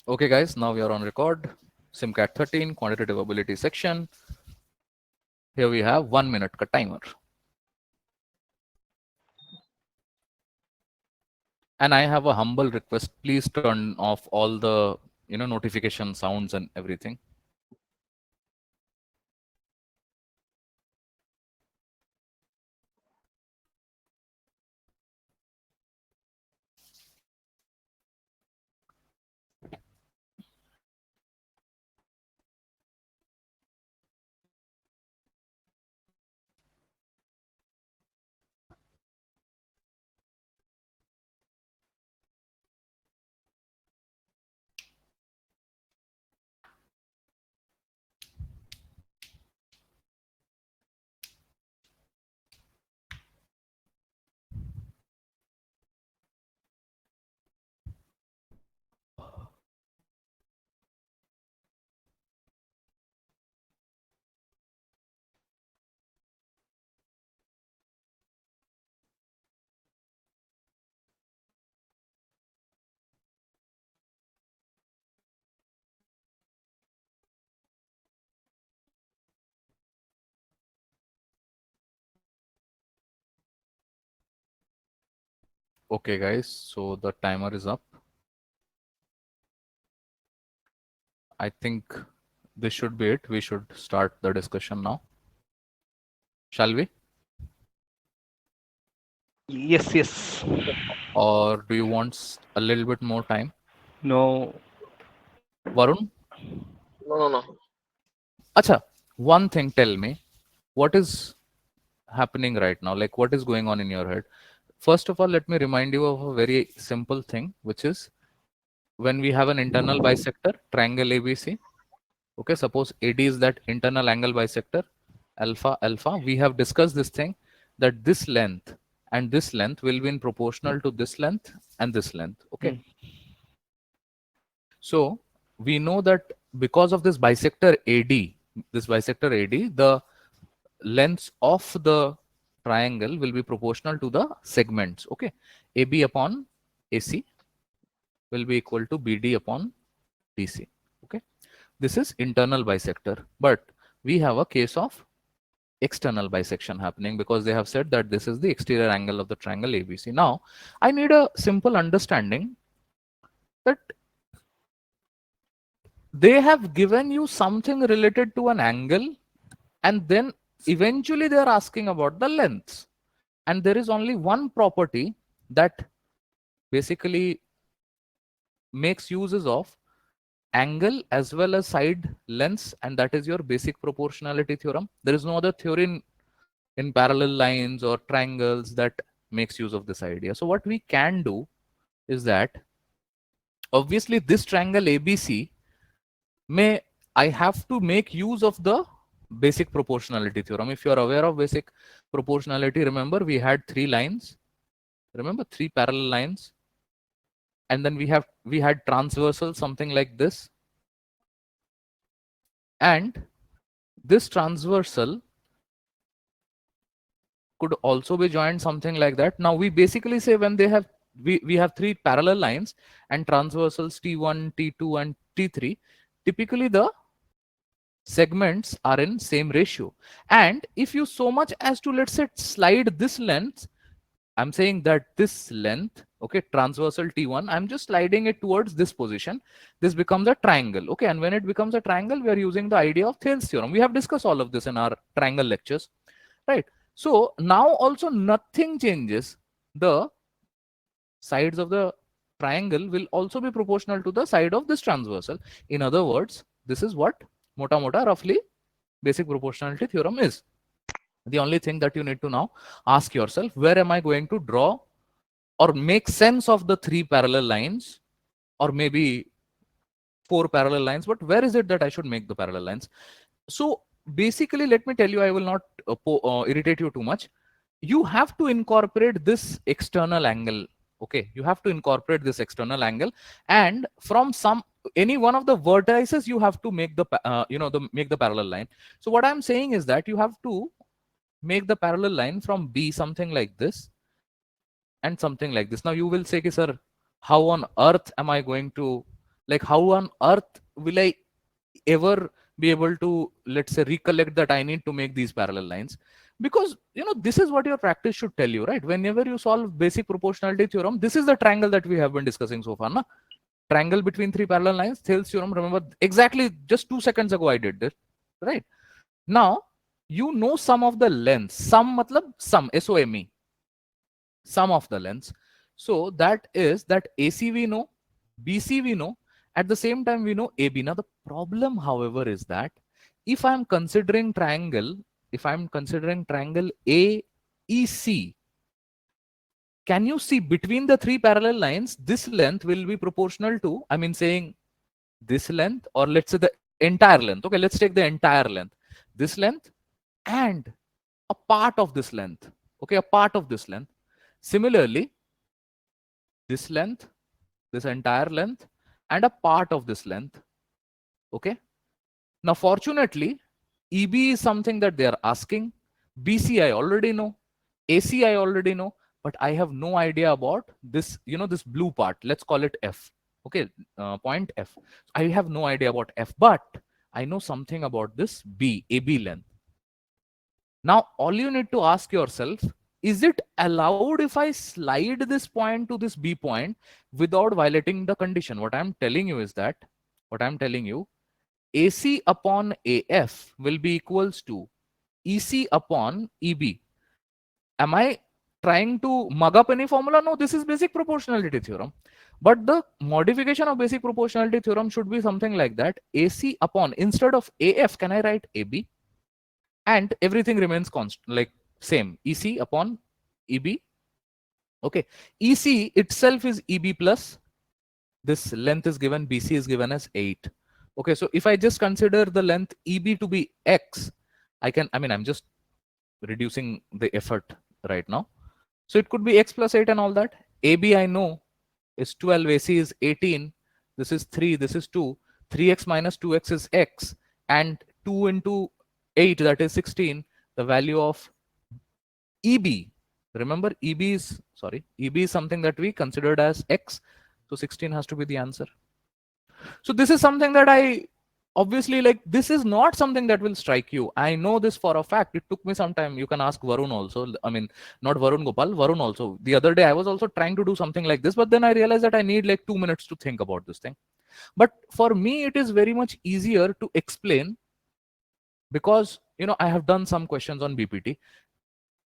Okay, guys, now we are on record. Simcat 13, quantitative ability section. Here we have 1 minute ka timer. And I have a humble request. Please turn off all the notification sounds and everything. Okay, guys, so the timer is up. I think this should be it. We should start the discussion now. Shall we? Yes, yes. Or do you want a little bit more time? No. Varun? No. Acha, one thing, tell me, what is happening right now? Like, what is going on in your head? First of all, let me remind you of a very simple thing, which is when we have an internal bisector, triangle ABC. Okay, suppose AD is that internal angle bisector, alpha, alpha. We have discussed this thing that this length and this length will be in proportional to this length and this length. Okay. So we know that because of this bisector AD, the lengths of the triangle will be proportional to the segments. Okay. AB upon AC will be equal to BD upon DC. Okay. This is internal bisector, but we have a case of external bisection happening because they have said that this is the exterior angle of the triangle ABC. Now, I need a simple understanding that they have given you something related to an angle, and then eventually they are asking about the lengths. And there is only one property that basically makes uses of angle as well as side lengths, and that is your basic proportionality theorem. There is no other theory in parallel lines or triangles that makes use of this idea. So what we can do is that obviously this triangle ABC may I have to make use of the basic proportionality theorem. If you are aware of basic proportionality, remember we had three lines. Remember three parallel lines, and then we had transversal something like this, and this transversal could also be joined something like that. Now we basically say when they have we have three parallel lines and transversals T1, T2 and T3, typically the segments are in same ratio. And if you so much as to, let's say, slide this length, I'm saying that this length, okay, transversal T1, I'm just sliding it towards this position. This becomes a triangle, okay? And when it becomes a triangle, we are using the idea of Thales theorem. We have discussed all of this in our triangle lectures, right? So now also nothing changes. The sides of the triangle will also be proportional to the side of this transversal. In other words, this is what mota mota roughly basic proportionality theorem is. The only thing that you need to now ask yourself, where am I going to draw or make sense of the three parallel lines, or maybe four parallel lines, but where is it that I should make the parallel lines? So basically, let me tell you, I will not irritate you too much. You have to incorporate this external angle. Okay, you have to incorporate this external angle, and from any one of the vertices you have to make the make the parallel line. So what I'm saying is that you have to make the parallel line from B something like this and something like this. Now you will say, sir, how on earth am I going to Like how on earth will I ever be able to, let's say, recollect that I need to make these parallel lines? Because this is what your practice should tell you, right? Whenever you solve basic proportionality theorem, this is the triangle that we have been discussing so far, na? Triangle between three parallel lines, Thales theorem. Remember, exactly just 2 seconds ago I did this, right? Now some of the lengths. Sum matlab sum, SOME, sum of the lengths. So that is that AC we know, BC we know, at the same time we know AB. Now the problem, however, is that if I'm considering triangle, AEC, can you see between the three parallel lines, this length will be proportional to, I mean, saying this length, or let's say the entire length. Okay, let's take the entire length, this length, and a part of this length. Okay, a part of this length. Similarly, this length, this entire length, and a part of this length. Okay. Now, fortunately, EB is something that they are asking. BC I already know. AC I already know, but I have no idea about this, this blue part. Let's call it F. Okay, point F. I have no idea about F, but I know something about this B, AB length. Now, all you need to ask yourself, is it allowed if I slide this point to this B point without violating the condition? What I'm telling you is that, what I'm telling you, AC upon AF will be equals to EC upon EB. Am I trying to mug up any formula? No, this is basic proportionality theorem. But the modification of basic proportionality theorem should be something like that. AC upon, instead of AF, can I write AB? And everything remains constant, like same, EC upon EB. Okay, EC itself is EB plus this length is given, BC is given as 8. Okay, so if I just consider the length EB to be X, I'm just reducing the effort right now. So it could be X plus 8 and all that. AB I know is 12, AC is 18, this is 3, this is 2, 3x minus 2x is X, and 2 into 8, that is 16, the value of EB. Remember, EB is something that we considered as X. So 16 has to be the answer. So this is something that I obviously, like, this is not something that will strike you. I know this for a fact. It took me some time. You can ask Varun also. I mean, not Varun Gopal, Varun also. The other day I was also trying to do something like this, but then I realized that I need like 2 minutes to think about this thing. But for me, it is very much easier to explain because I have done some questions on BPT.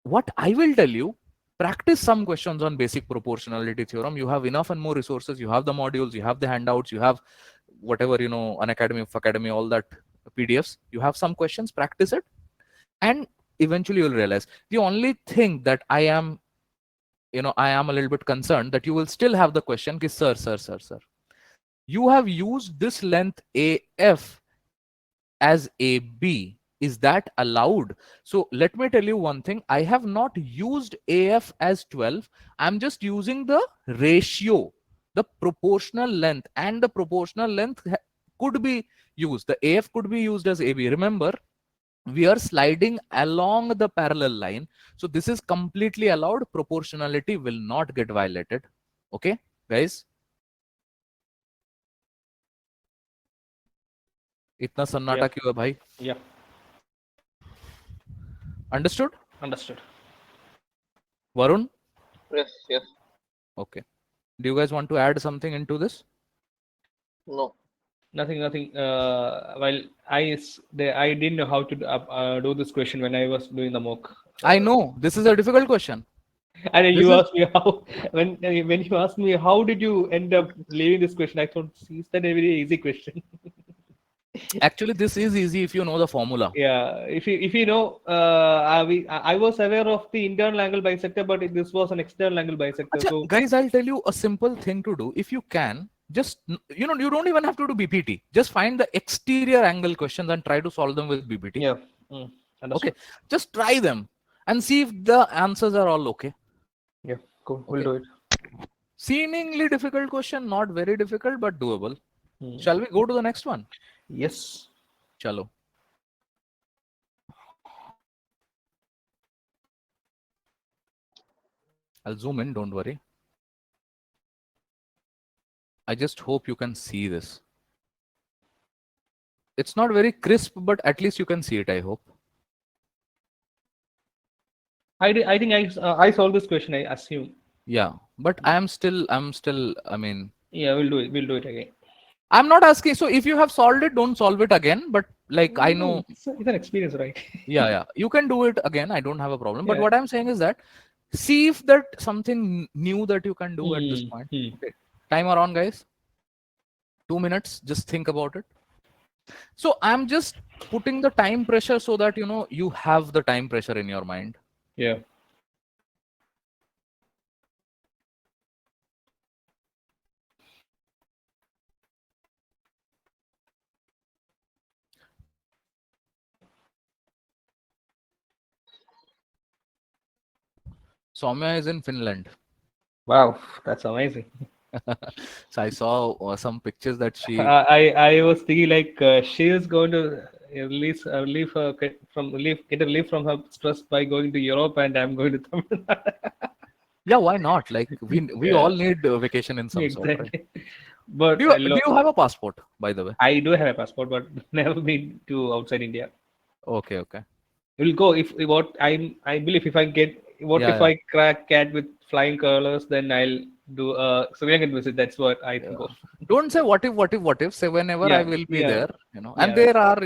What I will tell you, practice some questions on basic proportionality theorem. You have enough and more resources. You have the modules, you have the handouts, you have whatever, an academy of academy, all that PDFs. You have some questions, practice it, and eventually you'll realize. The only thing that I am a little bit concerned that you will still have the question, ki, sir, you have used this length AF as AB. Is that allowed? So let me tell you one thing. I have not used AF as 12. I'm just using the ratio, the proportional length, and the proportional length could be used. The AF could be used as AB. Remember, we are sliding along the parallel line. So this is completely allowed. Proportionality will not get violated. Okay, guys? इतना Yeah. सन्नाटा क्यों है भाई? Yeah. Understood? Understood. Varun? Yes, yes. Okay. Do you guys want to add something into this? No. Nothing, nothing. Well, I didn't know how to do this question when I was doing the mock. I know this is a difficult question. And then This you is asked me how when you asked me how did you end up leaving this question, I thought, see, is that a very easy question? actually, this is easy if you know the formula. Yeah, if you know, I was aware of the internal angle bisector, but this was an external angle bisector. Acha, So guys, I'll tell you a simple thing to do. If you can, just you don't even have to do BPT. Just find the exterior angle questions and try to solve them with BPT. yeah, Okay, understood. just try them and see if the answers are all okay. Yeah, cool. We'll Okay, do it. seemingly difficult question, not very difficult but doable. Hmm. Shall we go to the next one? Yes. Chalo. I'll zoom in. Don't worry. I just hope you can see this. It's not very crisp, but at least you can see it, I hope. I think I solved this question. I assume. Yeah, but I'm still, I mean, Yeah, we'll do it. We'll do it again. I'm not asking. So if you have solved it, don't solve it again. But like, I No, know, it's an experience, right? yeah, you can do it again. I don't have a problem. But Yeah. what I'm saying is that see if that something new that you can do at this Hmm. point. Hmm. Okay, timer on, guys. 2 minutes. Just think about it. So I'm just putting the time pressure so that you have the time pressure in your mind. Yeah. Soumya is in Finland. Wow, that's amazing. So I saw some pictures that she. I was thinking like she is going to get a relief from her stress by going to Europe, and I'm going to Tamil Nadu. Yeah, why not? Like we all Yeah, need vacation in some sort, right? exactly. But Do you have a passport, by the way? I do have a passport, but never been to outside India. Okay. We'll go if what I believe if I get what if Yeah. I crack CAT with flying colors, then I'll do a Sri Lankan visit. That's what I think Yeah. of. Don't say what if. Say whenever I Yeah, will be yeah, there. And yeah. there are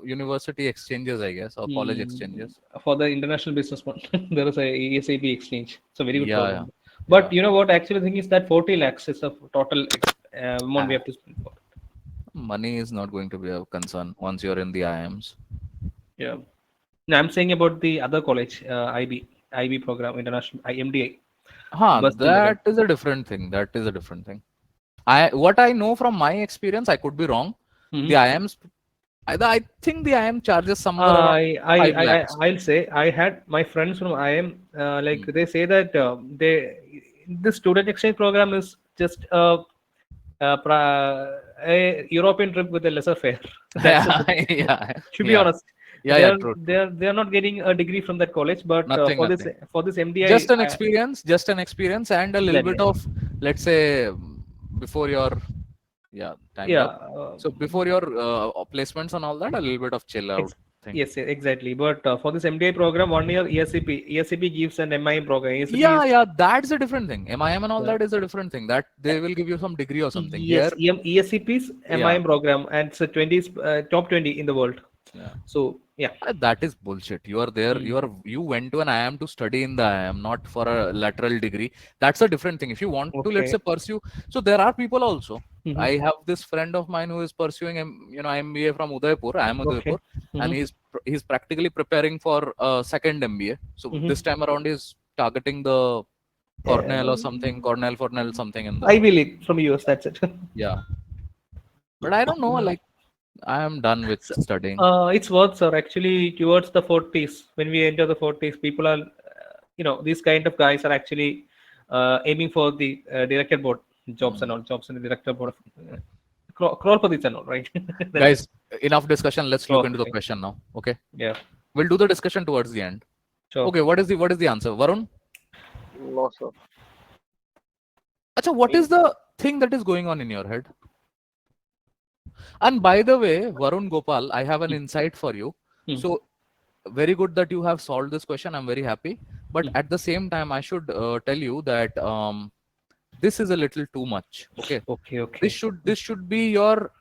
university exchanges, I guess, or college Hmm. exchanges. For the international business one, there is a ESAB exchange. It's a very good Yeah. program. But Yeah. you know what? Actually, thing is that 40 lakhs is the total amount we Ah, have to spend for it. money is not going to be a concern once you're in the IIMs. Yeah. No, I'm saying about the other college, IB program, international IMDA, Basti Nagar. That is a different thing. That is a different thing. What I know from my experience, I could be wrong. The Mm-hmm. IIMs, I think the IIM charges somewhere around 5 lakhs. I'll say I had my friends from IM like Hmm. they say that the student exchange program is just a European trip with a lesser fare. That's Yeah, it. yeah, To be yeah, honest, yeah. True, true. they're not getting a degree from that college, but Nothing, nothing. for this MDI, Just an experience, and a little bit exactly, of, let's say, before your, yeah, time's yeah, up. So before your placements and all that, a little bit of chill out ex- thing. yes, exactly. But for this MDI program, 1 year ESCP gives an MIM program. ESCP is Yeah, that's a different thing. MIM and all yeah. that is a different thing. That they will give you some degree or something. Here, Yes, ESCP's yeah, MIM program, and it's a 20's top 20 in the world. yeah. So yeah. That is bullshit. You are there. Mm. You went to an IIM to study in the IIM, not for a lateral degree. That's a different thing. If you want to, let's say, Okay. pursue. So there are people also. Hmm. I have this friend of mine who is pursuing, MBA from Udaipur. I am Okay. Udaipur, and Hmm. he's practically preparing for a second MBA. So Hmm. this time around, he's targeting the Cornell or something, Um, Cornell something in I the, believe from US. That's it. yeah. But I don't know. Like, I am done with So, studying. it's worth, sir. Actually, towards the 40s, when we enter the 40s, people are, these kind of guys are actually aiming for the director board jobs and Hmm. all jobs in the director board of crawl for this and all, right? That's it. Guys, enough discussion. Let's look into the Okay. question now. Okay. Yeah. We'll do the discussion towards the end. Sure. Okay, what is the answer? Varun? No, sir. Acha, what is Me. the thing that is going on in your head? And by the way, Varun Gopal, I have an insight for you. Hmm. So very good that you have solved this question. I'm very happy. But Hmm. at the same time, I should tell you that this is a little too much. Okay. Okay. This Okay. should this should be your,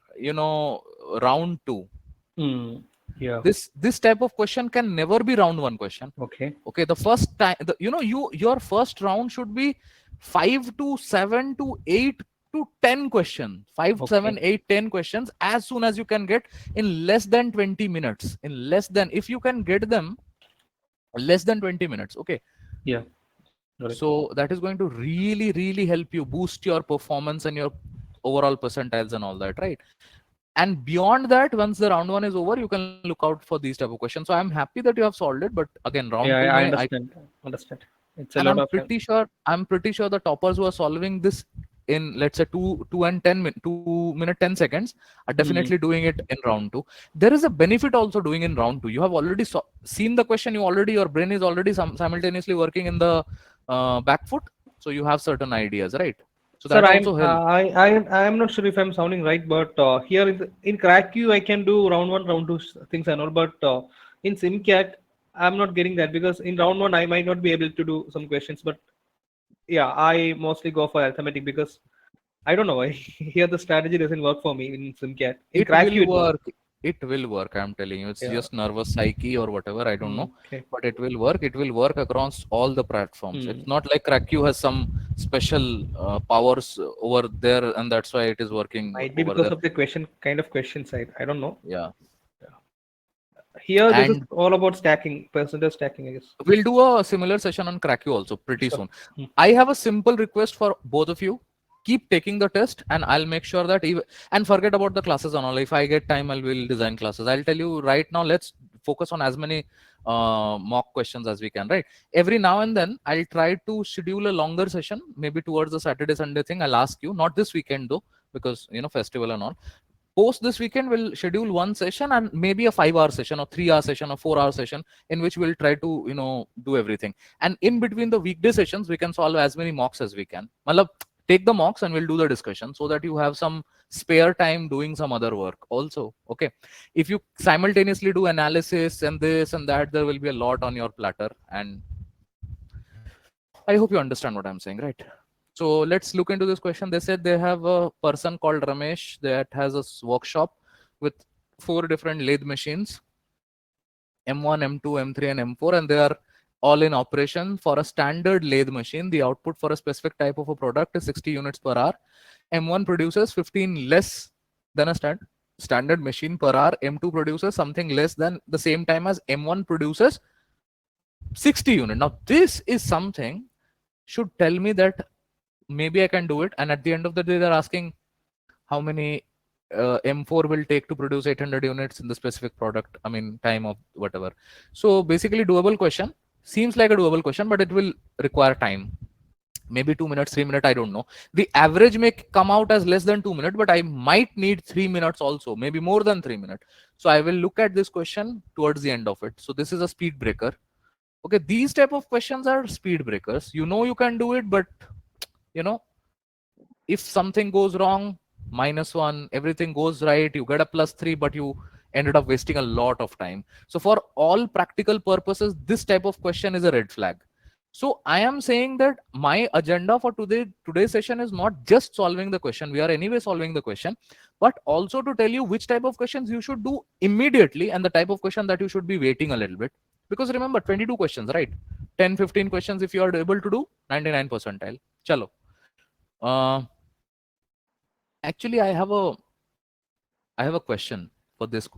round two. Hmm. Yeah. This type of question can never be round one question. Okay. Okay, the first time, your first round should be 5 to 7 to 8 to 10 questions, 5, Okay. 7, 8, 10 questions as soon as you can get in less than 20 minutes. In less than, if you can get them less than 20 minutes, okay. Yeah. Got it. So that is going to really, really help you boost your performance and your overall percentiles and all that, right? And beyond that, once the round one is over, you can look out for these type of questions. So I'm happy that you have solved it, but again, round Yeah, two I may I understand. Understand. It's a and lot I'm of time. pretty sure the toppers who are solving this in, let's say, 2 and 10 10 seconds are Hmm. definitely doing it in round two. There is a benefit also doing in round two. You have already seen the question. Your brain is already simultaneously working in the back foot, so you have certain ideas, right? So Sir, that also helps. I am not sure if I'm sounding right, but here in crack queue I can do round one, round two things and all, but in SimCat I'm not getting that because in round one I might not be able to do some questions, but yeah, I mostly go for arithmetic because I don't know. Here the strategy doesn't work for me in SimCat. In It crack will queue it works. work. It will work. I'm telling you, it's Yeah. just nervous psyche or whatever. I don't know, Okay. but it will work. It will work across all the platforms. Hmm. It's not like CrackQ has some special powers over there, and that's why it is working Might be over because there. of the question kind of questions. I don't know. Yeah, Here this is and all about stacking, percentage stacking, I guess. we'll do a similar session on CrackQ also pretty Sure. soon. Hmm. I have a simple request for both of you. Keep taking the test, and I'll make sure that even and forget about the classes and all. If I get time, I will design classes. I'll tell you right now. Let's focus on as many mock questions as we can. Right. Every now and then, I'll try to schedule a longer session, maybe towards the Saturday Sunday thing. I'll ask you, not this weekend though, because festival and all. Post this weekend, we'll schedule one session and maybe a 5 hour session or 3 hour session or 4 hour session in which we'll try to do everything. And in between the weekday sessions, we can solve as many mocks as we can. Malab, take the mocks and we'll do the discussion so that you have some spare time doing some other work also. Okay. If you simultaneously do analysis and this and that, there will be a lot on your platter. And I hope you understand what I'm saying, right? So let's look into this question. They said they have a person called Ramesh that has a workshop with 4 different lathe machines, M1, M2, M3, and M4, and they are all in operation. For a standard lathe machine, the output for a specific type of a product is 60 units per hour. M1 produces 15 less than a standard machine per hour. M2 produces something less than the same time as M1 produces 60 units. Now, this is something should tell me that maybe I can do it. And at the end of the day, they're asking how many M4 will take to produce 800 units in the specific product. I mean, time of whatever. So basically, doable question. Seems like a doable question, but it will require time. Maybe 2 minutes, 3 minutes, I don't know. The average may come out as less than 2 minutes, but I might need 3 minutes also, maybe more than 3 minutes. So I will look at this question towards the end of it. So this is a speed breaker. Okay, these type of questions are speed breakers. You can do it, but you know if something goes wrong, -1, everything goes right, you get a +3, but you ended up wasting a lot of time. So for all practical purposes, this type of question is a red flag. So I am saying that my agenda for today's session is not just solving the question. We are anyway solving the question, but also to tell you which type of questions you should do immediately and the type of question that you should be waiting a little bit. Because remember, 22 questions, right? 10, 15 questions if you are able to do, 99 percentile. Chalo. Uh, Actually, I have a question for this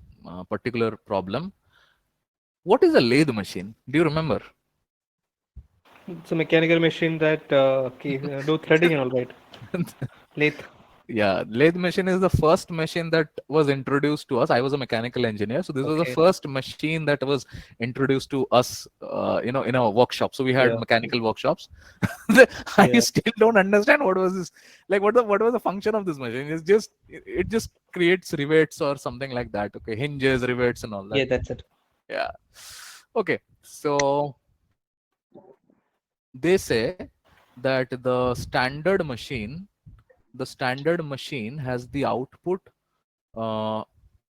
particular problem. What is a lathe machine? Do you remember? It's a mechanical machine that do threading and all, right? Lathe. Yeah, lathe machine is the first machine that was introduced to us. I was a mechanical engineer, so this was the Okay. first machine that was introduced to us, in our workshop. So we had Yeah. mechanical workshops. I Yeah. still don't understand what was this, like what was the function of this machine. It just creates rivets or something like that. Okay, hinges, rivets, and all that. Yeah, that's it. Yeah. Okay, so they say that the standard machine has the output uh,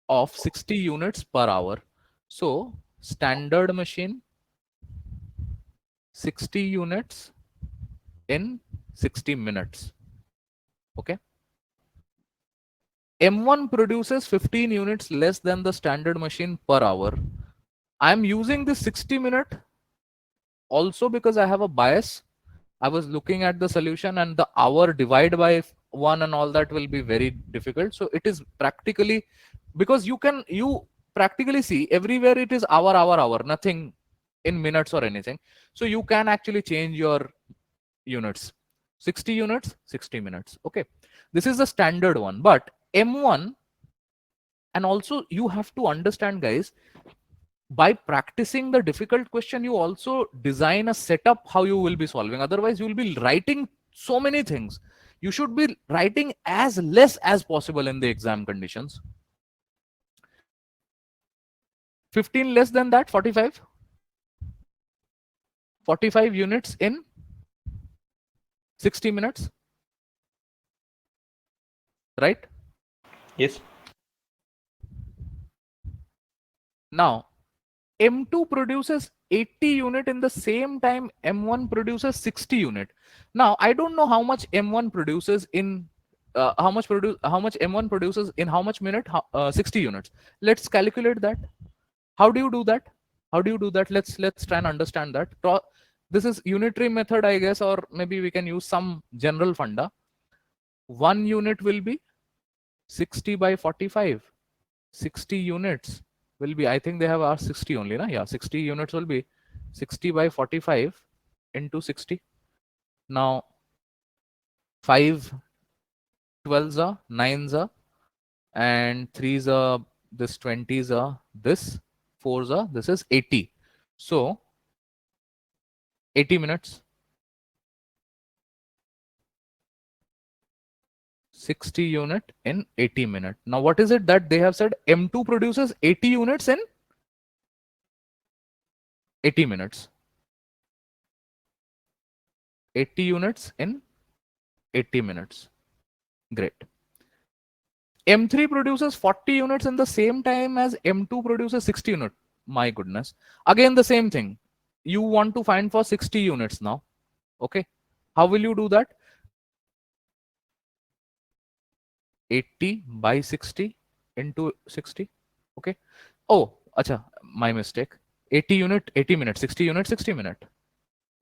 of 60 units per hour. So standard machine 60 units in 60 minutes. Okay. M1 produces 15 units less than the standard machine per hour. I'm using this 60-minute also because I have a bias. I was looking at the solution and the hour divide by 1 and all that will be very difficult. So it is practically, because you practically see everywhere it is hour, hour, hour, nothing in minutes or anything. So you can actually change your units. 60 units, 60 minutes. Okay. This is the standard one. But M1, and also you have to understand, guys, by practicing the difficult question, you also design a setup how you will be solving. Otherwise, you will be writing so many things. You should be writing as less as possible in the exam conditions. 15 less than that, 45. 45 units in 60 minutes. right? Yes. Now M2 produces 80 unit in the same time M1 produces 60 unit. Now I don't know how much M1 produces in how much M1 produces in how much minute, 60 units. Let's calculate that. How do you do that? How do you do that? Let's try and understand that. This is unitary method, I guess, or maybe we can use some general funda. 1 unit will be 60 by 45. 60 units will be, I think they have asked 60 only, na? Yeah, 60 units will be 60 by 45 into 60. Now 5 12s are 9s are, and 3s are this, 20s are this, 4s are this is 80. So 80 minutes. 60 unit in 80 minute. Now what is it that they have said? M2 produces 80 units in 80 minutes. 80 units in 80 minutes. Great. M3 produces 40 units in the same time as M2 produces 60 units. My goodness. Again, the same thing. You want to find for 60 units now. Okay. How will you do that? 80 by 60 into 60. Okay. Oh, acha, my mistake. 80 unit, 80 minutes, 60 unit, 60 minute.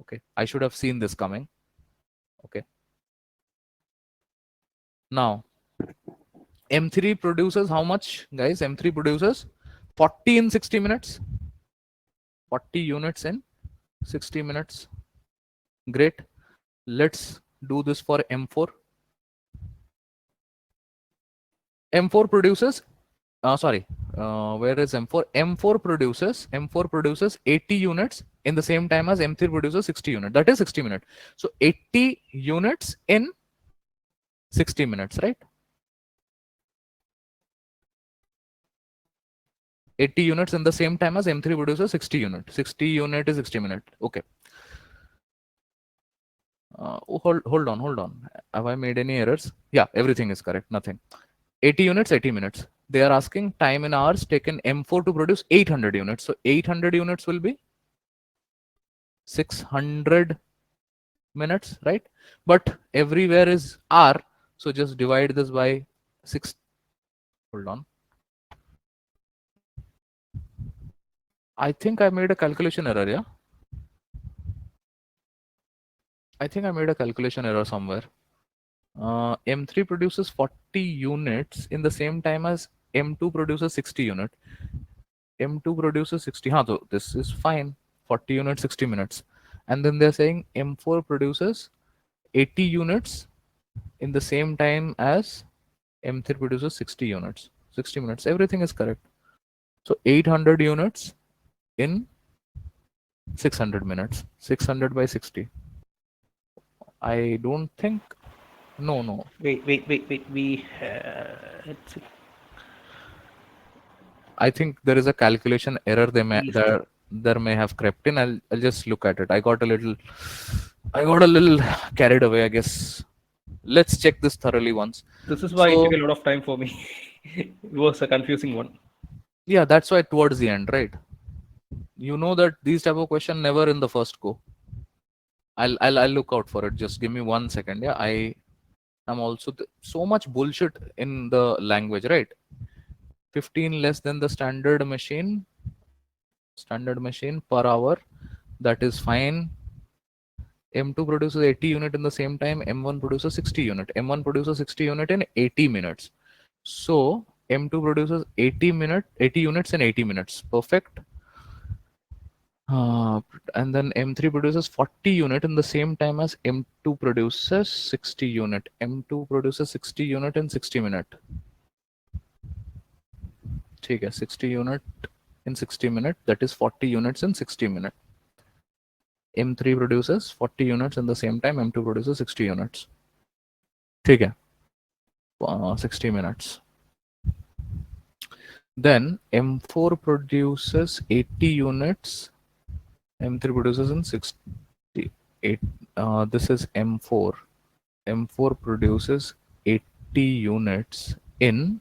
Okay. I should have seen this coming. Okay. Now, M3 produces how much, guys? M3 produces 40 in 60 minutes. 40 units in 60 minutes. Great. Let's do this for M4. M4 produces, where is M4? M4 produces 80 units in the same time as M3 produces 60 units. That is 60 minutes. So 80 units in 60 minutes, right? 80 units in the same time as M3 produces 60 units. 60 unit is 60 minutes. Okay. Hold on. Have I made any errors? Yeah, everything is correct. Nothing. 80 units, 80 minutes. They are asking time in hours taken M4 to produce 800 units. So 800 units will be 600 minutes, right? But everywhere is hour. So just divide this by 6. Hold on. I think I made a calculation error, yeah? I think I made a calculation error somewhere. M3 produces 40 units in the same time as M2 produces 60 unit. M2 produces 60. So this is fine. 40 units, 60 minutes. And then they're saying M4 produces 80 units in the same time as M3 produces 60 units. 60 minutes. Everything is correct. So 800 units in 600 minutes. 600 by 60. I don't think. No. Wait. Let's see. I think there is a calculation error Please. there may have crept in. I'll just look at it. I got a little carried away, I guess. Let's check this thoroughly once. This is why it took So a lot of time for me. It was a confusing one. yeah, that's why towards the end, right? You know that these type of question never in the first go. I'll look out for it. Just give me 1 second. Yeah, I am also so much bullshit in the language, right? 15 less than the standard machine per hour. That is fine. M2 produces 80 unit in the same time. M1 produces 60 unit. M1 produces 60 unit in 80 minutes. So M2 produces 80 units in 80 minutes. Perfect. And then M3 produces 40 unit in the same time as M2 produces 60 unit. M2 produces 60 unit in 60 minute. ठीक है, 60 unit in 60 minute. That is 40 units in 60 minute. M3 produces 40 units in the same time. M2 produces 60 units. ठीक है, 60 minutes. Then M4 produces 80 units. M3 produces in 68. This is M4. M4 produces 80 units in,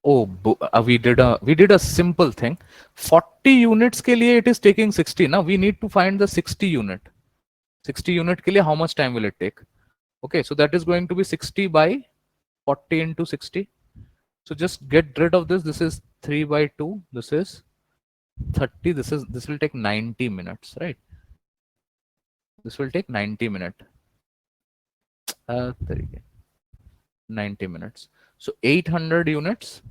oh, we did a simple thing. 40 units ke liye it is taking 60. Now we need to find the 60 unit. 60 unit ke liye how much time will it take? Okay, so that is going to be 60 by 40 into 60. So just get rid of this. This is 3 by 2. This is 30. This will take 90 minutes, right? This will take 90 minutes. 90 minutes. So 800 units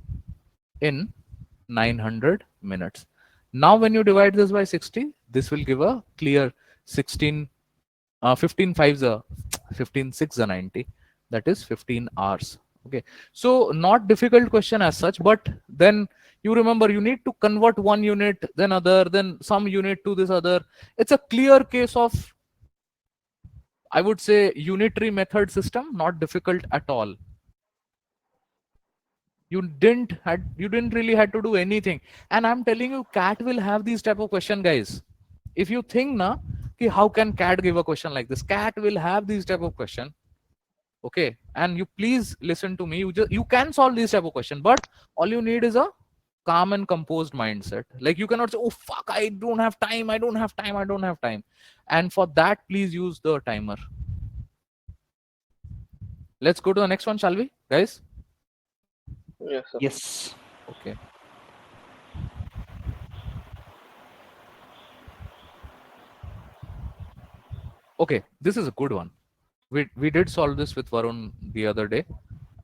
in 900 minutes. Now when you divide this by 60, this will give a clear 16, 15 5s are 15 6 are 90. That is 15 hours. Okay. So not difficult question as such, but then you remember you need to convert one unit, then other, then some unit to this other. It's a clear case of, I would say, unitary method system, not difficult at all. You didn't really had to do anything. And I'm telling you, CAT will have these type of question, guys. If you think na ki how can CAT give a question like this, CAT will have these type of question. Okay, and you please listen to me. You can solve these type of question, but all you need is a calm and composed mindset. Like you cannot say, oh fuck, I don't have time, I don't have time, I don't have time. And for that, please use the timer. Let's go to the next one, shall we, guys? Yes, sir. Yes. Okay. Okay, this is a good one. We did solve this with Varun the other day,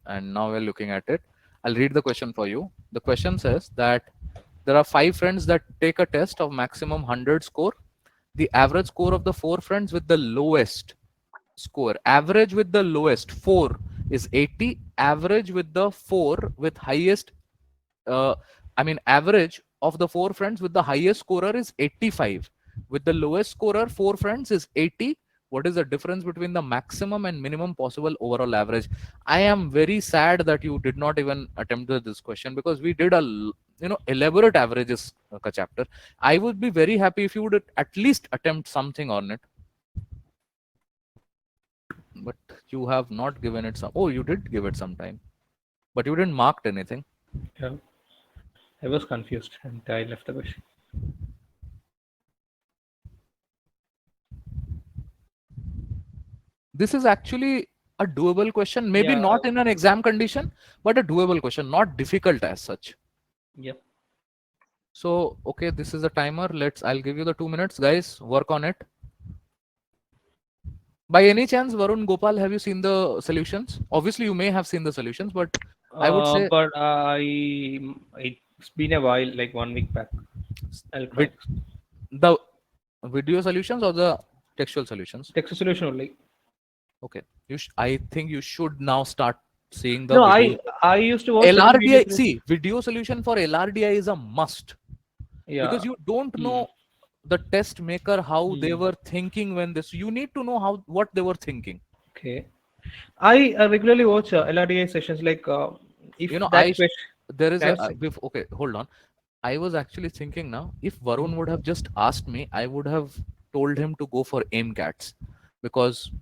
and now we're looking at it. I'll read the question for you. The question says that there are 5 friends that take a test of maximum 100 score. The average score of the 4 friends with the lowest score, average with the lowest 4 is 80, average with the 4 with highest, uh, I mean, average of the 4 friends with the highest scorer is 85. With the lowest scorer, 4 friends is 80. What is the difference between the maximum and minimum possible overall average? I am very sad that you did not even attempt this question, because we did elaborate averages chapter. I would be very happy if you would at least attempt something on it, but you have not given it some. Oh, you did give it some time, but you didn't marked anything. Yeah. I was confused and I left the question. This is actually a doable question, maybe Yeah. not in an exam condition, but a doable question, not difficult as such. Yep. So okay, this is a timer. I'll give you the 2 minutes, guys. Work on it. By any chance, Varun, Gopal, have you seen the solutions? Obviously you may have seen the solutions, but I would say But it's been a while, like 1 week back. I'll try with the video solutions or the textual solutions. text solution only. Okay, I think you should now start seeing the No, video. I used to watch certain LRDI, videos. see, video solution for LRDI is a must, Yeah. because you don't Hmm. know the test maker how they Hmm. were thinking when this. You need to know what they were thinking. Okay. I regularly watch LRDI sessions. Like if You know, that question, there is I a was saying, okay, hold on. I was actually thinking now, if Varun hmm, would have just asked me, I would have told him to go for AIMCATs, because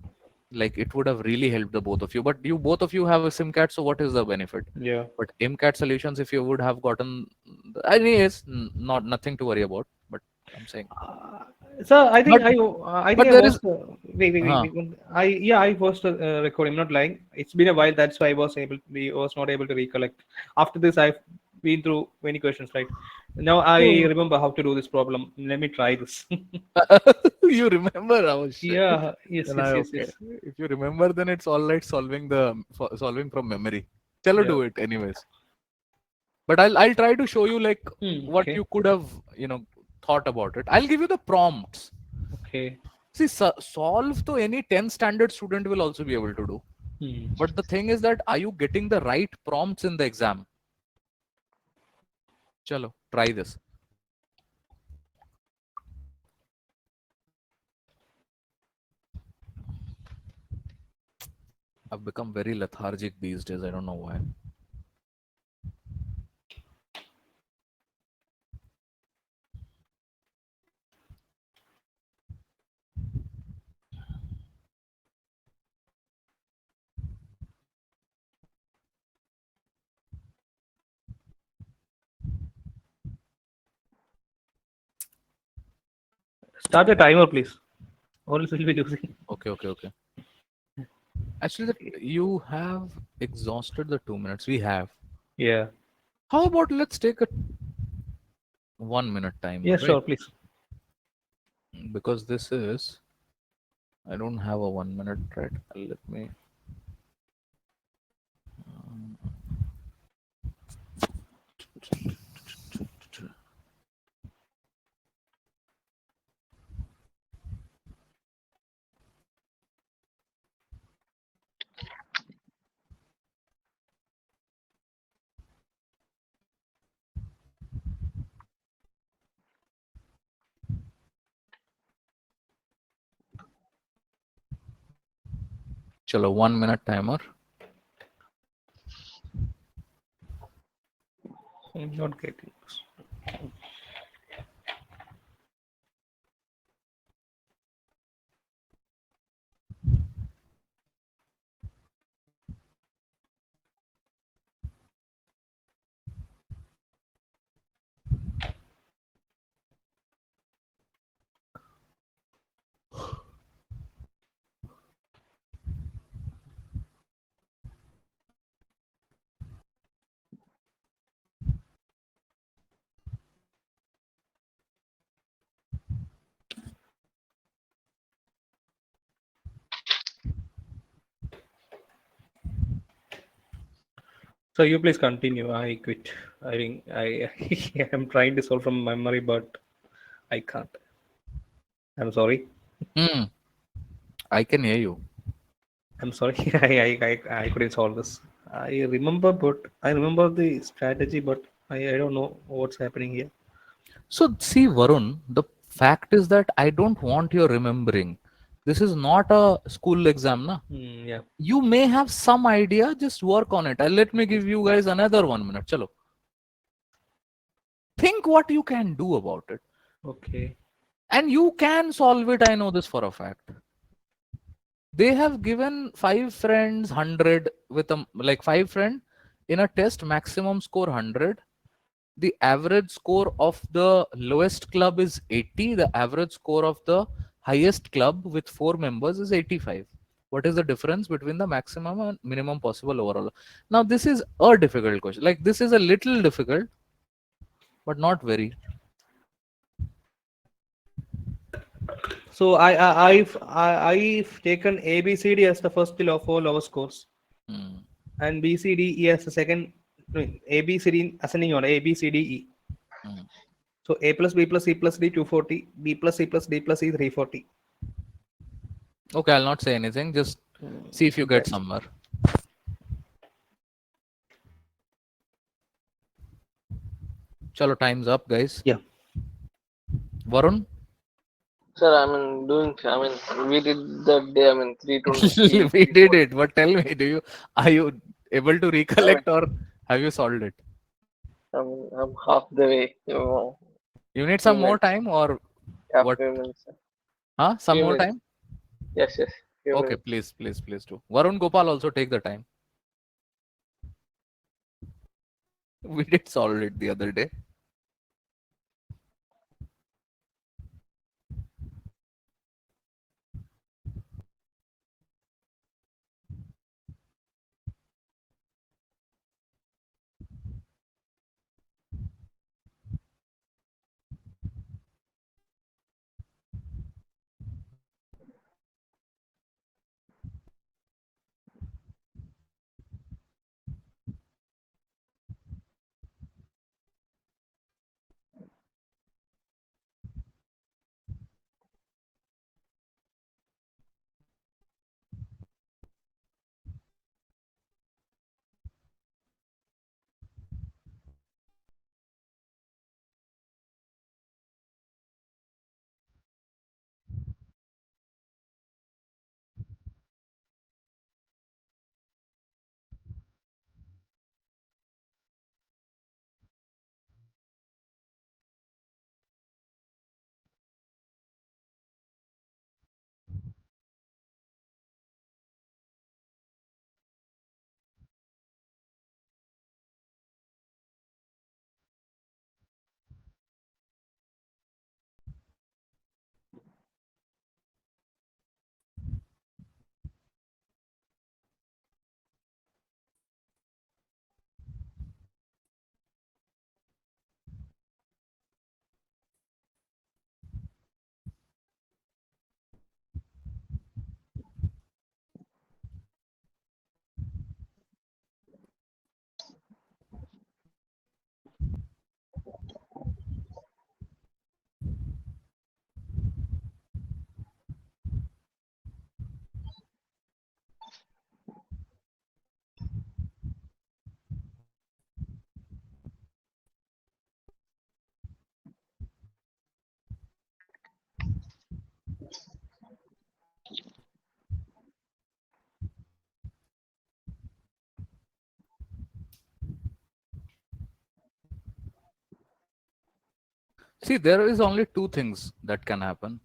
like it would have really helped the both of you. But you both of you have a SIMCAT, so what is the benefit? yeah. But AIMCAT solutions, if you would have gotten, anyways, not nothing to worry about. But I'm saying, Uh, so but I think but I there is, watched. Wait. I watched a recording. I'm not lying. It's been a while. That's why we was not able to recollect. After this, I've been through many questions. Right now, I remember how to do this problem. Let me try this. you remember? Oh shit. Yeah. Yes. Then Yes. I Yes. okay. Yes. If you remember, then it's all right solving from memory. Chalo, Yeah. do it anyways. But I'll try to show you like what Okay. you could have thought about it. I'll give you the prompts. Okay. See, solve to any 10 standard student will also be able to do. Hmm. But the thing is that, are you getting the right prompts in the exam? Chalo, try this. I've become very lethargic these days. I don't know why. Start the timer, please. Or else we'll be losing. Okay, okay, okay. Actually, you have exhausted the 2 minutes. We have. Yeah. How about let's take a 1 minute timer, Yeah, right? sure, please. Because this is, I don't have a 1 minute, right? Let me. Chalo, 1 minute timer. I'm not getting this. So you please continue. I quit. I think I am trying to solve from memory, but I can't. I'm sorry. Hmm. I can hear you. I'm sorry. I couldn't solve this. I remember, but I remember the strategy, but I don't know what's happening here. So, see, Varun, the fact is that I don't want your remembering. This is not a school exam, na? Yeah. You may have some idea, just work on it. And let me give you guys another 1 minute. Chalo. Think what you can do about it. Okay. And you can solve it. I know this for a fact. They have given five friends 100 with a like five friend in a test, maximum score 100. The average score of the lowest club is 80. The average score of the highest club with four members is 85. What is the difference between the maximum and minimum possible overall? Now, this is a difficult question. Like, this is a little difficult, but not very. So I've taken ABCD as the first four lower scores, Hmm, and BCDE as the second. I mean, ABCD ascending order ABCDE. hmm. So A plus B plus C plus D 240, B plus C plus D plus E 340. Okay, I'll not say anything. Just see if you get That's somewhere. Chalo, time's up, guys. yeah. Varun, Sir, I mean, we did that day, 320, we did 340. it. But tell me, are you able to I mean, recollect or have you solved it? I'm half the way. You need Few some more minutes. time or Yeah, what? few minutes. Sir. Huh? Some Few more minutes. time? Yes, yes. Few Okay, minutes. please, please, please do. Varun Gopal also take the time. We did solve it the other day. See, there is only two things that can happen.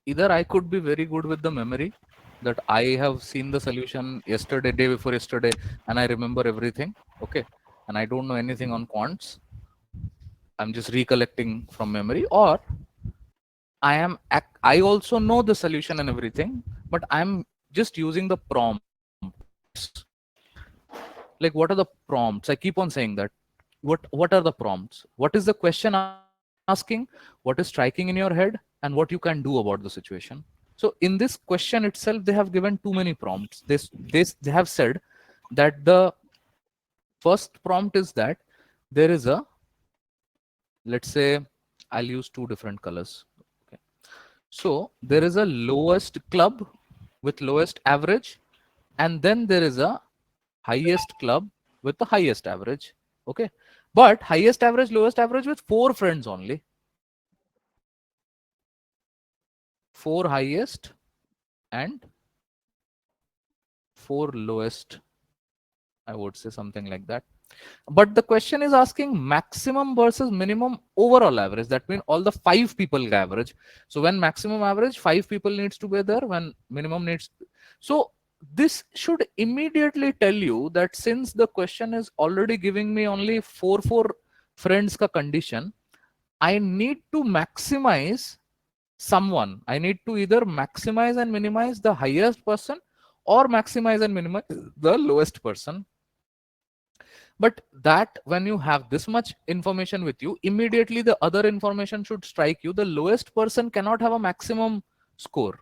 Either I could be very good with the memory, that I have seen the solution yesterday, day before yesterday, and I remember everything. Okay. And I don't know anything on quants. I'm just recollecting from memory. Or I also know the solution and everything, but I'm just using the prompts. Like, what are the prompts? I keep on saying that. What are the prompts? What is the question asking? What is striking in your head? And what you can do about the situation? So in this question itself, they have given too many prompts. They have said that the first prompt is that there is a, let's say, I'll use two different colors. Okay. So there is a lowest club with lowest average, and then there is a highest club with the highest average. Okay. But highest average, lowest average with four friends only. Four highest and four lowest, I would say, something like that. But the question is asking maximum versus minimum overall average. That means all the five people average. So when maximum average, five people needs to be there. When minimum needs, so this should immediately tell you that since the question is already giving me only four friends ka condition, I need to maximize someone. I need to either maximize and minimize the highest person or maximize and minimize the lowest person. But that when you have this much information with you, immediately the other information should strike you. The lowest person cannot have a maximum score.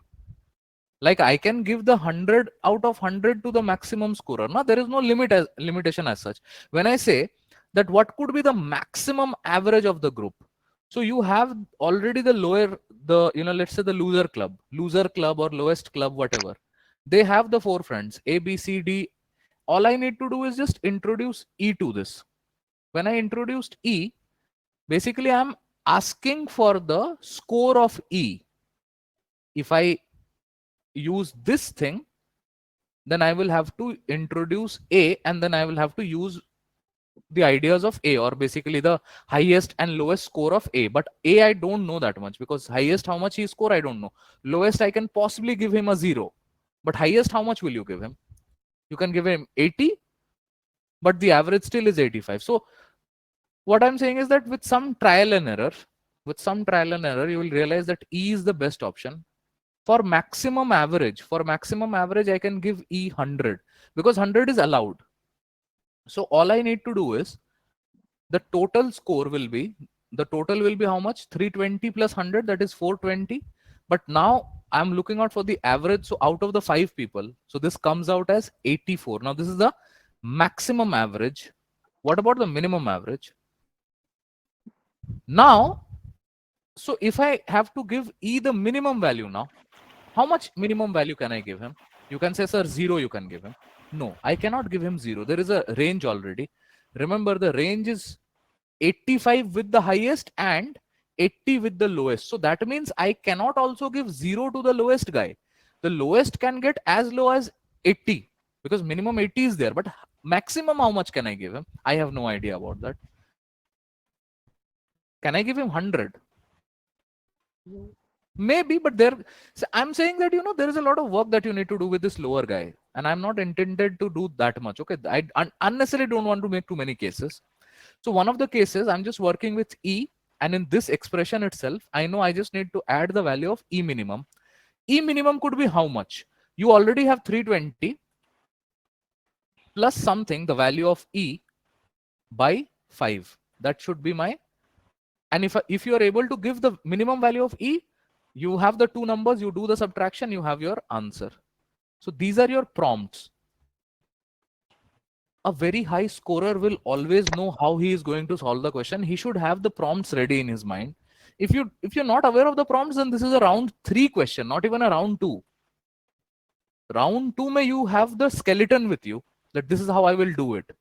Like I can give the 100 out of 100 to the maximum scorer. No, there is no limitation as such. When I say that what could be the maximum average of the group, so you have already the lower, the, let's say the loser club or lowest club, whatever. They have the four friends, A, B, C, D. All I need to do is just introduce E to this. When I introduced E, basically I'm asking for the score of E. If I use this thing, then I will have to introduce A, and then I will have to use the ideas of A, or basically the highest and lowest score of A. But A, I don't know that much, because highest, how much he score, I don't know. Lowest, I can possibly give him a 0. But highest, how much will you give him? You can give him 80, but the average still is 85. So what I'm saying is that with some trial and error, you will realize that E is the best option. For maximum average, I can give E 100, because 100 is allowed. So all I need to do is the total score will be, how much? 320 plus 100, that is 420. But now I'm looking out for the average. So out of the five people, so this comes out as 84. Now this is the maximum average. What about the minimum average? Now, so if I have to give E the minimum value now, how much minimum value can I give him? You can say, sir, 0 you can give him. No, I cannot give him 0. There is a range already. Remember, the range is 85 with the highest and 80 with the lowest. So that means I cannot also give 0 to the lowest guy. The lowest can get as low as 80, because minimum 80 is there. But maximum, how much can I give him? I have no idea about that. Can I give him 100? Maybe, but there, so I'm saying that, there is a lot of work that you need to do with this lower guy, and I'm not intended to do that much. Okay, I unnecessarily don't want to make too many cases. So one of the cases, I'm just working with E, and in this expression itself, I know I just need to add the value of E minimum. E minimum could be how much? You already have 320 plus something, the value of E by 5. That should be my, and if you are able to give the minimum value of E, you have the two numbers, you do the subtraction, you have your answer. So these are your prompts. A very high scorer will always know how he is going to solve the question. He should have the prompts ready in his mind. If you're not aware of the prompts, then this is a round 3 question, not even a round 2. Round 2 may you have the skeleton with you, that this is how I will do it.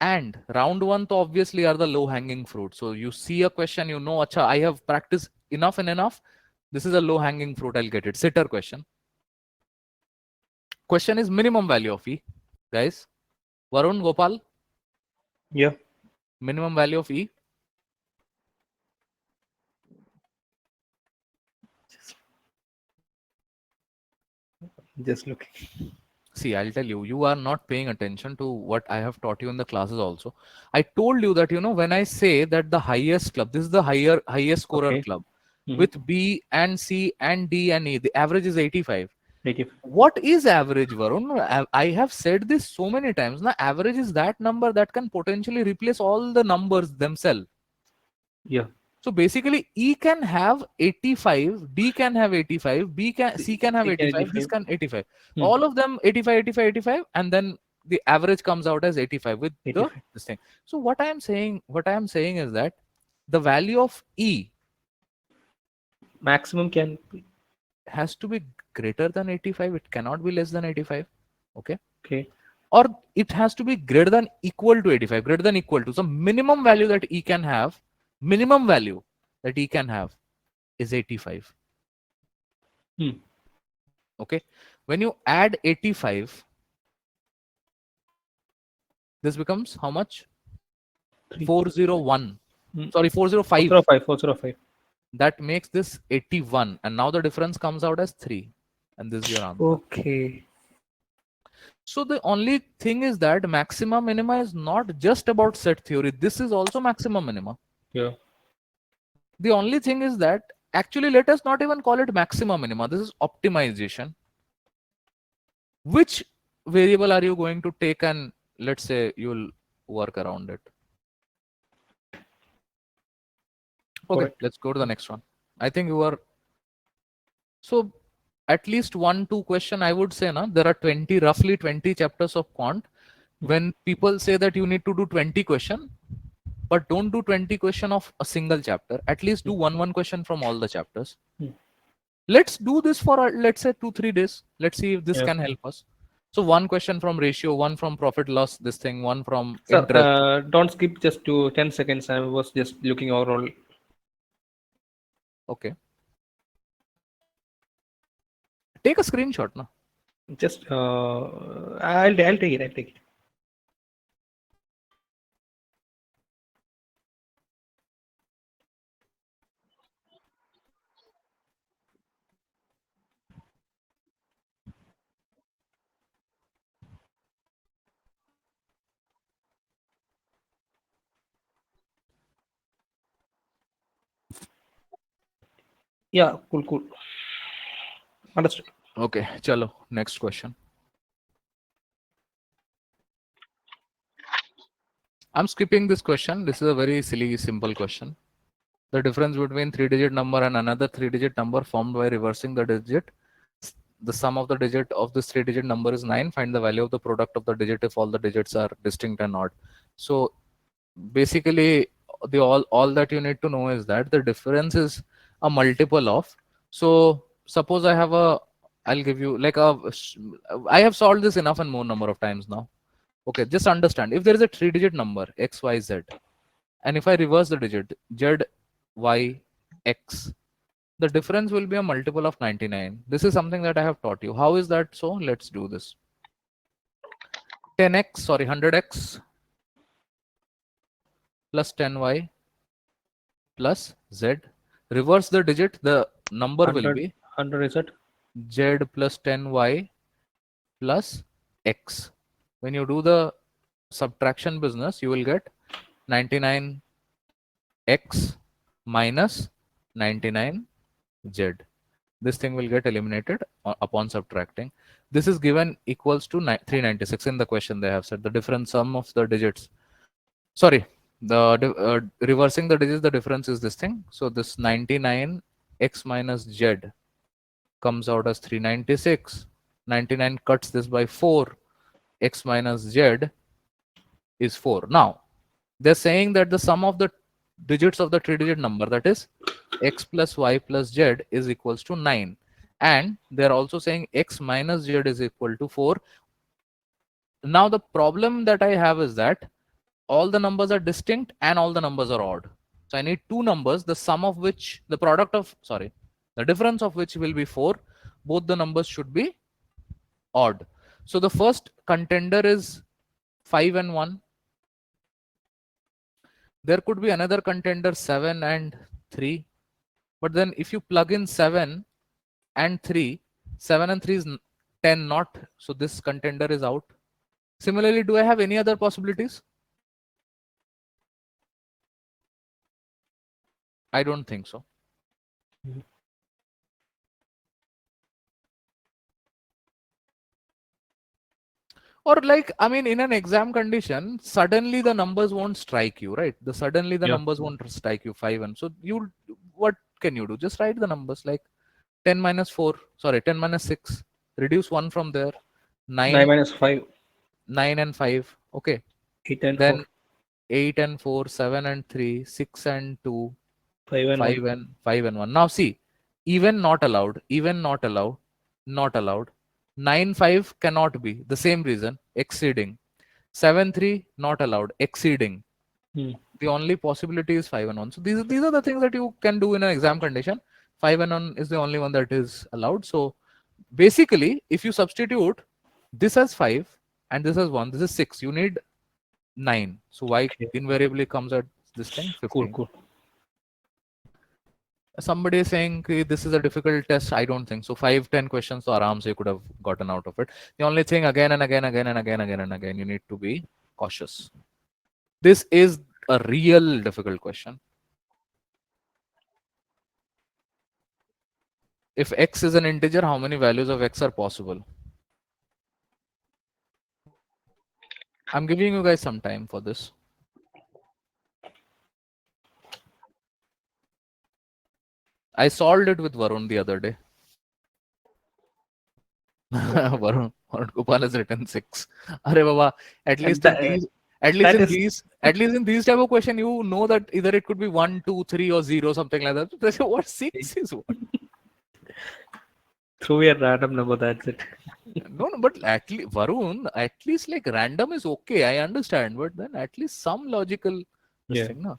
And round 1 to obviously are the low hanging fruit. So you see a question, acha, I have practiced enough and enough. This is a low hanging fruit, I'll get it. Sitter question. Question is minimum value of E. Guys, Varun, Gopal. Yeah. Minimum value of E. Just looking. See, I'll tell you, you are not paying attention to what I have taught you in the classes also. I told you that, when I say that the highest club, this is the highest scorer Okay. club Mm-hmm. with B and C and D and E, the average is 85. 85. What is average, Varun? I have said this so many times. Now, average is that number that can potentially replace all the numbers themselves. Yeah. So basically, E can have 85, D can have 85, C can have C can 85, this 85. can 85. Hmm. All of them 85, 85, 85, and then the average comes out as 85 with the 85. this thing. So what I am saying is that the value of E Maximum can be. has to be greater than 85. It cannot be less than 85. Okay. Okay. Or it has to be greater than equal to 85, greater than equal to. So minimum value that E can have, minimum value that E can have is 85. Hmm. Okay, when you add 85, this becomes how much? 3. 401. Hmm. Sorry, 405. 405. 405. That makes this 81, and now the difference comes out as 3, and this is your answer. Okay. So the only thing is that maxima minima is not just about set theory. This is also maxima minima. Yeah. The only thing is that actually, let us not even call it maxima minima. This is optimization. Which variable are you going to take, and let's say you'll work around it? Okay, Correct. let's go to the next one. I think you are so at least 1-2 question. I would say, na, there are roughly 20 chapters of quant. When people say that you need to do 20 question, but don't do 20 question of a single chapter, at least do one question from all the chapters. Hmm. Let's do this for let's say 2-3 days. Let's see if this Yeah. can help us. So one question from ratio, one from profit loss, this thing, one from Sir, interest. don't skip just to 10 seconds. I was just looking overall. Okay, take a screenshot, na. Just I'll take it. I'll take it. Yeah. Cool. Cool. Understood. Okay, chalo, next question. I'm skipping this question. This is a very silly, simple question. The difference between 3-digit number and another 3-digit number formed by reversing the digit. The sum of the digit of this 3-digit number is 9. Find the value of the product of the digit if all the digits are distinct and odd. So basically, the all that you need to know is that the difference is a multiple of. So suppose I'll give you like I have solved this enough and more number of times now. Okay, just understand, if there is a 3-digit number x, y, z, and if I reverse the digit z, y, x, the difference will be a multiple of 99. This is something that I have taught you. How is that so? Let's do this. 10x, sorry, 100x plus 10y plus z. Reverse the digit, the number will 100. be 100 is it? z plus 10y plus x. When you do the subtraction business, you will get 99x minus 99z. This thing will get eliminated upon subtracting. This is given equals to 396 in the question. They have said the difference sum of the digits. Sorry, the reversing the digits, the difference is this thing. So this 99x minus z comes out as 396. 99 cuts this by 4. X minus z is 4. Now they're saying that the sum of the digits of the 3-digit number, that is x plus y plus z, is equals to 9, and they're also saying x minus z is equal to 4. Now the problem that I have is that all the numbers are distinct and all the numbers are odd. So I need two numbers, the sum of which, the product of, sorry, the difference of which will be 4. Both the numbers should be odd. So the first contender is 5 and 1. There could be another contender 7 and 3. But then if you plug in 7 and 3, 7 and 3 is 10 not. So this contender is out. Similarly, do I have any other possibilities? I don't think so. Or like, I mean, in an exam condition, suddenly the numbers won't strike you, right? The suddenly the Yeah. numbers won't strike you 5 and so you, what can you do? Just write the numbers like 10 minus 4, sorry, 10 minus 6, reduce 1 from there, 9 9, minus 5, 9 and 5, okay. 8 and 4, Then 8 and 4, 7 and 3, 6 and 2, 5 and 1. 5 and 1. Now see, even not allowed, even not allowed, not allowed. 9 5 cannot be. The same reason, exceeding. 7 3 not allowed, exceeding. Hmm. The only possibility is 5 and 1. So these are the things that you can do in an exam condition. 5 and 1 is the only one that is allowed. So basically, if you substitute this as 5 and this as 1, this is 6. You need 9. So y Okay. invariably comes at this thing, Cool, 15. cool. Somebody is saying "Okay, this is a difficult test." I don't think so. 5 10 questions so aram you could have gotten out of it. The only thing, again and again and again, you need to be cautious. This is a real difficult question. If x is an integer, how many values of x are possible? I'm giving you guys some time for this. I solved it with Varun the other day. Varun Gopal has written 6. Are Baba, at And least in these, at least that in is these, at least in these type of question, you know that either it could be 1, 2, 3, or 0, something like that. So what 6 is what? through a random number. That's it. No, but at least Varun, at least like random is okay. I understand, but then at least some logical this Yeah. thing, no?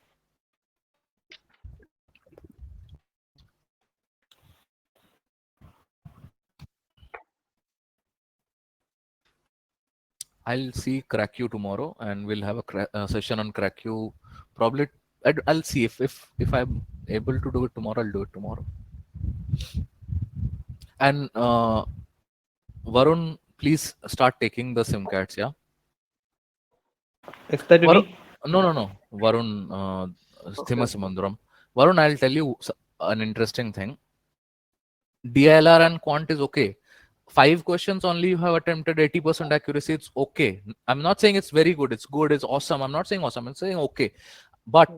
I'll see crack you tomorrow, and we'll have a session on crack you. Probably, I'll see if I'm able to do it tomorrow. I'll do it tomorrow. And Varun, please start taking the Simcats, yeah. Is that Varun, me? no. Varun, Okay. Thimasimandram. Varun, I'll tell you an interesting thing. DLR and Quant is okay. 5 questions only you have attempted 80% accuracy. It's okay. I'm not saying it's very good. It's good. It's awesome. I'm not saying awesome. I'm saying okay. But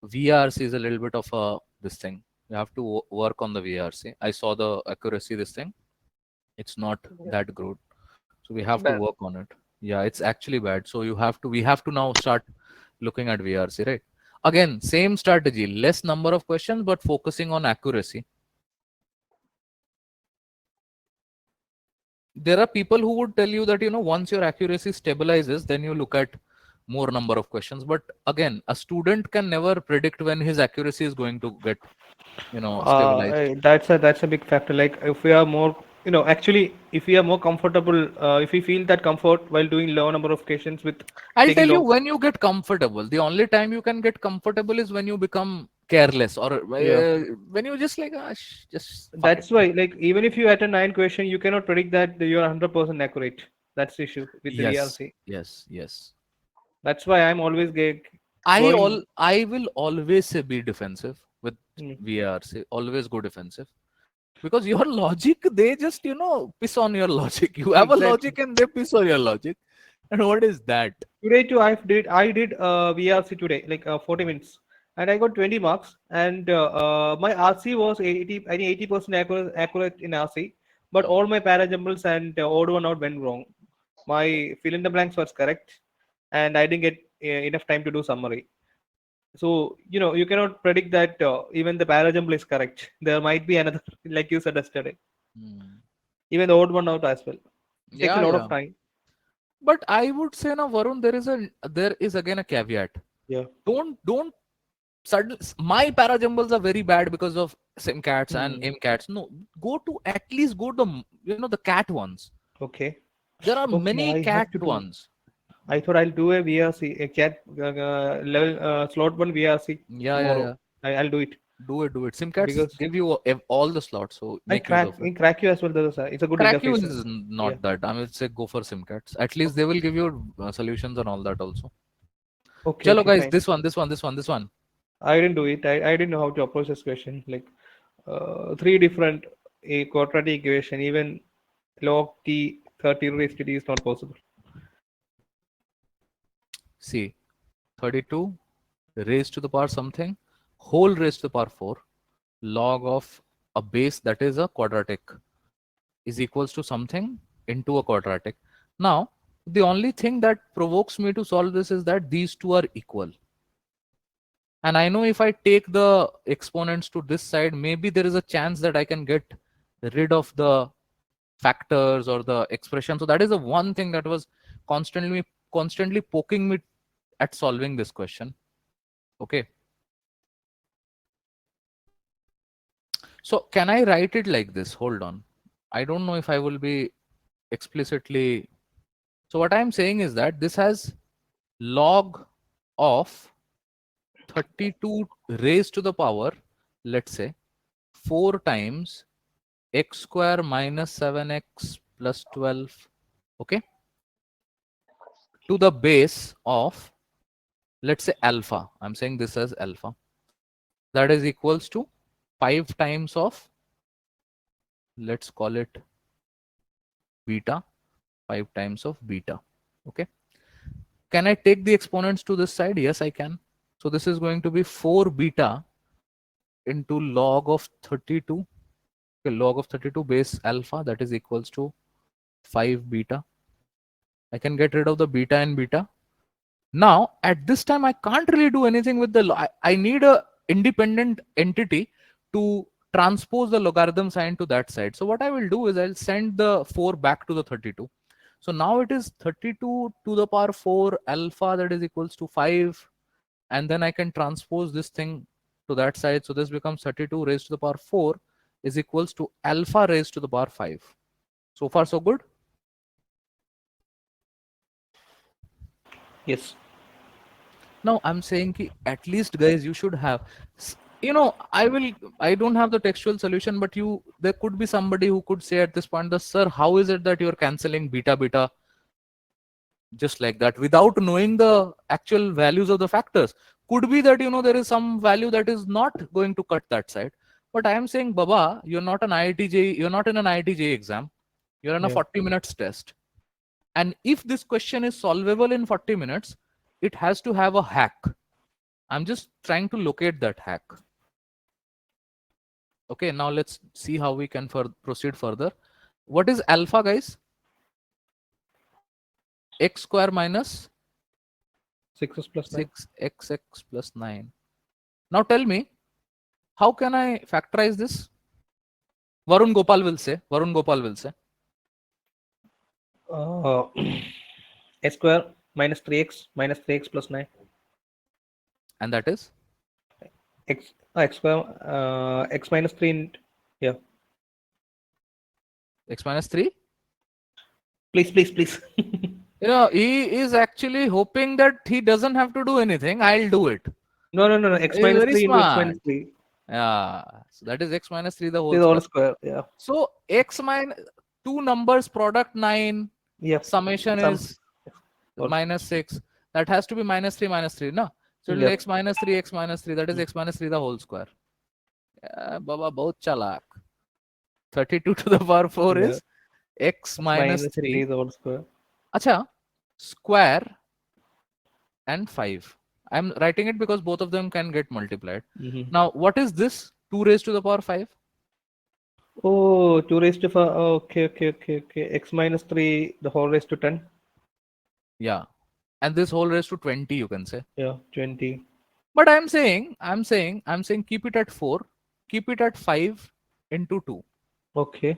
VRC is a little bit of a this thing. You have to work on the VRC. I saw the accuracy. This thing. It's not Yeah. that good. So we have to Bad. work on it. Yeah, it's actually bad. So we have to now start looking at VRC, right? Again, same strategy, less number of questions, but focusing on accuracy. There are people who would tell you that, once your accuracy stabilizes, then you look at more number of questions. But again, a student can never predict when his accuracy is going to get, stabilized. That's a big factor. Like if we are more, actually, if we are more comfortable, if we feel that comfort while doing low number of questions with I'll taking tell you long. when you get comfortable. The only time you can get comfortable is when you become careless or Yeah. when you just like, just fuck it. That's why, like, even if you attend 9 question, you cannot predict that you're 100% accurate. That's the issue with the Yes, VRC. yes. That's why I'm always going. I will always say be defensive with Mm, VRC. Always go defensive. Because your logic, they just, piss on your logic. You have a exactly. logic and they piss on your logic. And what is that? Today too, I did VRC today, like 40 minutes, and I got 20 marks. And my RC was 80, I think 80% accurate in RC, but Hmm. all my parajumbles and odd one out went wrong. My fill in the blanks was correct, and I didn't get enough time to do summary. So you cannot predict that even the parajumble is correct. There might be another, like you said yesterday, Hmm. even the odd one out as well. It takes a Yeah, lot yeah. of time. But I would say now, Varun, there is again a caveat. Yeah. Don't suddenly, my parajumbles are very bad because of Simcats and Hmm. MCATs. No, at least go to the CAT ones. Okay. There are Okay. many I CAT have to do. ones. I thought I'll do a VRC, a CAT level slot one VRC Yeah, yeah, tomorrow. yeah. I'll do it Do it. Simcats because give you all the slots, so I make use crack of it. in crack you as well. It's a good Crack you interface. is Yeah. not that. I mean, say go for Simcats. At least they will give you solutions and all that also. Okay. Chalo Okay. guys, Fine. this one. I didn't do it. I didn't know how to approach this question. Like three different a quadratic equation, even log t 30 raised to t is not possible. See, 32 raised to the power something, whole raised to the power 4, log of a base that is a quadratic is equals to something into a quadratic. Now, the only thing that provokes me to solve this is that these two are equal. And I know if I take the exponents to this side, maybe there is a chance that I can get rid of the factors or the expression. So that is the one thing that was constantly poking me at solving this question. Okay. So can I write it like this? Hold on. I don't know if I will be explicitly. So what I'm saying is that this has log of 32 raised to the power, let's say, 4 times x square minus 7x plus 12, okay, to the base of, let's say, alpha. I'm saying this as alpha. That is equals to 5 times of, let's call it beta, 5 times of beta. Okay. Can I take the exponents to this side? Yes, I can. So this is going to be 4 beta into log of 32. Okay, log of 32 base alpha, that is equals to 5 beta. I can get rid of the beta and beta. Now, at this time, I can't really do anything with I need a independent entity to transpose the logarithm sign to that side. So what I will do is I'll send the 4 back to the 32. So now it is 32 to the power 4 alpha, that is equals to 5. And then I can transpose this thing to that side. So this becomes 32 raised to the power 4 is equals to alpha raised to the power 5. So far, so good. Yes. Now I'm saying ki at least guys you should have I don't have the textual solution, but there could be somebody who could say at this point, the sir, how is it that you're canceling beta beta just like that without knowing the actual values of the factors? Could be that there is some value that is not going to cut that side. But I am saying, Baba, you're not an IITJ, you're not in an IITJ exam, you're in a Yeah. 40 minutes test. And if this question is solvable in 40 minutes, it has to have a hack. I'm just trying to locate that hack. Okay, now let's see how we can proceed further. What is alpha, guys? X square minus 6s plus 9. 6xx plus 9. Now tell me, how can I factorize this? Varun Gopal will say. Uh, s square minus 3x plus 9. And that is X square x minus 3 yeah. x minus 3. Please. He is actually hoping that he doesn't have to do anything. I'll do it. No. X He's minus very 3 into x smart. minus 3. Yeah. So that is x minus 3 the 3 whole the whole square. square. Yeah. So x minus two numbers product 9, Yep. summation Some. is minus 6. That has to be minus 3 no? So it will Yep. x minus 3, that is x minus 3 the whole square. Yeah, Baba, bahut chalak. 32 to the power 4 Yeah. is x X minus minus 3 3. the whole square. Acha, square and 5. I'm writing it because both of them can get multiplied. Mm-hmm. Now, what is this? 2 raised to the power 5? Oh, 2 raised to 5. Okay. X minus 3 the whole raised to 10. Yeah. And this whole raised to 20, you can say. Yeah, 20. But I'm saying keep it at 4, keep it at 5 into 2. Okay.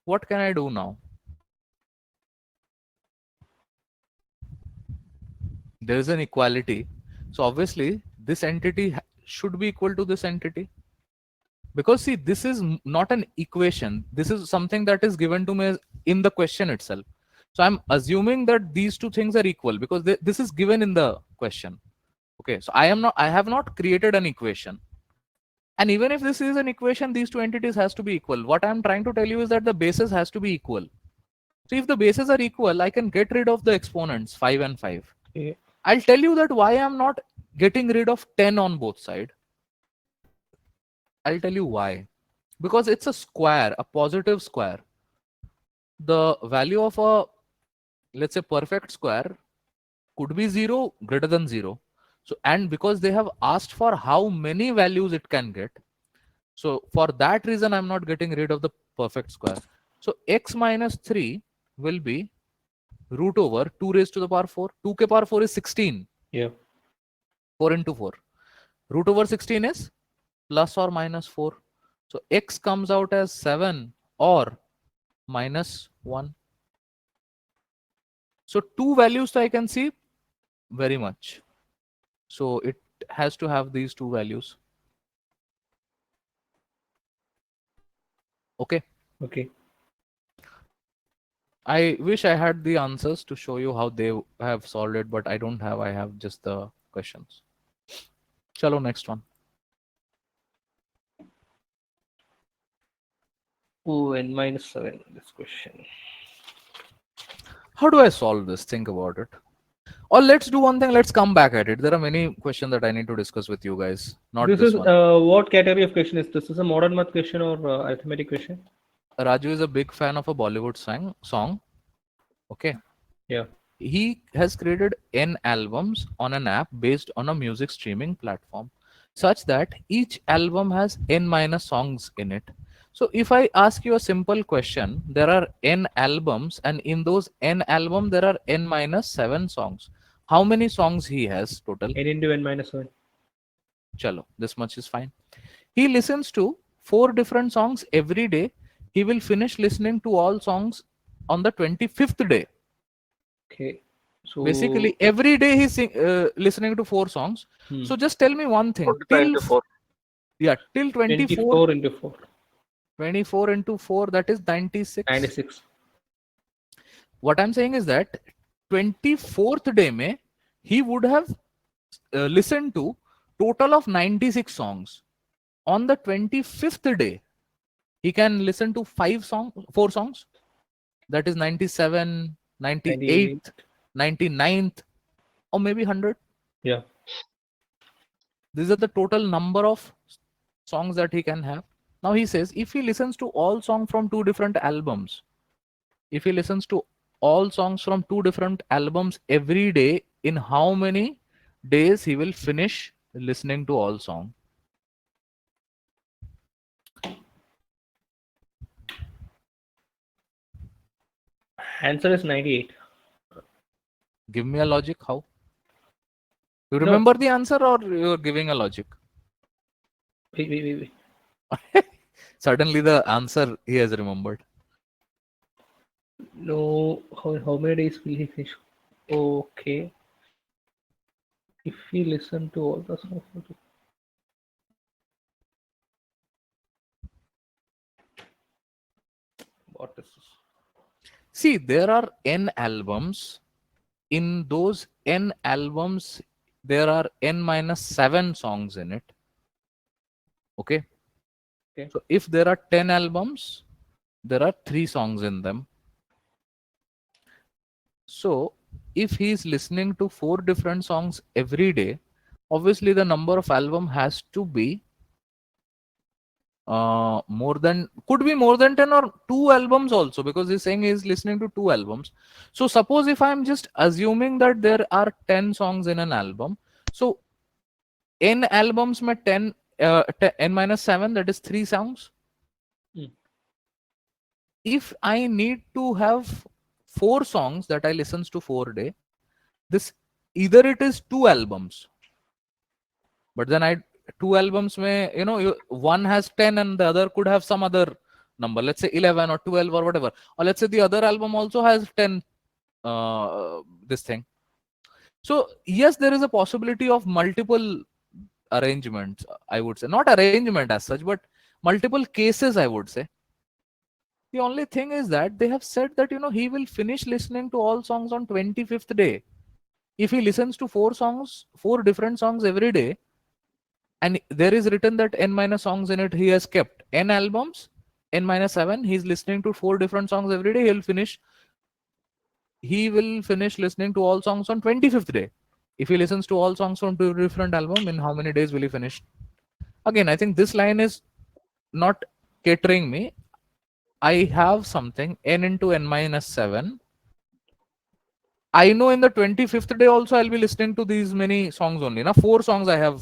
What can I do now? There is an equality. So obviously this entity should be equal to this entity, Because see, this is not an equation. This is something that is given to me in the question itself. So I'm assuming that these two things are equal because this is given in the question. Okay, so I have not created an equation. And even if this is an equation, these two entities has to be equal. What I'm trying to tell you is that the bases has to be equal. So if the bases are equal, I can get rid of the exponents 5 and 5. Okay. I'll tell you that why I'm not getting rid of 10 on both sides. I'll tell you why. Because it's a square, a positive square. The value of a, let's say, perfect square could be 0 greater than 0. So, and because they have asked for how many values it can get, so for that reason I'm not getting rid of the perfect square. So x minus 3 will be root over 2 raised to the power 4. 2 ke power 4 is 16. Yeah. 4 into 4. Root over 16 is plus or minus 4. So x comes out as 7 or minus 1. So two values I can see very much. So it has to have these two values. Okay. Okay. I wish I had the answers to show you how they have solved it, but I don't have. I have just the questions. Chalo, next one. Oh, n minus 7. This question. How do I solve this? Think about it. Or let's do one thing. Let's come back at it. There are many questions that I need to discuss with you guys. Not This this is one. what category of question is this? Is a modern math question or arithmetic question? Raju is a big fan of a Bollywood song. Okay. Yeah. He has created n albums on an app based on a music streaming platform, such that each album has n minus songs in it. So if I ask you a simple question, there are n albums, and in those n album there are n minus 7 songs. How many songs he has total? N into n minus 7. Chalo, this much is fine. He listens to 4 different songs every day. He will finish listening to all songs on the 25th day. Okay. So Basically, every day he's listening to 4 songs. So just tell me one thing. 45 into 4. Till 24, 24 into 4. 24 into 4, that is 96. 96. What I'm saying is that 24th day mein, he would have listened to total of 96 songs. On the 25th day, he can listen to 4 songs. That is 97, 98, 99th, or maybe 100. Yeah. These are the total number of songs that he can have. Now he says if he listens to all songs from 2 different albums, if he listens to all songs from 2 different albums every day, in how many days he will finish listening to all songs? Answer is 98. Give me a logic. How? You No. remember the answer or you're giving a logic? Wait. Suddenly the answer he has remembered. No. How many days will he finish? Okay. If we listen to all the songs. What is this? See, there are n albums. In those n albums, there are n minus 7 songs in it. Okay. So if there are 10 albums, there are 3 songs in them. So if he is listening to 4 different songs every day, obviously the number of album has to be could be more than 10 or 2 albums also, because he's saying he's listening to 2 albums. So suppose if I'm just assuming that there are 10 songs in an album, so n albums mein 10 n minus 7, that is 3 songs. If I need to have 4 songs that I listens to 4 day, this either it is 2 albums, but then 2 albums may, one has 10 and the other could have some other number, let's say 11 or 12 or whatever, or let's say the other album also has 10 this thing. So yes, there is a possibility of multiple arrangements, I would say, not arrangement as such, but multiple cases, I would say. The only thing is that they have said that, he will finish listening to all songs on 25th day. If he listens to four different songs every day, and there is written that n minus songs in it, he has kept n albums, n minus 7, he's listening to four different songs every day, he will finish listening to all songs on 25th day. If he listens to all songs from two different album, in how many days will he finish? Again, I think this line is not catering me. I have something n into n minus 7. I know in the 25th day also I'll be listening to these many songs only. Now, four songs I have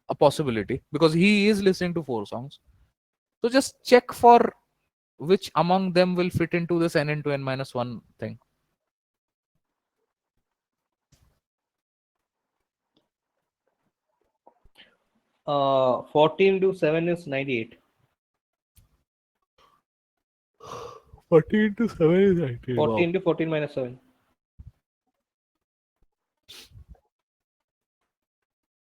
a possibility because he is listening to four songs. So just check for which among them will fit into this n into n minus 1 thing. 14 to 7 is 98. 14 to 7 is 90. 14 to 14 minus 7.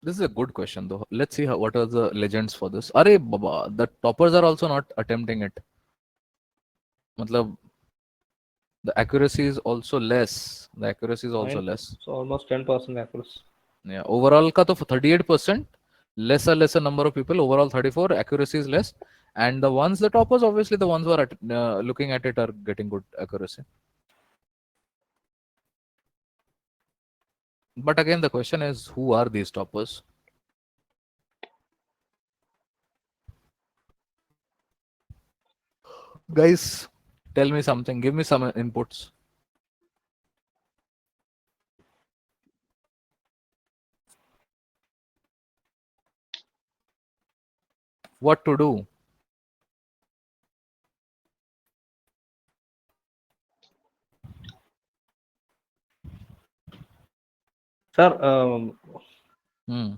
This is a good question though. Let's see what are the legends for this. Arey Baba, the toppers are also not attempting it. Matlab, the accuracy is also less. The accuracy is also less. So almost 10% accuracy. Yeah, overall ka to 38%. Lesser number of people. Overall 34. Accuracy is less. And the toppers, obviously the ones who are looking at it are getting good accuracy. But again, the question is, who are these toppers? Guys, tell me something. Give me some inputs. What to do? Sir, Hmm.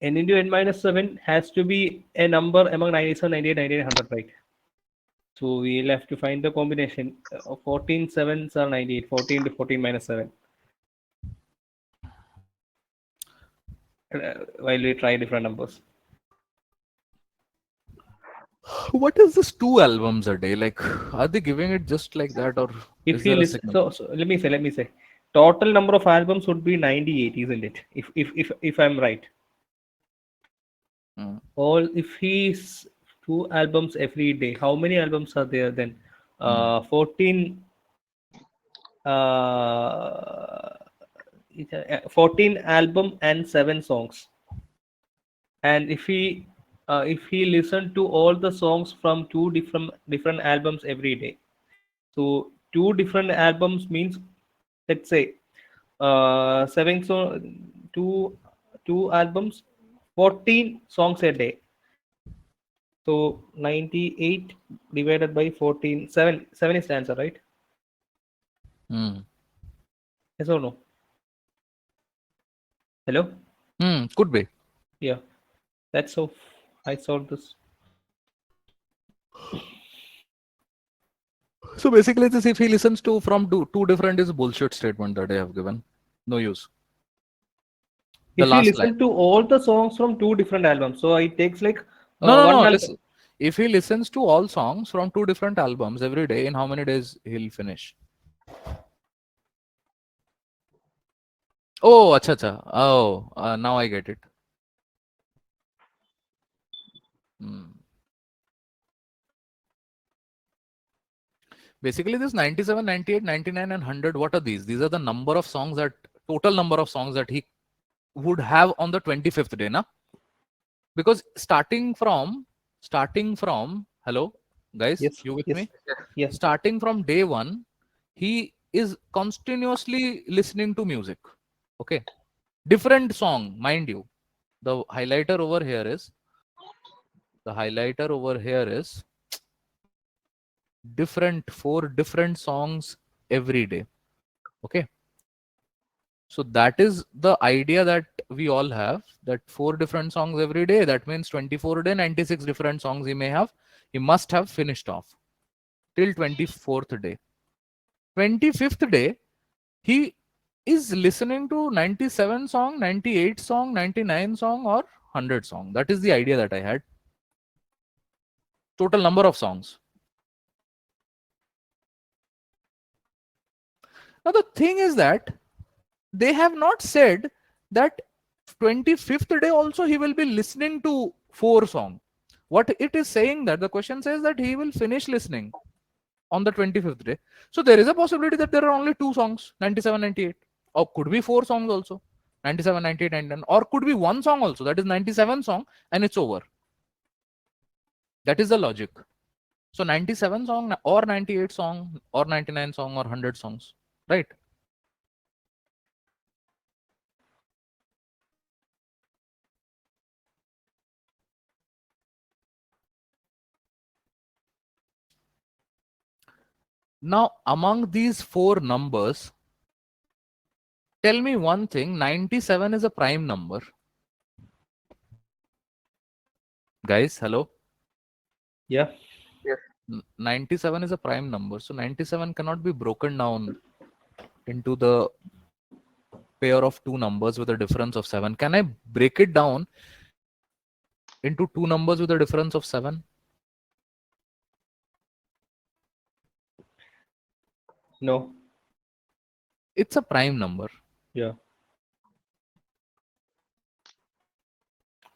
n into n minus 7 has to be a number among 97, 98, 98, 100, right? So we'll have to find the combination. 14 7s are 98. 14 to 14 minus 7. While we try different numbers. What is this 2 albums a day? Like, are they giving it just like that, or If is he there a listen, signal? so let me say, total number of albums would be 98, isn't it? If I'm right. Hmm. All if he's 2 albums every day, how many albums are there then? 14 uh, 14 album and 7 songs. And if he listened to all the songs from two different albums every day, so two different albums means, let's say, 7 so two albums, 14 songs a day. So 98 divided by 14, 7 is the answer, right? Hmm. Yes or no? Hello? Could be. Yeah, that's how I solved this. So basically, this if he listens to from two different is a bullshit statement that I have given. No use. The If you last line. listen to all the songs from two different albums, so it takes like No. one album. Listen. If he listens to all songs from two different albums every day, in how many days he'll finish? Oh, acha, acha. Oh, now I get it. Hmm. Basically, this 97, 98, 99, and 100, what are these? These are the number of songs total number of songs that he would have on the 25th day, na? Because hello, guys, Yes, you with yes, me? yes. Starting from day one, he is continuously listening to music. Okay. Different song, mind you. The highlighter over here is four different songs every day. Okay. So that is the idea that we all have, that four different songs every day. That means 24 day, 96 different songs he must have finished off till 24th day. 25th day, he is listening to 97 song, 98 song, 99 song, or 100 song. That is the idea that I had. Total number of songs. Now the thing is that they have not said that 25th day also he will be listening to 4 songs. What it is saying, that the question says that he will finish listening on the 25th day. So there is a possibility that there are only 2 songs, 97, 98. Or could be 4 songs also, 97, 98, 99. Or could be 1 song also, that is 97 song, and it's over. That is the logic. So 97 song or 98 song or 99 song or 100 songs, right? Now, among these 4 numbers, tell me one thing, 97 is a prime number. Guys, hello? Yeah. Yes. 97 is a prime number. So 97 cannot be broken down into the pair of 2 numbers with a difference of 7. Can I break it down into 2 numbers with a difference of 7? No. It's a prime number. Yeah.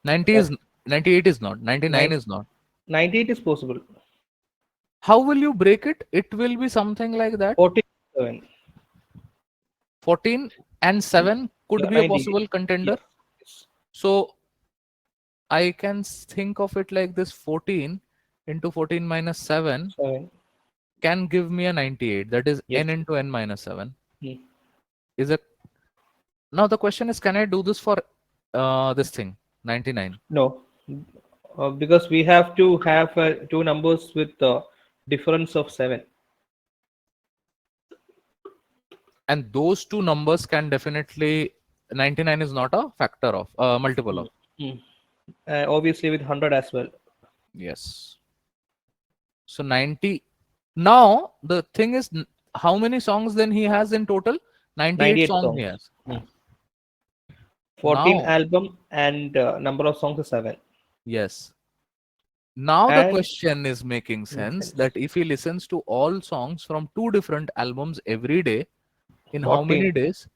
90 is 98 is not. 99 is not. 98 is possible. How will you break it? It will be something like that. 47. 14 and 7 could Yeah, be a 98. possible contender. Yes. So I can think of it like this: 14 into 14 minus 7 7. can give me a 98. That is Yes. n into n minus 7. Hmm. Is it? Now the question is, can I do this for this thing, 99? No. Because we have to have 2 numbers with difference of 7. And those 2 numbers can definitely, 99 is not a factor of, multiple of. Hmm. Obviously with 100 as well. Yes. So 90. Now the thing is, how many songs then he has in total? 98 98 songs songs. he has. 14 Now, album and number of songs is 7. yes. Now the And question is making makes sense, sense. that if he listens to all songs from 2 different albums every day, in how 14. many days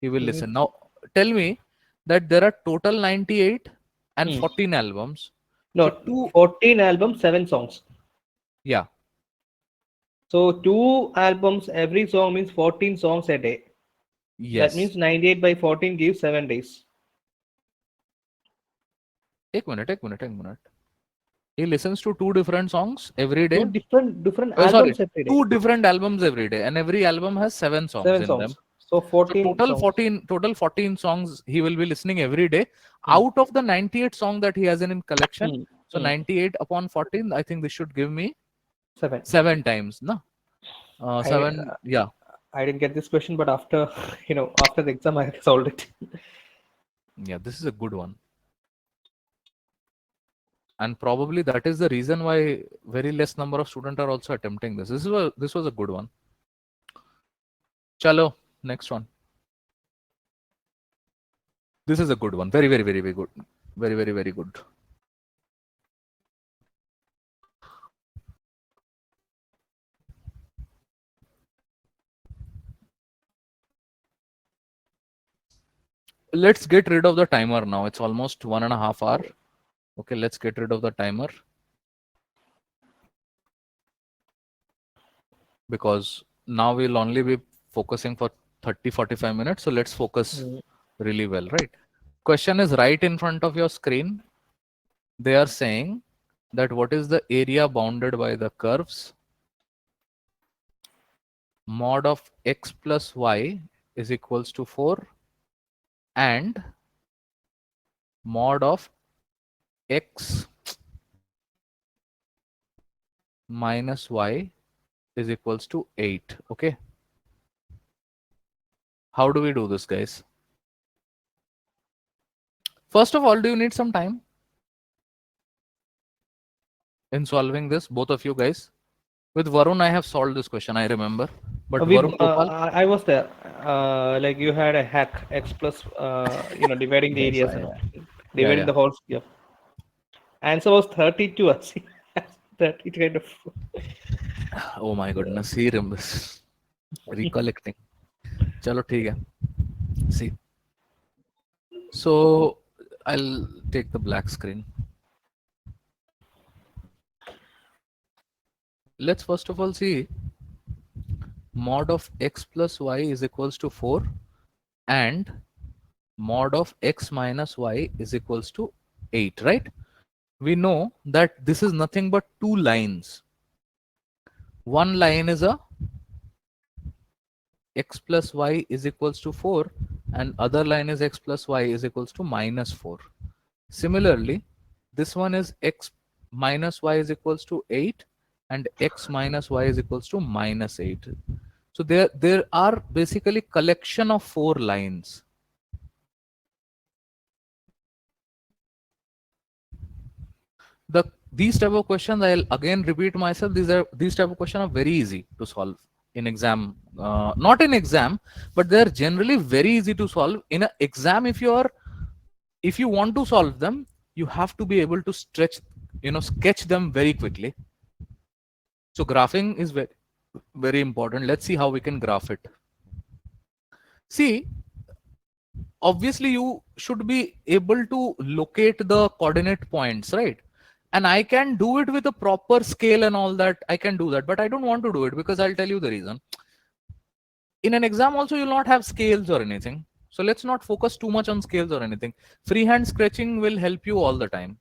he will He will- listen? Now tell me that there are total 98 and Hmm. 14 albums. No, So 2, 14 albums, 7 songs. yeah, So 2 albums, every song means 14 songs a day. That yes. means 98 by 14 gives 7 days. Take minute, take minute, take minute. He listens to 2 different songs every Two day. different Sorry, albums every day. 2 different albums every day, and every album has 7 songs 7 in them. songs. So So 14 songs. total 14 songs he will be listening every day, Hmm. out of the 98 song that he has in collection. Hmm. So Hmm. 98 upon 14, I think this should give me 7. 7 times, no? I 7, yeah. I didn't get this question, but after after the exam I solved it. Yeah, this is a good one. And probably that is the reason why very less number of students are also attempting this. This was a good one. Chalo, next one. This is a good one. Very, very, very, very good. Very, very, very good. Let's get rid of the timer now. It's almost 1.5 hours. Okay, let's get rid of the timer, because now we'll only be focusing for 30-45 minutes. So let's focus really well, right? Question is right in front of your screen. They are saying that what is the area bounded by the curves mod of x plus y is equals to 4 and mod of x minus y is equals to 8. Okay, how do we do this, guys? First of all, do you need some time in solving this, both of you guys? With Varun, I have solved this question, I remember. But Varun Gopal, I was there. Like you had a hack x plus dividing the yes, areas and all. yeah, Dividing yeah. the whole. Yeah. Answer was 32. I see. that it kind of. Oh my goodness, he remembers. Recollecting. Chalo, theek hai. See. So I'll take the black screen. Let's first of all see mod of x plus y is equals to 4 and mod of x minus y is equals to 8, right? We know that this is nothing but two lines. One line is a x plus y is equals to 4 and other line is x plus y is equals to minus 4. Similarly, this one is x minus y is equals to 8 and x minus y is equals to minus 8. So there are basically collection of four lines. These type of questions, I'll again repeat myself, these type of questions are very easy to solve in exam. Not in exam, but they're generally very easy to solve. In an exam, if you want to solve them, you have to be able to sketch them very quickly. So graphing is very, very important. Let's see how we can graph it. See, obviously you should be able to locate the coordinate points, right? And I can do it with a proper scale and all that. I can do that, but I don't want to do it because I'll tell you the reason. In an exam also, you'll not have scales or anything. So let's not focus too much on scales or anything. Freehand sketching will help you all the time.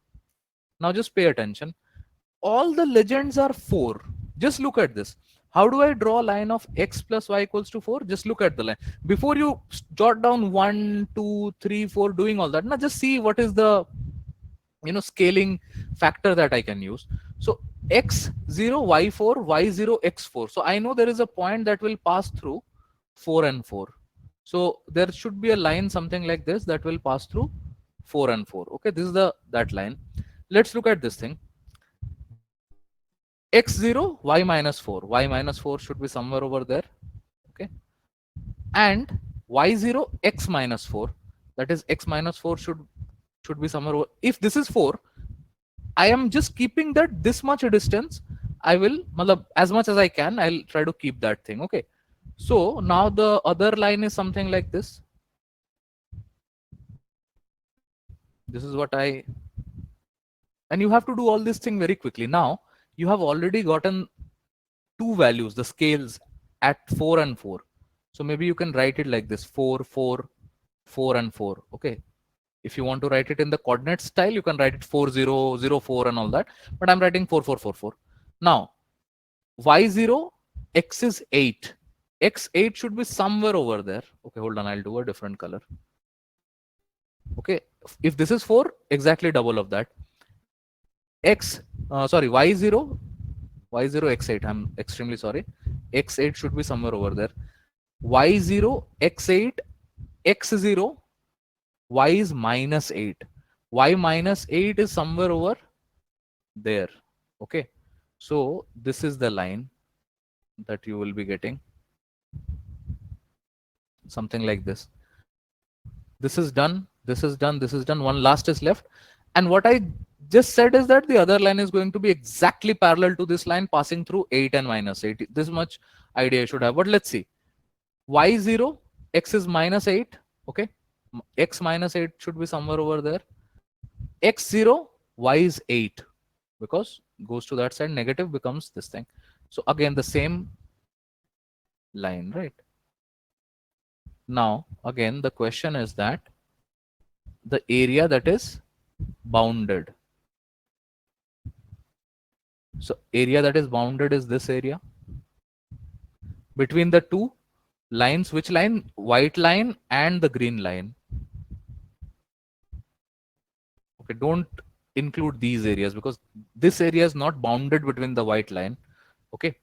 Now just pay attention. All the legends are 4. Just look at this. How do I draw a line of x plus y equals to 4? Just look at the line. Before you jot down 1, 2, 3, 4, doing all that, now just see what is the scaling factor that I can use. So x0, y4, y0, x4. So I know there is a point that will pass through 4 and 4. So there should be a line something like this that will pass through 4 and 4. Okay, this is that line. Let's look at this thing. x0, y minus 4. Y minus 4 should be somewhere over there. Okay. And y0, x minus 4. That is x minus 4 should be somewhere over. If this is 4, I am just keeping that this much a distance. I will, as much as I can, I'll try to keep that thing. Okay. So now the other line is something like this. This is what and you have to do all this thing very quickly. Now you have already gotten two values, the scales at 4 and 4. So maybe you can write it like this: 4, 4, 4 and 4. Okay. If you want to write it in the coordinate style, you can write it 4, 0, 0, 4 and all that. But I'm writing 4, 4, 4, 4. Now, y0, x is 8. x8 should be somewhere over there. Okay, hold on. I'll do a different color. Okay. If this is 4, exactly double of that. y0, x8. I'm extremely sorry. x8 should be somewhere over there. y0, x8, x0, y is minus 8. Y minus 8 is somewhere over there. Okay. So this is the line that you will be getting. Something like this. This is done. This is done. This is done. One last is left. And what I just said is that the other line is going to be exactly parallel to this line, passing through 8 and minus 8. This much idea I should have. But let's see. y0, x is minus 8. Okay. X minus 8 should be somewhere over there. x0, y is 8. Because goes to that side, negative becomes this thing. So again, the same line, right? Now, again, the question is that the area that is bounded. So area that is bounded is this area. Between the two lines, which line? White line and the green line. Okay, don't include these areas because this area is not bounded between the white line. Okay.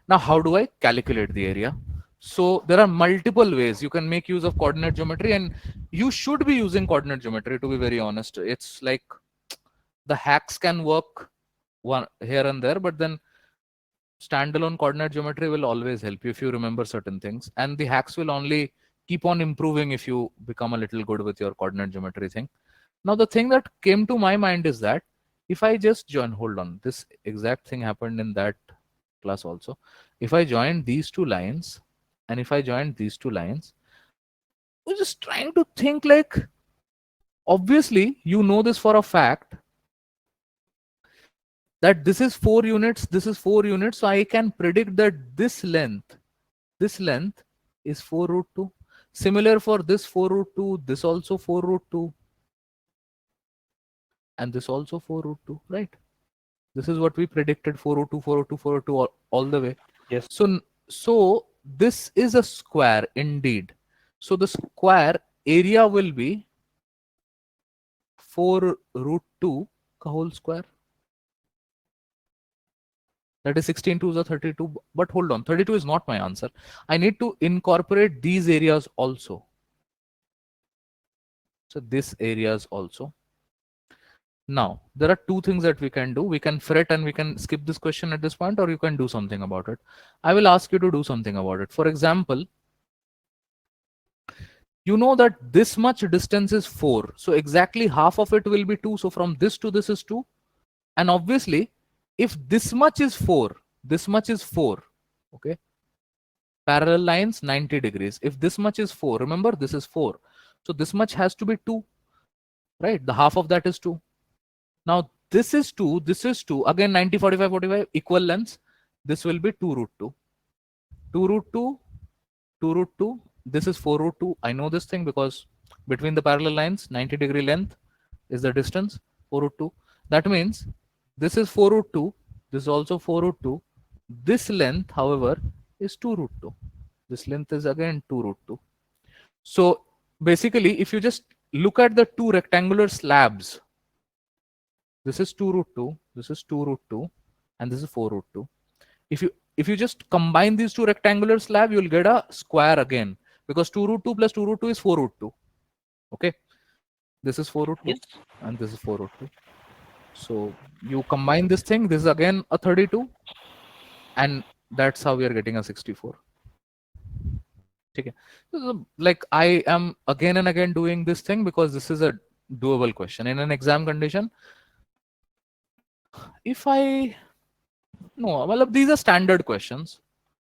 Now, how do I calculate the area? So there are multiple ways you can make use of coordinate geometry, and you should be using coordinate geometry, to be very honest. It's like the hacks can work one here and there, but then standalone coordinate geometry will always help you if you remember certain things, and the hacks will only keep on improving if you become a little good with your coordinate geometry thing. Now, the thing that came to my mind is that If I just join, hold on, this exact thing happened in that class also. If I join these two lines, and if I join these two lines, we're just trying to think like, obviously, you know this for a fact that this is 4 units, this is 4 units. So I can predict that this length is 4 root 2. Similar for this 4 root 2, this also 4 root 2, and this also 4 root 2, right? This is what we predicted, 402, 402, 402, all the way. Yes. So this is a square indeed. So the square area will be 4 root 2 ka whole square. That is 16 twos are 32. But hold on, 32 is not my answer. I need to incorporate these areas also. So this areas also. Now, there are two things that we can do. We can fret and we can skip this question at this point, or you can do something about it. I will ask you to do something about it. For example, you know that this much distance is 4. So exactly half of it will be 2. So from this to this is 2. And obviously, if this much is 4, this much is 4. Okay. Parallel lines 90 degrees. If this much is 4, remember this is 4. So this much has to be 2. Right? The half of that is 2. Now this is 2, this is 2. Again 90, 45, 45, equal lengths. This will be 2 root 2. 2 root 2, 2 root 2. This is 4 root 2. I know this thing because between the parallel lines, 90 degree length is the distance, 4 root 2. That means this is 4 root 2. This is also 4 root 2. This length, however, is 2 root 2. This length is again 2 root 2. So basically, if you just look at the two rectangular slabs, this is 2 root 2, this is 2 root 2, and this is 4 root 2. If you just combine these two rectangular slab, you'll get a square again, because 2 root 2 plus 2 root 2 is 4 root 2. Okay, this is 4 root 2, Yes. and this is 4 root 2. So you combine this thing, this is again a 32, and that's how we are getting a 64. Okay. So, like, I am again and again doing this thing because this is a doable question in an exam condition. If I no, well, these are standard questions,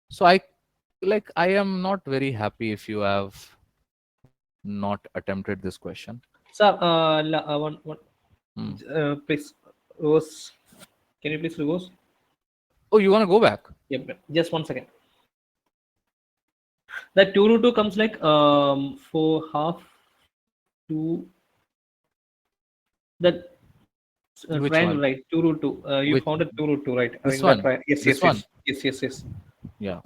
so I am not very happy if you have not attempted this question. Sir, one, Hmm. please, reverse. Can you please reverse? Oh, you want to go back? Yep. Just 1 second. That 2 root 2 comes like for half 2. That Which triangle, one? right? 2 root 2. You Which found it 2 root 2, right? this In that one? yes, This yes, one? yes, yes, yes, yes. Yeah.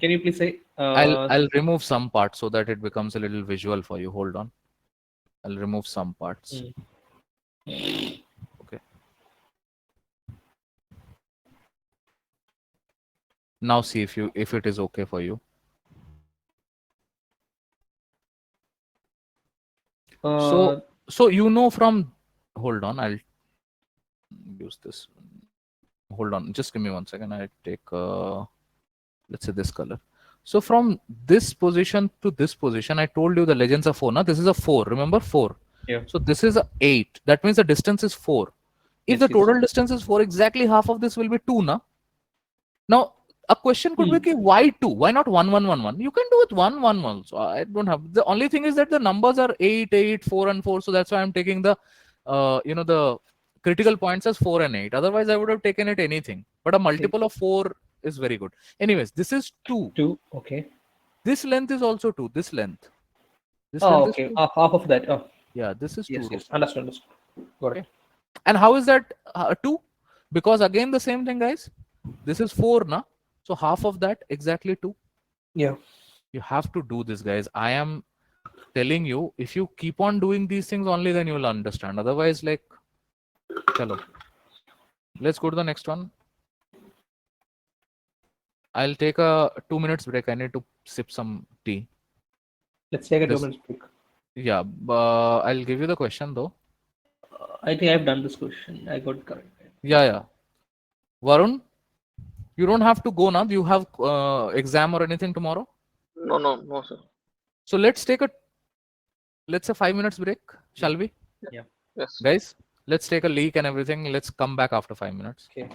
Can you please say? I'll remove some parts so that it becomes a little visual for you. Hold on. I'll remove some parts. Okay. Now see if it is okay for you. So you know from, hold on, I'll use this. Hold on, just give me 1 second. I take let's say this color. So from this position to this position, I told you the legends are 4. Now this is a 4. Remember 4. Yeah. So this is a 8. That means the distance is 4. If Yes, the yes. total distance is 4, exactly half of this will be 2, na? Now a question could be, okay, why 2? Why not 1, 1, 1, 1? You can do it 1, 1 also. I don't have. The only thing is that the numbers are 8, 8, 4, and 4. So that's why I'm taking the, the critical points as 4 and 8. Otherwise, I would have taken it anything. But a multiple of 4 is very good. Anyways, this is 2. 2. Okay. This length is also 2. This length. This Oh, length is okay. 2. Half of that. Oh, Yeah, this is 2 yes, root. yes. Understood. Got it. And how is that 2? Because again, the same thing, guys. This is 4, na? So half of that, exactly 2. Yeah. You have to do this, guys. I am telling you, if you keep on doing these things only, then you will understand. Otherwise, like, chalo. Let's go to the next one. I'll take a 2 minutes break. I need to sip some tea. Let's take a 2 minutes break. Yeah, I'll give you the question though. I think I've done this question. I got it correct. Yeah. Varun, you don't have to go now. Do you have exam or anything tomorrow? No, sir. So let's say 5 minutes break, shall we? Yeah. Yes. Guys, Let's take a leak and everything. Let's come back after 5 minutes. Okay.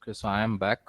Okay, so I am back.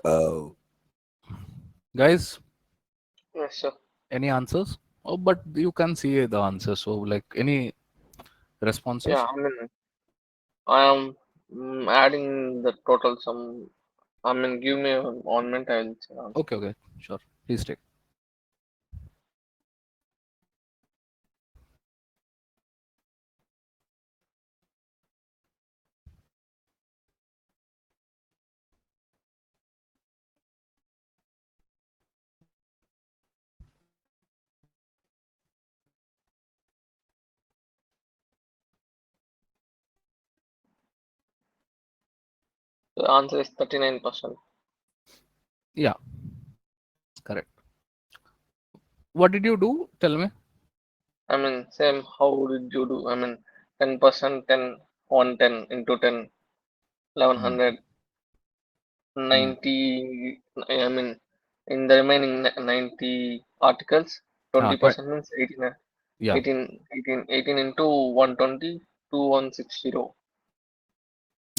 Oh. Guys, Yes, sir. any answers? Oh, but you can see the answers. So, like, any Yeah, responses? I mean, I am adding the total sum. I mean, give me a moment. I'll say answer. Okay, okay, sure. Please take. The answer is 39%. Yeah, correct. What did you do? Tell me. I mean, same. How did you do? I mean, 10%, 10, 110 into 10, Hmm. 1100, Hmm. 90. I mean, in the remaining 90 articles, Ah, tw- 20% means 18, yeah. 18 into 120, 2160.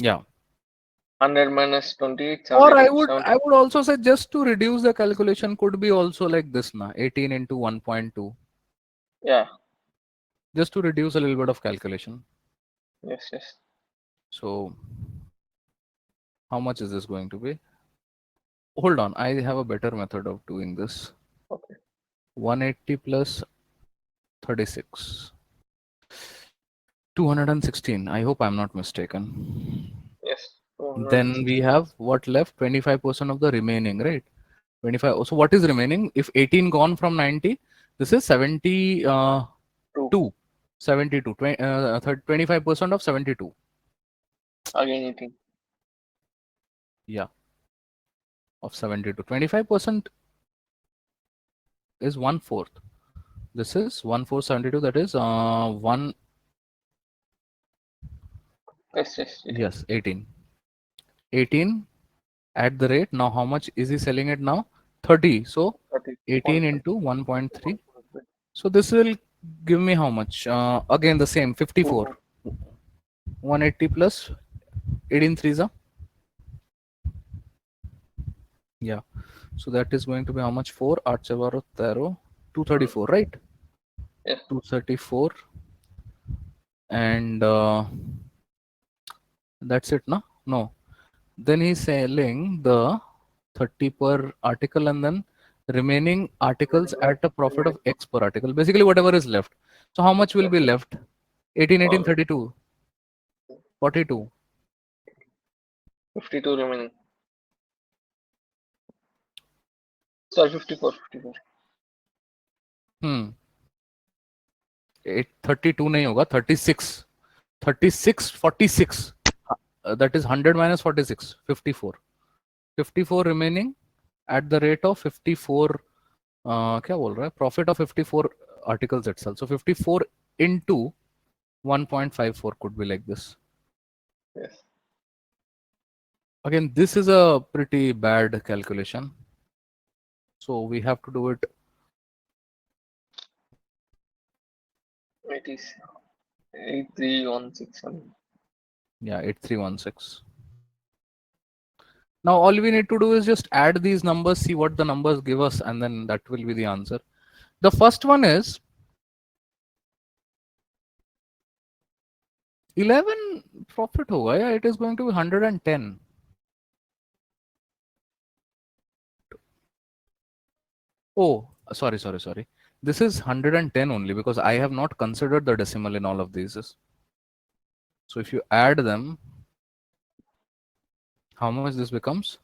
Yeah. 100 minus 28, Or 72, 70. I would also say just to reduce the calculation could be also like this na 18 into 1.2. Yeah, Just to reduce a little bit of calculation. yes, yes. So how much is this going to be? Hold on, I have a better method of doing this. Okay, 180 plus 36. 216. I hope I'm not mistaken. yes. Then we 216. have what left? 25% of the remaining, right? 25. So what is remaining? If 18 gone from 90, this is 2. 72. 72. 25% of 72. Again 18. Yeah, of 72. 25% is 1/4. This is 1/4 72. That is one. Yes, yes, 18. Yes, 18. 18 at the rate. Now how much is he selling it now? 30. So 30. 18 into 130. 1.3. 1.3. So this will give me how much? Again the same 54. 2. 180 plus 18 threes. Yeah. So that is going to be how much? 4 8 12 13, 234, right? Yes, 234, and that's it, no? No. Then he's selling the 30 per article and then remaining articles at a profit of X per article. Basically, whatever is left. So how much will be left? 18, 18, all 32, 42. 52 remaining. Sorry, 54, 54. Hmm. 32 नहीं होगा 36 36 46 that is 100 minus 46 54 54 remaining at the rate of 54 क्या बोल रहा है profit of 54 articles itself so 54 into 1.54 could be like this. Yes, Again, this is a pretty bad calculation, so we have to do it. it is 8316. Yeah, 8316. Now all we need to do is just add these numbers, see what the numbers give us, and then that will be the answer. The first one is 11 profit hoga. Yeah, it is going to be 110. Oh, sorry. This is 110 only because I have not considered the decimal in all of these. So if you add them, how much this becomes?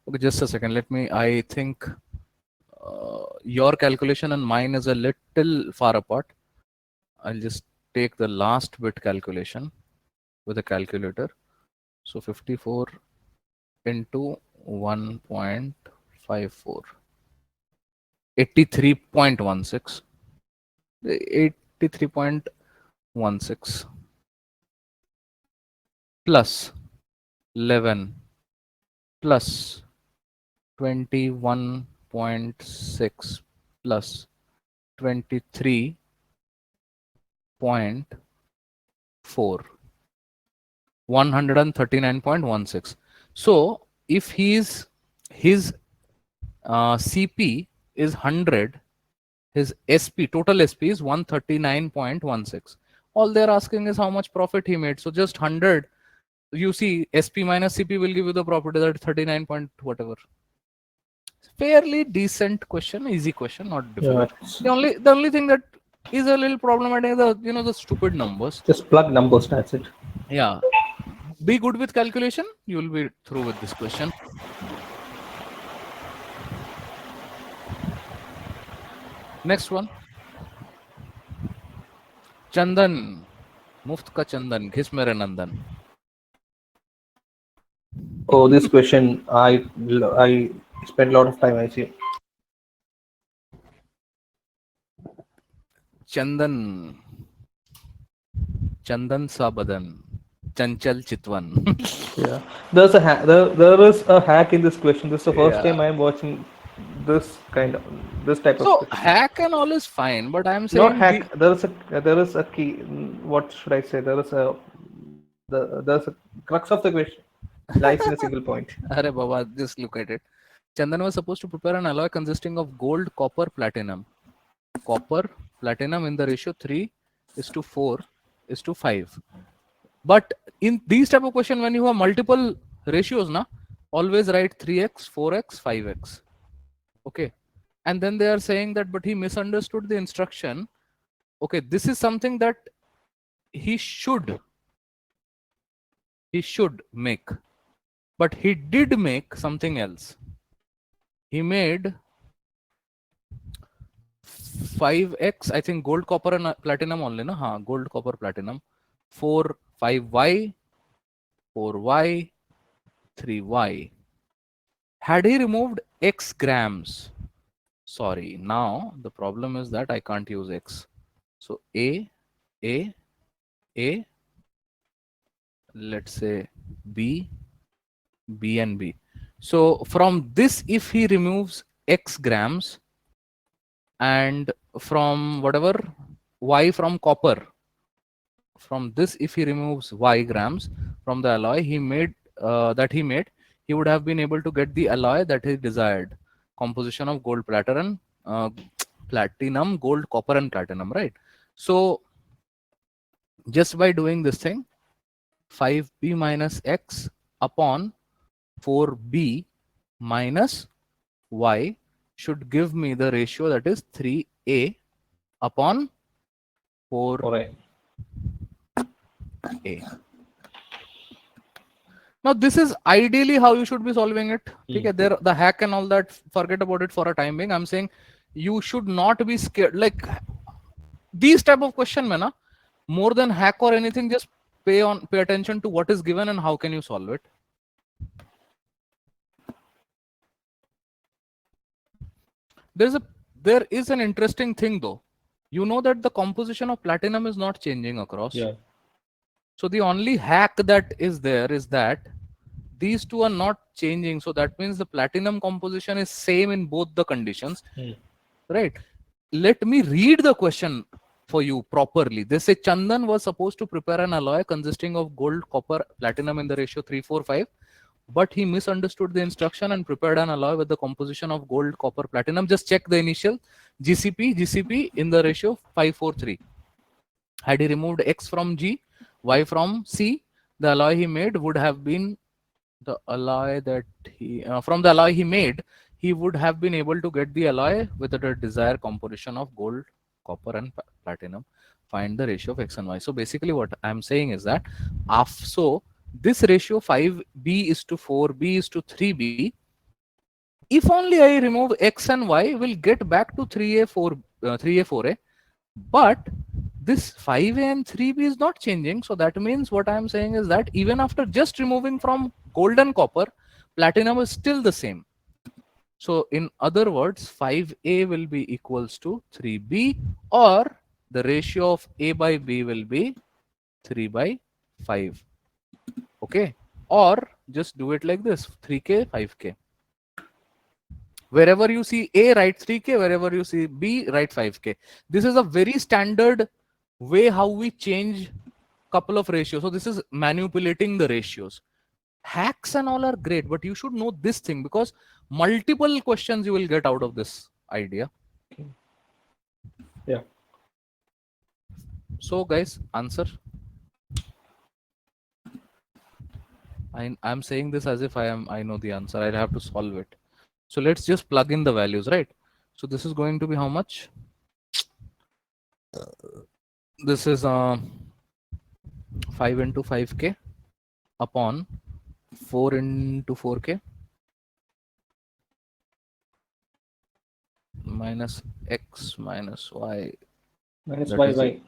Okay, just a second. Let me, I think your calculation and mine is a little far apart. I'll just take the last bit calculation with a calculator. So 54 into 1.54. 83.16. 83.16 plus 11 plus 21.6 plus 23.4, 139.16. So if his CP is 100, his SP, total SP is 139.16. All they're asking is how much profit he made. So just 100, you see SP minus CP will give you the profit that 39 point whatever. Fairly decent question, easy question, not Yeah, difficult. The only thing that is a little problematic is the stupid numbers. just plug numbers. That's it. Yeah. Be good with calculation, you will be through with this question. Next one. चंदन, मुफ्त का चंदन, घिस मेरे नंदन. Oh, this question I spent a lot of time. I see. चंदन, चंदन सा बदन, चंचल चितवन. Yeah, there is a hack in this question. This is the first Yeah. time I am watching this kind of this type of So question. hack and all is fine, but I'm Not saying the hack. There is a key. What should I say? There's a crux of the question lies in a single point. Arre Baba, just look at it. Chandan was supposed to prepare an alloy consisting of gold, copper, platinum. Copper, platinum in the ratio 3 is to 4 is to 5. But in these type of question, when you have multiple ratios, na, always write 3x, 4x, 5x. Okay. And then they are saying that, but he misunderstood the instruction. Okay, this is something that he should make, but he did make something else. He made 5x, I think gold, copper, and platinum only, na? Haan, gold, copper, platinum. 4, 5y, 4y, 3y. Had he removed x grams, sorry, now the problem is that I can't use x. So A, A, let's say B, B and B. So from this, if he removes x grams and from whatever y from copper, from this if he removes y grams from the alloy he made, he would have been able to get the alloy that he desired, composition of gold, platinum, platinum, gold, copper, and platinum, right? So just by doing this thing, 5b minus x upon 4b minus y should give me the ratio that is 3a upon 4a. All right. Now this is ideally how you should be solving it. Okay, Mm. there the hack and all that, forget about it for a time being. I'm saying you should not be scared. Like these type of question, man, more than hack or anything, just pay attention to what is given and how can you solve it. There is an interesting thing though. You know that the composition of platinum is not changing across. Yeah. So the only hack that is there is that these two are not changing. So that means the platinum composition is same in both the conditions, right? Let me read the question for you properly. They say Chandan was supposed to prepare an alloy consisting of gold, copper, platinum in the ratio 3:4:5, but he misunderstood the instruction and prepared an alloy with the composition of gold, copper, platinum. Just check the initial GCP in the ratio 5:4:3. Had he removed X from G, Y from C, the alloy he made would have been the alloy that from the alloy he made, he would have been able to get the alloy with the desired composition of gold, copper, and platinum. Find the ratio of X and Y. So basically, what I'm saying is that so this ratio 5b is to 4b is to 3b. If only I remove X and Y, will get back to 3a 4a. But this 5a and 3b is not changing. So that means what I am saying is that even after just removing from gold and copper, platinum is still the same. So in other words, 5a will be equals to 3b, or the ratio of a by b will be 3 by 5. Okay. Or just do it like this, 3k, 5k. Wherever you see A, write 3k. Wherever you see B, write 5k. This is a very standard way how we change couple of ratios. So this is manipulating the ratios. Hacks and all are great, but you should know this thing because multiple questions you will get out of this idea. Yeah. So guys, answer. I'm saying this as if I know the answer. I'll have to solve it. So let's just plug in the values, right? So this is going to be how much? This is 5 into 5k upon 4 into 4k minus x minus y, Minus that y is y.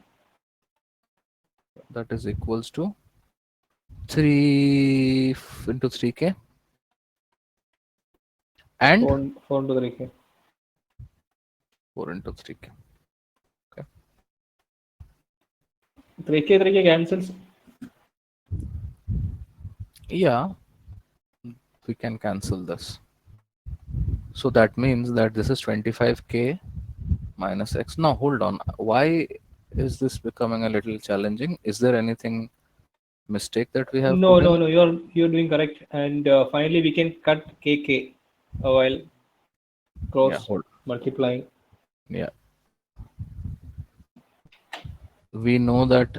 that is equals to 3 into 3k and 4 into 3k. 4 into 3k. 3k cancels. Yeah, we can cancel this. So that means that this is 25k minus x. Now hold on. Why is this becoming a little challenging? Is there anything mistake that we have No, put no, in? no. You're doing correct. And finally, we can cut kk while Yeah, cross hold. multiplying. Yeah, we know that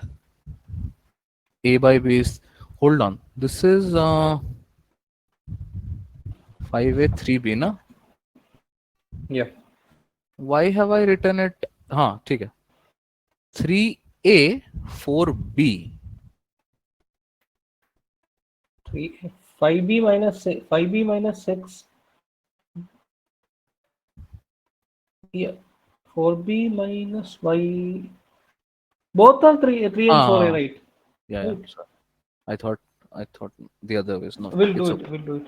a by b is. Hold on. This is 5a 3b, na? Yeah. Why have I written it? हाँ ठीक है. 3a 4b. 5b minus 5b minus 6. Yeah. 4b minus y. Both are 3 and 4, Ah, right? yeah, yeah. Right. Sorry. I thought the other way is no. We'll do It's it. okay. We'll do it.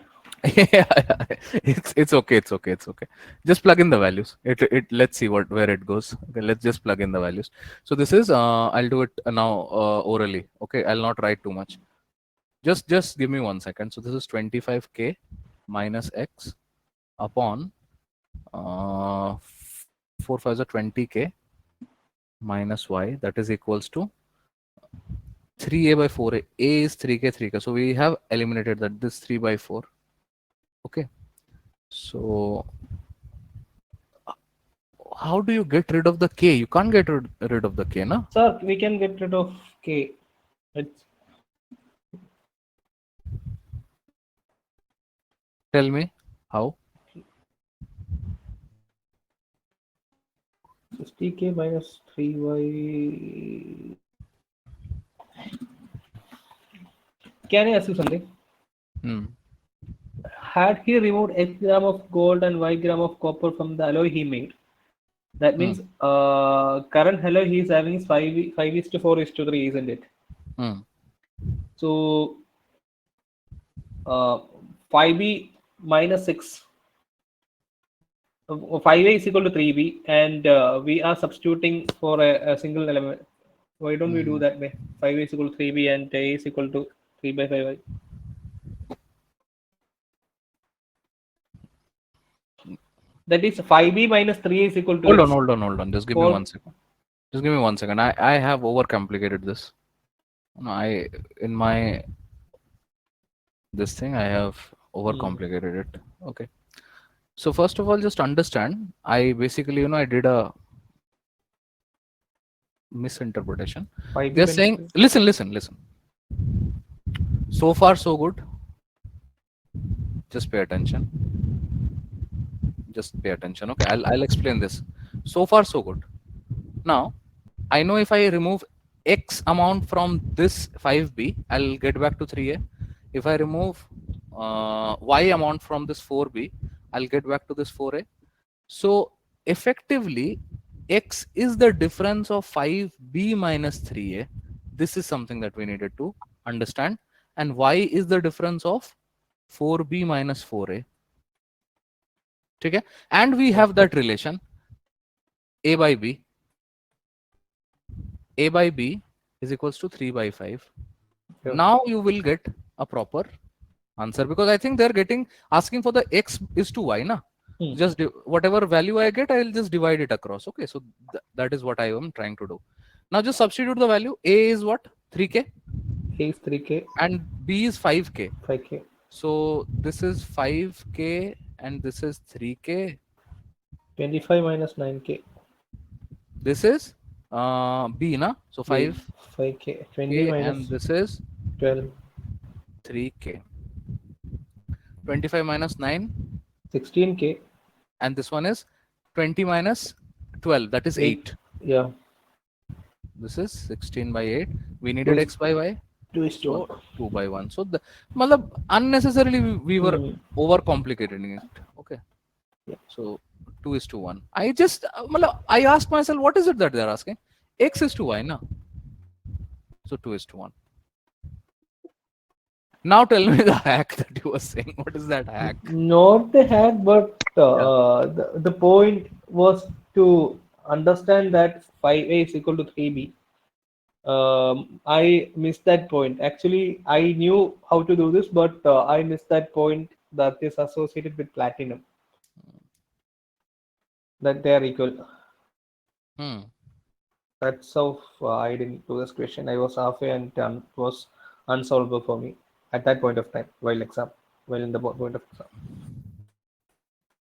Yeah, it's okay. It's okay. It's okay. Just plug in the values. Let's see where it goes. Okay, let's just plug in the values. So this is I'll do it now orally. Okay, I'll not write too much. Just give me 1 second. So this is 25k minus x upon 4 5 are 20k minus y, that is equals to 3a by 4a. A is 3k 3k. So we have eliminated that, this 3 by 4. Okay. So how do you get rid of the k? You can't get rid of the k, na? Sir, we can get rid of k. It's Tell me how. 60k minus 3y. Can I ask you something? Hmm. Had he removed X gram of gold and Y gram of copper from the alloy he made, that Hmm. means current alloy he is having is 5 is to 4 is to 3, isn't it? Hmm. So 5b minus 6, 5a is equal to 3b, and we are substituting for a single element. Why don't we do Hmm. that way? 5 is equal to 3b and a is equal to 3 by 5y. That is 5b minus 3 is equal to x. Hold on. Just give me 4. 1 second. Just give me 1 second. I have overcomplicated this. No, in my this thing I have overcomplicated it. Okay. So first of all, just understand. I basically, I did a misinterpretation. 5b They're minus saying, 3. listen. So far, so good. Just pay attention. Just pay attention. Okay, I'll explain this. So far, so good. Now, I know if I remove X amount from this 5B, I'll get back to 3A. If I remove Y amount from this 4B, I'll get back to this 4A. So effectively, X is the difference of 5B minus 3A. This is something that we needed to understand. And Y is the difference of 4B minus 4A. Okay? And we have that relation A by B. A by B is equals to 3 by 5. Yeah. Now you will get a proper answer, because I think they're asking for the X is to Y, na? Just whatever value I get, I'll just divide it across. Okay, so that is what I am trying to do. Now just substitute the value. A is what? 3k A is 3k, and B is 5k. 5k. So this is 5k and this is 3k. 25 minus 9k. This is B, na? So B 5k 5k. 20 and minus this is 12. 3k. 25 minus 9 16k. and this one is 20 minus 12, that is 8. 8. Yeah. This is 16 by 8. We 2 needed is x by y, 2 is to 1. so 2 by 1. So unnecessarily we were overcomplicating it. Okay, Yeah. so 2 is to 1. I asked myself, what is it that they're asking? X is to y, na? So 2 is to 1. Now tell me the hack that you were saying. What is that hack? Not the hack, but Yeah. the point was to understand that 5a is equal to 3b. I missed that point. Actually, I knew how to do this, but I missed that point that is associated with platinum, that they are equal. Hmm. That's how I didn't do this question. I was halfway and it was unsolvable for me at that point of time while exam, while in the point of exam.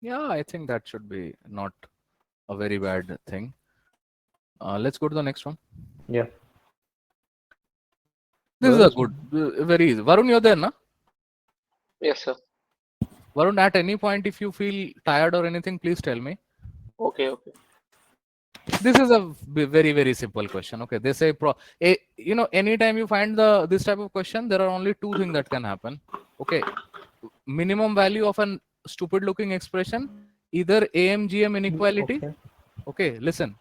Yeah, I think that should be not a very bad thing. Let's go to the next one. Yeah. This is Where a is good, very easy. Varun, you're there, na? Yes, sir. Varun, at any point, if you feel tired or anything, please tell me. Okay, okay. This is a very, very simple question. Okay, they say, you know, anytime you find this type of question, there are only two things that can happen. Okay, minimum value of an stupid looking expression, either AMGM inequality. okay? Okay, listen,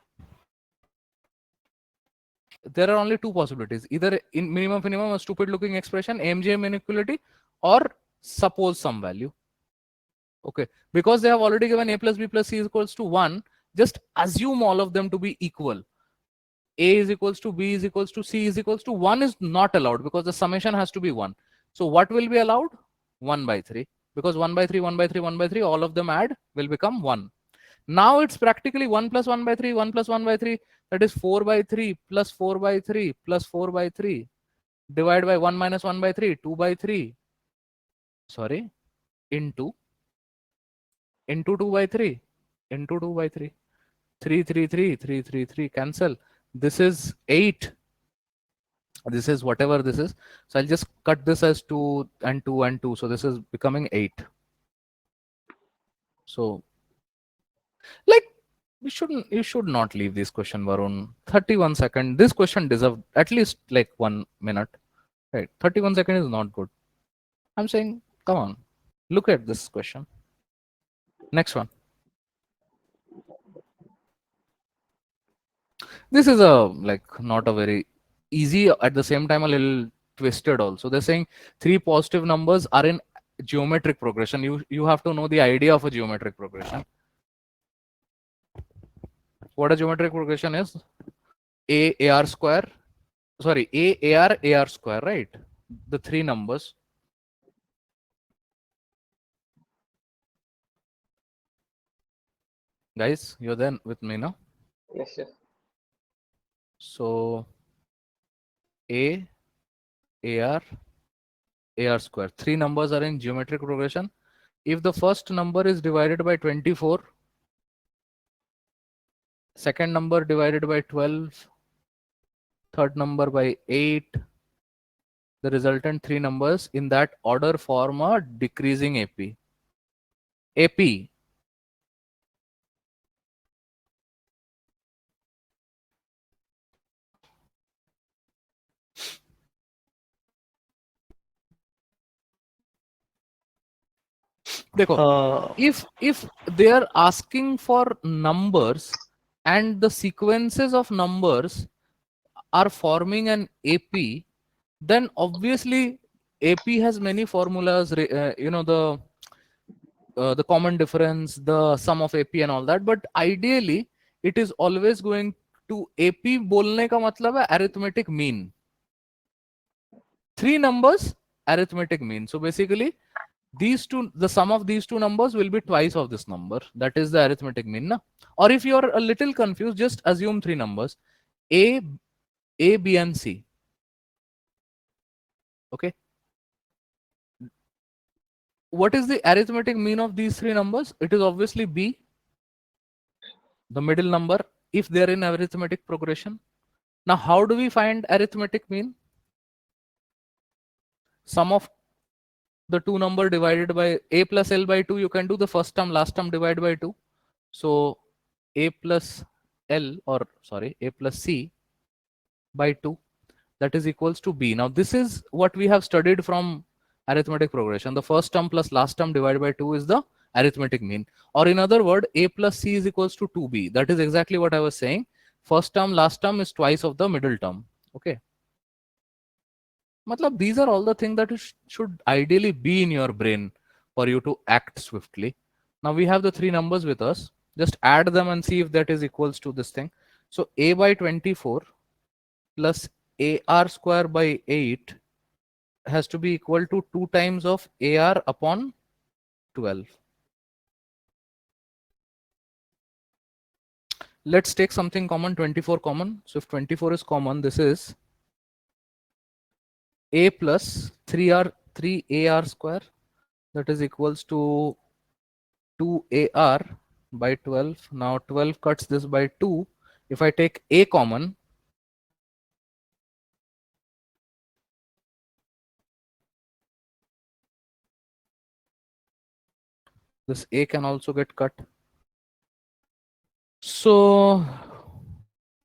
there are only two possibilities, either in minimum a stupid looking expression, AMGM inequality, or suppose some value. Okay, because they have already given a plus b plus c is equals to 1, just assume all of them to be equal. A is equals to b is equals to c is equals to 1 is not allowed because the summation has to be 1. So what will be allowed? 1 by 3, because 1 by 3, 1 by 3, 1 by 3, all of them add will become 1. Now it's practically 1 plus 1 by 3, 1 plus 1 by 3, that is 4 by 3 plus 4 by 3 plus 4 by 3, divide by 1 minus 1 by 3, 2 by 3, sorry, into 2 by 3, into 2 by 3, 3 3 3 3 3 3 cancel. This is 8. This is whatever this is. So I'll just cut this as 2 and 2 and 2. So this is becoming 8. So like you should not leave this question, Varun. 31 second. This question deserves at least like 1 minute. Right. 31 second is not good. I'm saying, come on. Look at this question. Next one. This is a like not a very easy, at the same time a little twisted also. They're saying three positive numbers are in geometric progression. You have to know the idea of a geometric progression. What a geometric progression is? AR square, sorry, AR square, right? The three numbers. Guys, you're there with me now? Yes, yes. So AR square. Three numbers are in geometric progression. If the first number is divided by 24, second number divided by 12, third number by 8, the resultant three numbers in that order form a decreasing AP. AP. देखो, Uh, if they are asking for numbers and the sequences of numbers are forming an AP, then obviously AP has many formulas, you know, the common difference, the sum of AP and all that. But ideally, it is always going to AP बोलने का मतलब है arithmetic mean. Three numbers, arithmetic mean. So basically, these two, the sum of these two numbers will be twice of this number. That is the arithmetic mean. Na? Or if you're a little confused, just assume three numbers, A, B, and C. Okay. What is the arithmetic mean of these three numbers? It is obviously B, the middle number, if they're in arithmetic progression. Now, how do we find arithmetic mean? Sum of the two number divided by A plus L by 2, you can do the first term, last term divided by 2. So A plus L, or sorry, A plus C by 2, that is equals to B. Now, this is what we have studied from arithmetic progression. The first term plus last term divided by 2 is the arithmetic mean. Or in other word, A plus C is equals to 2B. That is exactly what I was saying. First term, last term is twice of the middle term. Okay. Matlab, these are all the things that should ideally be in your brain for you to act swiftly. Now we have the three numbers with us. Just add them and see if that is equals to this thing. So a by 24 plus ar square by 8 has to be equal to 2 times of ar upon 12. Let's take something common, 24 common. So if 24 is common, this is a plus 3ar square, that is equals to 2ar by 12. Now 12 cuts this by 2. If I take a common, this a can also get cut. So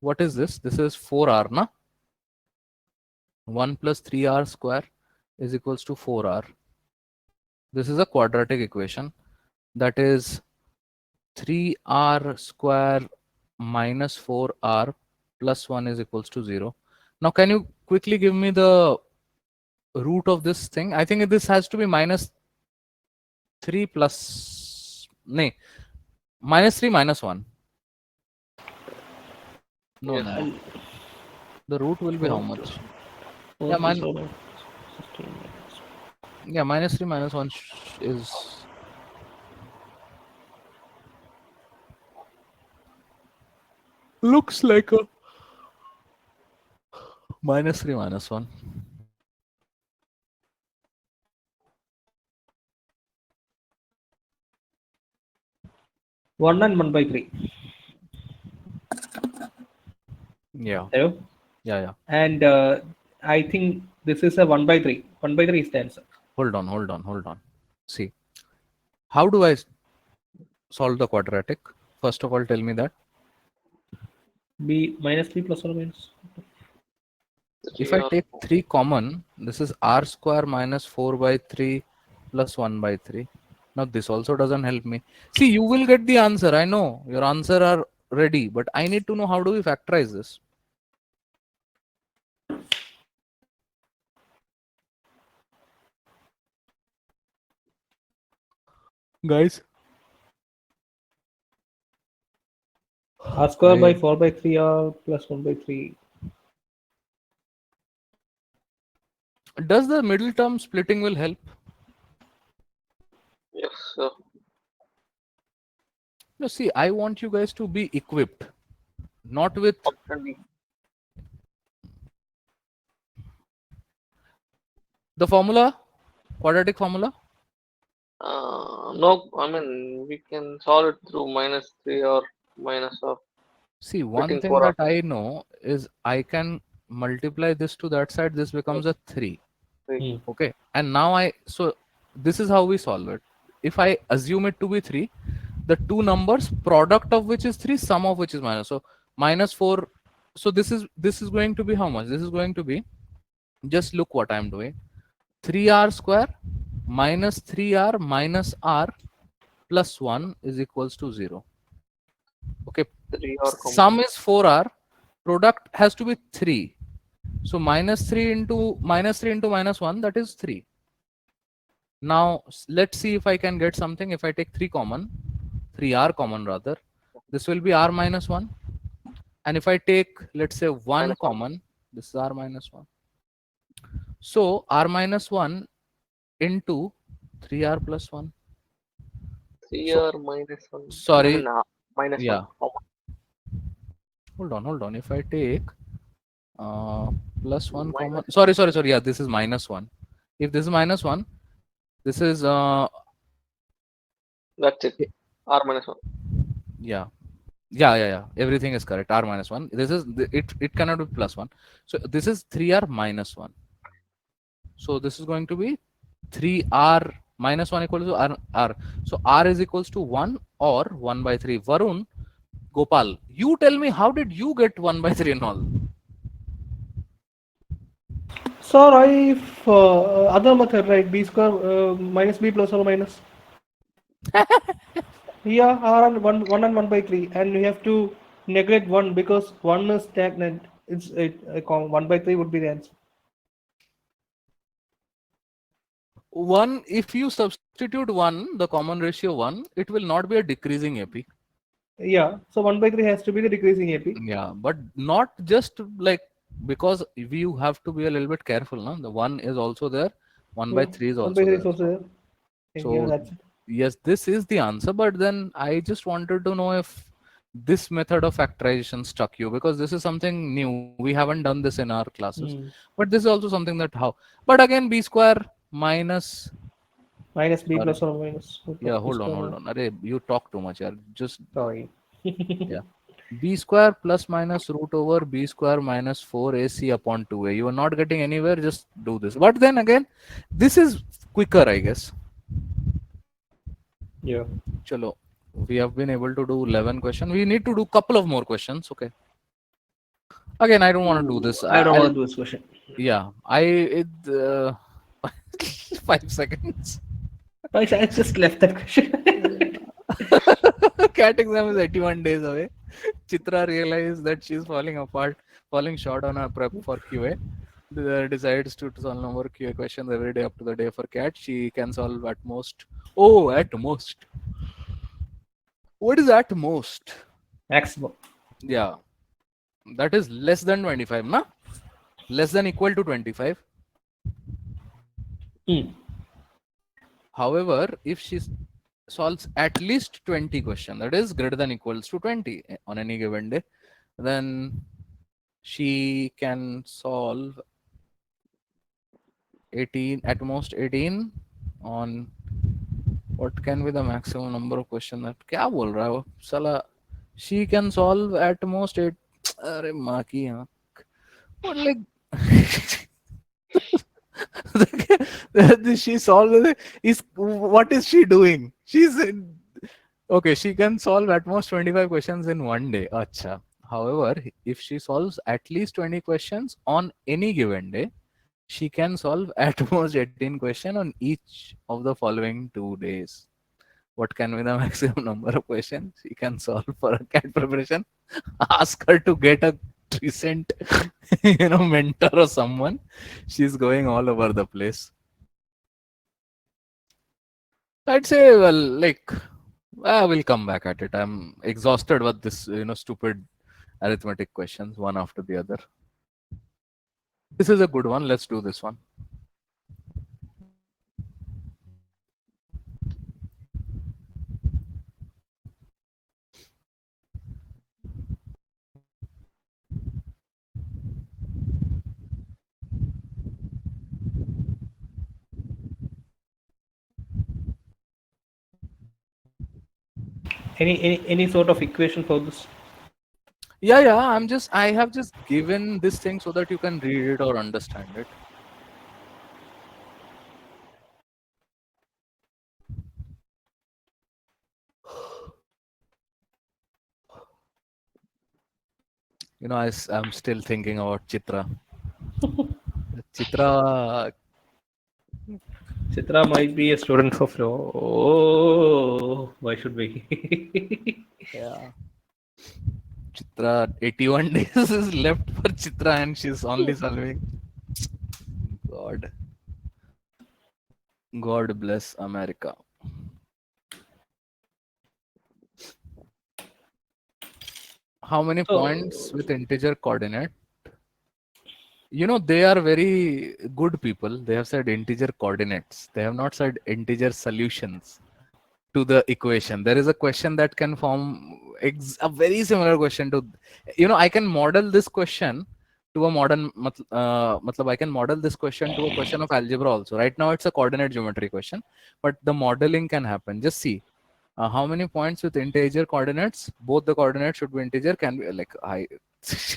what is this? This is 4r, na? 1 plus 3r square is equals to 4r. This is a quadratic equation. That is 3r square minus 4r plus 1 is equals to 0. Now can you quickly give me the root of this thing? I think this has to be minus 3 plus, no, minus 3 minus 1. No, Yes, no, sir. no. The root will be how 4 much? plus Yeah, 4 plus 7, 16 minus. yeah, minus 3 minus 1 is looks like a minus 3 minus 1. 1 and 1 by 3. Yeah, Hello? yeah, yeah. And I think this is a 1 by 3. 1 by 3 is the answer. Hold on, hold on, hold on. See, how do I solve the quadratic? First of all, tell me that. B minus 3 plus or minus. If Three I or take 3 common, this is r square minus 4 by 3 plus 1 by 3. Now this also doesn't help me. See, you will get the answer. I know your answer are ready, but I need to know how do we factorize this. Guys, R square by I 4 by 3 r plus 1 by 3. does the middle term splitting will help? yes, sir. No, see, I want you guys to be equipped, not with Option D. the formula, quadratic formula. No, I mean we can solve it through minus 3 or minus of See, one splitting thing 4 or that I know is I can multiply this to that side. This becomes a 3. 3. Hmm. Okay. And now so this is how we solve it. If I assume it to be 3, the two numbers, product of which is 3, sum of which is minus. So minus 4. So this is going to be how much? This is going to be, just look what I'm doing. 3r square minus 3r minus r plus 1 is equals to 0. Okay. 3 or Sum is 4r, product has to be 3. So minus 3 into minus 1, that is 3. Now let's see if I can get something. If I take 3 common, 3r common rather, this will be r minus 1. And if I take, let's say, 1 minus 1. common, this is r minus 1. So r minus 1 into 3r plus 1. 3 So or minus 1. I sorry, mean minus 1. yeah, hold on. If I take uh, plus 1 common, Minus 1. sorry, yeah, this is minus 1. If this is minus 1, this is That's it. R minus 1. yeah, yeah, everything is correct. R minus 1, this is it cannot be plus 1. So this is 3r minus 1. So this is going to be 3r minus 1 equals to r. So r is equals to 1 or 1 by 3. Varun, Gopal, you tell me, how did you get 1 by 3 and all? Sir, I other method, right? B square minus b plus or minus. Yeah, r and 1 and 1 by 3, and we have to neglect 1 because 1 is stagnant. 1 by 3 would be the answer. 1, if you substitute 1, the common ratio 1, it will not be a decreasing AP. Yeah. So 1/3 has to be the decreasing AP. Yeah, but not just like, because you have to be a little bit careful. No? The 1 is also there, 1 by Yeah. 3 is One by also three there. is also there. Yeah, So, that's it. yes, this is the answer. But then I just wanted to know if this method of factorization struck you, because this is something new. We haven't done this in our classes. Hmm. But this is also something that how. But again, b square minus. Minus b Sorry. plus or minus root Yeah, of b hold on, hold square. on. Arey, you talk too much. Yeah. Just, Sorry. yeah. B square plus minus root over b square minus 4ac upon 2a. You are not getting anywhere. Just do this. But then again, this is quicker, I guess. Yeah. Chalo, we have been able to do 11 questions. We need to do couple of more questions. Okay. Again, I don't want to do Ooh, this. I don't I'll, want to do this question. yeah, 5 seconds. I just left that question. CAT exam is 81 days away. Chitra realized that she's falling apart, falling short on her prep for QA. Decides to solve number QA questions every day up to the day for CAT. She can solve at most. Oh, at most. What is at most? Maximum. Yeah, that is less than 25, na? Less than equal to 25. Hmm. However, if she solves at least 20 questions, that is greater than equals to 20 on any given day, then she can solve 18, at most 18 on what can be the maximum number of questions that क्या बोल रहा है वो साला she can solve at most 8 अरे माँ की आँख what like she solves is what is she doing she's okay, she can solve at most 25 questions in one day. Acha. However, if she solves at least 20 questions on any given day, she can solve at most 18 questions on each of the following 2 days. What can be the maximum number of questions she can solve for a CAT preparation? Ask her to get a recent, mentor or someone. She's going all over the place. I'd say, well, like, I will come back at it. I'm exhausted with this, stupid arithmetic questions, one after the other. This is a good one. Let's do this one. Any sort of equation for this? Yeah, yeah. I have just given this thing so that you can read it or understand it. I'm still thinking about Chitra. Chitra, Chitra might be a student of law. Oh, why should we? yeah. Chitra, 81 days is left for Chitra and she's only solving. God. God bless America. How many points So with integer coordinate? They are very good people. They have said integer coordinates. They have not said integer solutions to the equation. There is a question that can form a very similar question to, I can model this question to a modern, matlab I can model this question to a question of algebra also. Right now it's a coordinate geometry question, but the modeling can happen. Just see. How many points with integer coordinates? Both the coordinates should be integer. Can be like I.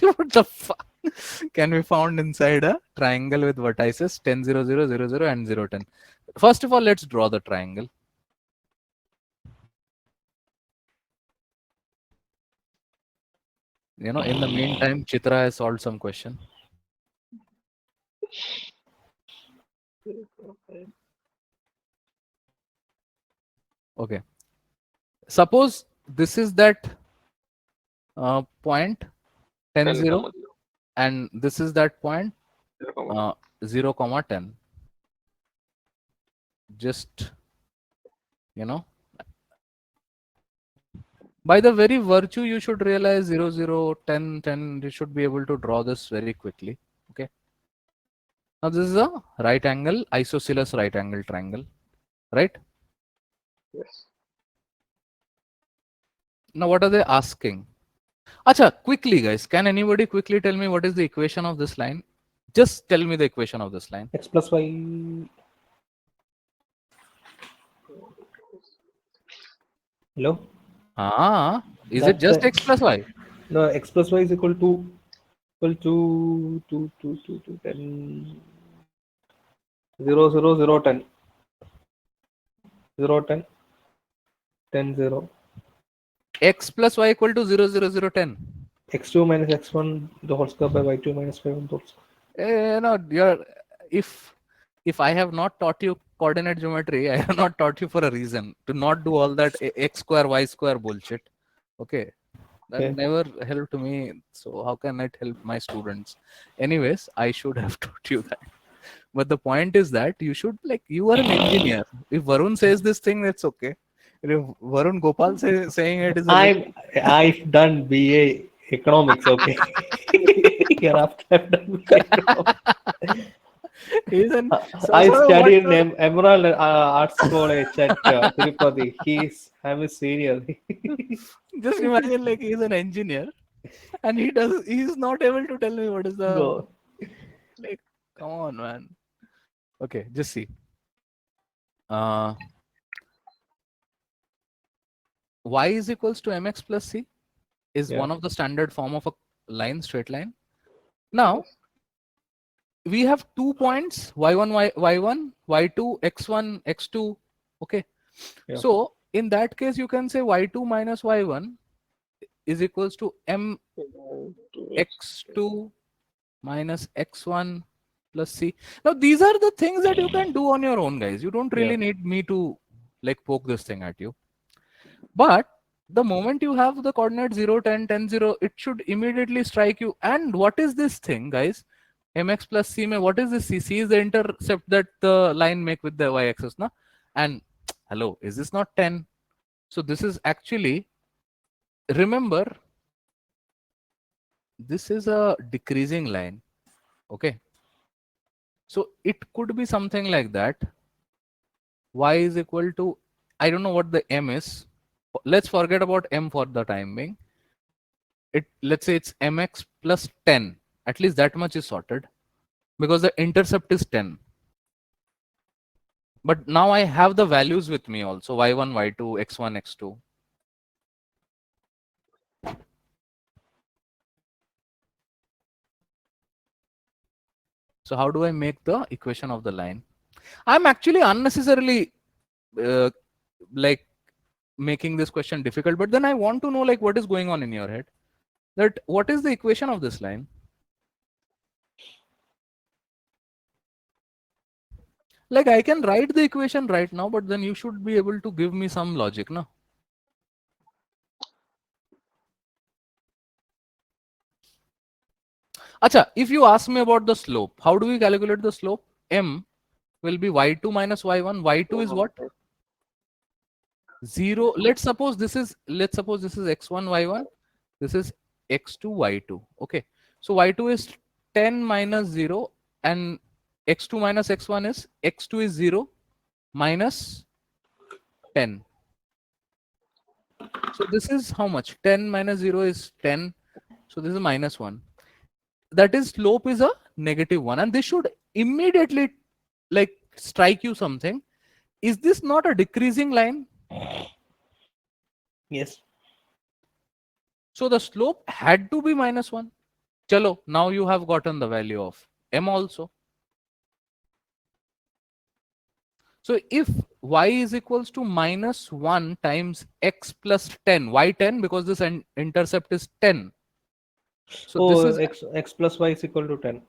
What the fuck? Can be found inside a triangle with vertices 10, 0, 0, 0, 0, and 0, 10. First of all, let's draw the triangle. In the meantime, Chitra has solved some question. Okay. Suppose this is that point 10, 10 0, comma 0, and this is that point 0 comma 10. uh, 0, comma 10. just, you know, by the very virtue, you should realize 0, 0, 10, 10. You should be able to draw this very quickly. Okay. Now this is a right angle, isosceles right angle triangle, right? Yes. Now what are they asking? Acha, quickly guys, can anybody quickly tell me what is the equation of this line? Just tell me the equation of this line. X plus y. Hello. Is it That's just the x plus y? no x plus y is equal to 10 0 0 0 10 0 10 10 0 X plus y equal to 0, 0, 0, 10. x2 minus x1 the whole square by y2 minus y1 the whole square. No, if if I have not taught you coordinate geometry, I have not taught you for a reason to not do all that x square y square bullshit. Okay, that Okay. never helped me. So how can it help my students? Anyways, I should have taught you that. But the point is that you should, like, you are an engineer. If Varun says this thing, that's okay. If Varun Gopal saying it is a little. I've done BA economics. Okay. Hereafter I've done BA economics. He's an, I so what? studied in Emerald Arts College at Tirupati. I'm his senior. Just imagine, like, he's an engineer and he's not able to tell me what is the, Go. like, come on, man. Okay, just see. Uh, y is equals to mx plus c is Yeah. one of the standard form of a line, straight line. Now, Yes. we have 2 points, y1, y1, y2, x1, x2. Okay. Yeah. So, in that case, you can say y2 minus y1 is equals to m x2 minus x1 plus c. Now these are the things that you can do on your own, guys. You don't Yeah. really need me to, like, poke this thing at you. But the moment you have the coordinate 0, 10, 10, 0, it should immediately strike you. And what is this thing, guys? Mx plus c mein, what is this c? C is the intercept that the line make with the y-axis, na? And hello, is this not 10? So this is actually, remember, this is a decreasing line. Okay. So it could be something like that. Y is equal to, I don't know what the m is. Let's forget about m for the time being. Let's say it's mx plus 10. At least that much is sorted because the intercept is 10. But now I have the values with me also, y1, y2, x1, x2. So how do I make the equation of the line? I'm actually unnecessarily uh, like making this question difficult, but then I want to know, like, what is going on in your head. That what is the equation of this line? Like, I can write the equation right now, but then you should be able to give me some logic, no? Acha, if you ask me about the slope, how do we calculate the slope? M will be y2 minus y1. Y2 is what? 0. Let's suppose this is x1, y1. This is x2, y2. Okay. So y2 is 10 minus 0 and x2 minus x1 is x2 is 0 minus 10. So this is how much? 10 minus 0 is 10. So this is minus 1. That is, slope is a -1. And this should immediately, like, strike you something. Is this not a decreasing line? Yes. So the slope had to be -1. Chalo, now you have gotten the value of m also. So if y is equals to -1 times x plus 10, why 10? Because this intercept is 10. So this Oh, is, x plus y is equal to 10.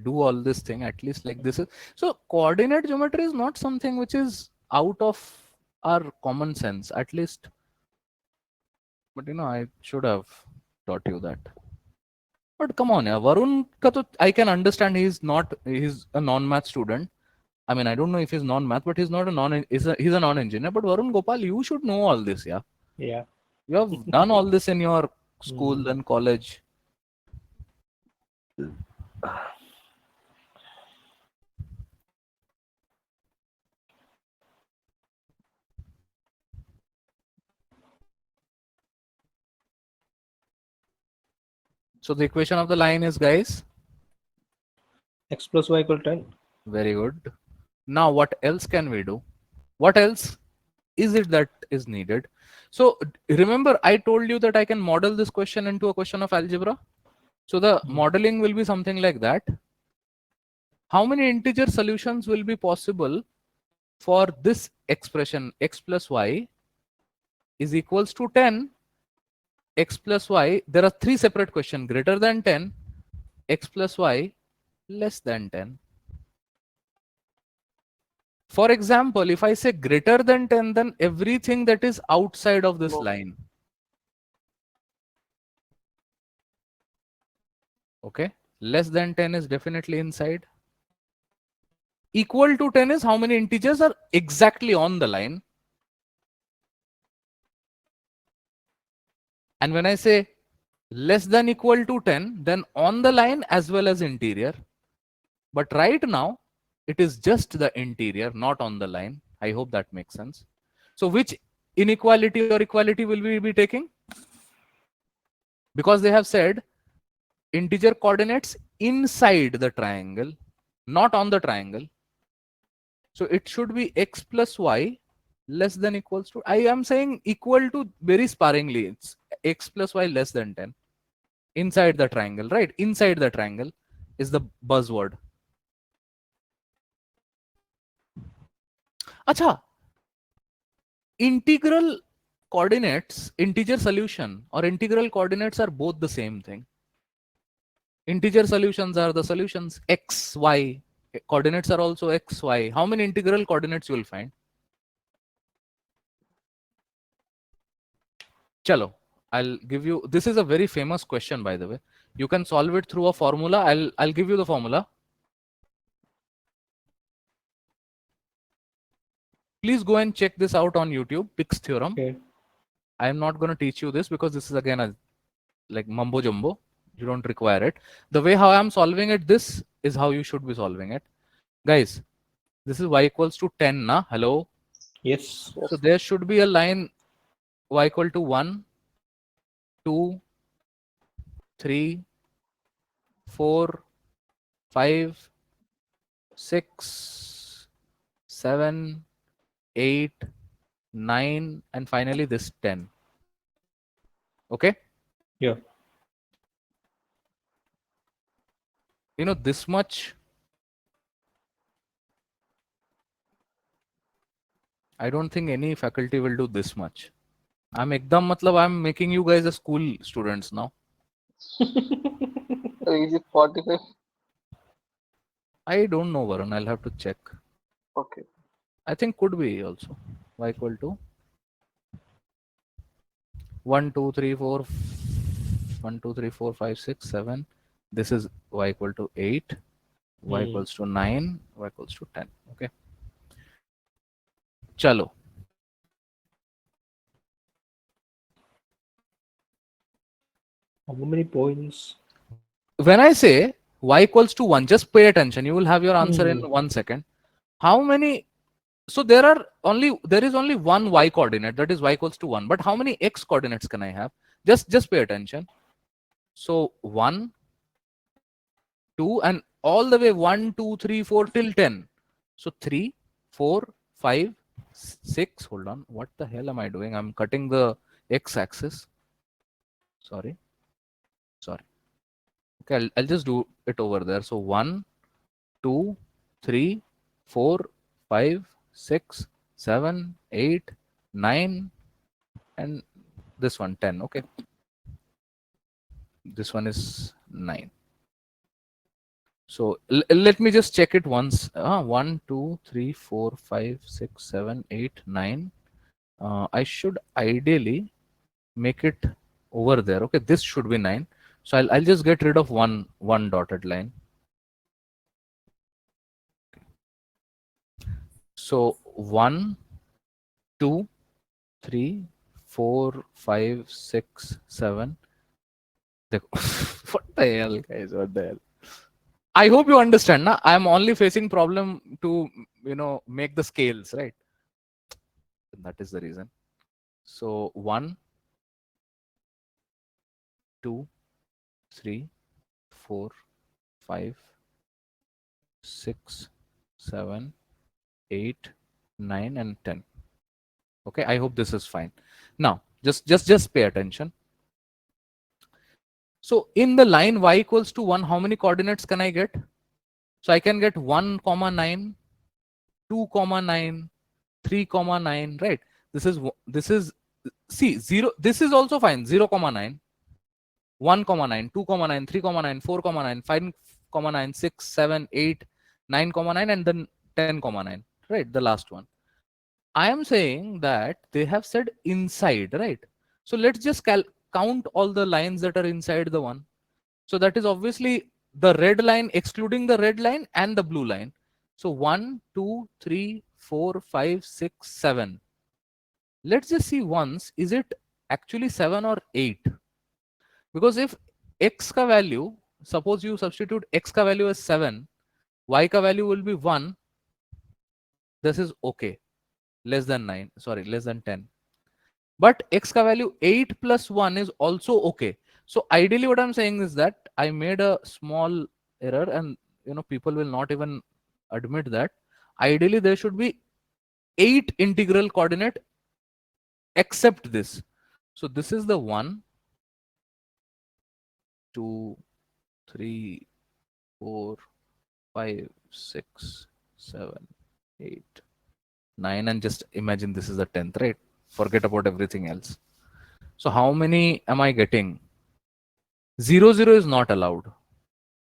do all this thing at least, like, this is, so coordinate geometry is not something which is out of our common sense, at least. But I should have taught you that. But come on, yeah, Varun ka to I can understand he's a non-math student. I mean, I don't know if he's non-math, but he's not a non he's a non-engineer. But Varun Gopal, you should know all this, yeah. Yeah. You have done all this in your school Mm. and college. So the equation of the line is, guys, X plus Y equal 10. very good. Now, what else can we do? What else is it that is needed? So remember, I told you that I can model this question into a question of algebra. So the Mm. modeling will be something like that. How many integer solutions will be possible for this expression x plus y is equals to 10? X plus y, there are three separate questions: greater than 10, x plus y less than 10. For example, if I say greater than 10, then everything that is outside of this No. line. Okay. Less than 10 is definitely inside. Equal to 10 is how many integers are exactly on the line. And when I say less than equal to 10, then on the line as well as interior. But right now, it is just the interior, not on the line. I hope that makes sense. So which inequality or equality will we be taking? Because they have said integer coordinates inside the triangle, not on the triangle. So it should be x plus y less than equals to, I am saying equal to very sparingly. It's x plus y less than 10 inside the triangle, right? Inside the triangle is the buzzword. Acha, integral coordinates, integer solution or integral coordinates are both the same thing. Integer solutions are the solutions x, y. Coordinates are also x, y. How many integral coordinates you will find? Chalo, I'll give you. This is a very famous question, by the way. You can solve it through a formula. I'll give you the formula. Please go and check this out on YouTube. Pick's theorem. Okay. I am not going to teach you this because this is again a like mumbo jumbo. You don't require it. The way how I'm solving it, this is how you should be solving it, guys. This is y equals to 10, na? Hello. Yes. So Yes. there should be a line y equal to 1, 2, 3, 4, 5, 6, 7, 8, 9, and finally this 10. Okay. Yeah. You know, this much, I don't think any faculty will do this much. I'm ekdam matlab I'm making you guys a school students now. So is it 45? I don't know, Varun. I'll have to check. Okay. I think could be also y equal to 1, 2, 3, 4, 1, 2, 3, 4, 5, 6, 7. This is y equal to 8, y Mm. equals to 9, y equals to 10. Okay. Chalo. How many points? When I say y equals to 1, just pay attention. You will have your answer in Mm. 1 second. How many? So there is only one y coordinate, that is y equals to 1. But how many x coordinates can I have? Just pay attention. So 1, 2, and all the way 1, 2, 3, 4 till 10. So 3, 4, 5, 6. Hold on. What the hell am I doing? I'm cutting the x axis. Sorry. Okay, I'll just do it over there. So 1, 2, 3, 4, 5, 6, 7, 8, 9, and this one 10. Okay. This one is 9. So let me just check it once. 1, 2, 3, 4, 5, 6, 7, 8, 9. I should ideally make it over there. Okay, this should be 9. So I'll just get rid of one dotted line. So 1, 2, 3, 4, 5, 6, 7. What the hell, guys? What the hell? I hope you understand. Na? I'm only facing problem to make the scales, right? That is the reason. So 1, 2, 3, 4, 5, 6, 7, 8, 9, and 10. Okay, I hope this is fine. Now, just pay attention. So in the line y equals to 1, how many coordinates can I get? So I can get 1, comma 9, 2, comma 9, 3, comma 9, right? This is see 0. This is also fine. 0, comma 9, 1, comma 9, 2, comma 9, 3, comma 9, 4, comma 9, 5, comma 9, 6, 7, 8, 9, comma 9, and then 10, comma 9, right? The last one. I am saying that they have said inside, right? So let's just count all the lines that are inside the one. So that is obviously the red line excluding the red line and the blue line. So 1, 2, 3, 4, 5, 6, 7. Let's just see once, is it actually 7 or 8? Because if x ka value, suppose you substitute x ka value as 7, y ka value will be 1. This is okay. Less than 9, sorry, less than 10. But x ka value 8 plus 1 is also okay. So ideally what I'm saying is that I made a small error, and people will not even admit that. Ideally there should be 8 integral coordinate except this. So this is the 1, 2, 3, 4, 5, 6, 7, 8, 9, and just imagine this is the 10th, right? Forget about everything else. So how many am I getting? 0, 0 is not allowed.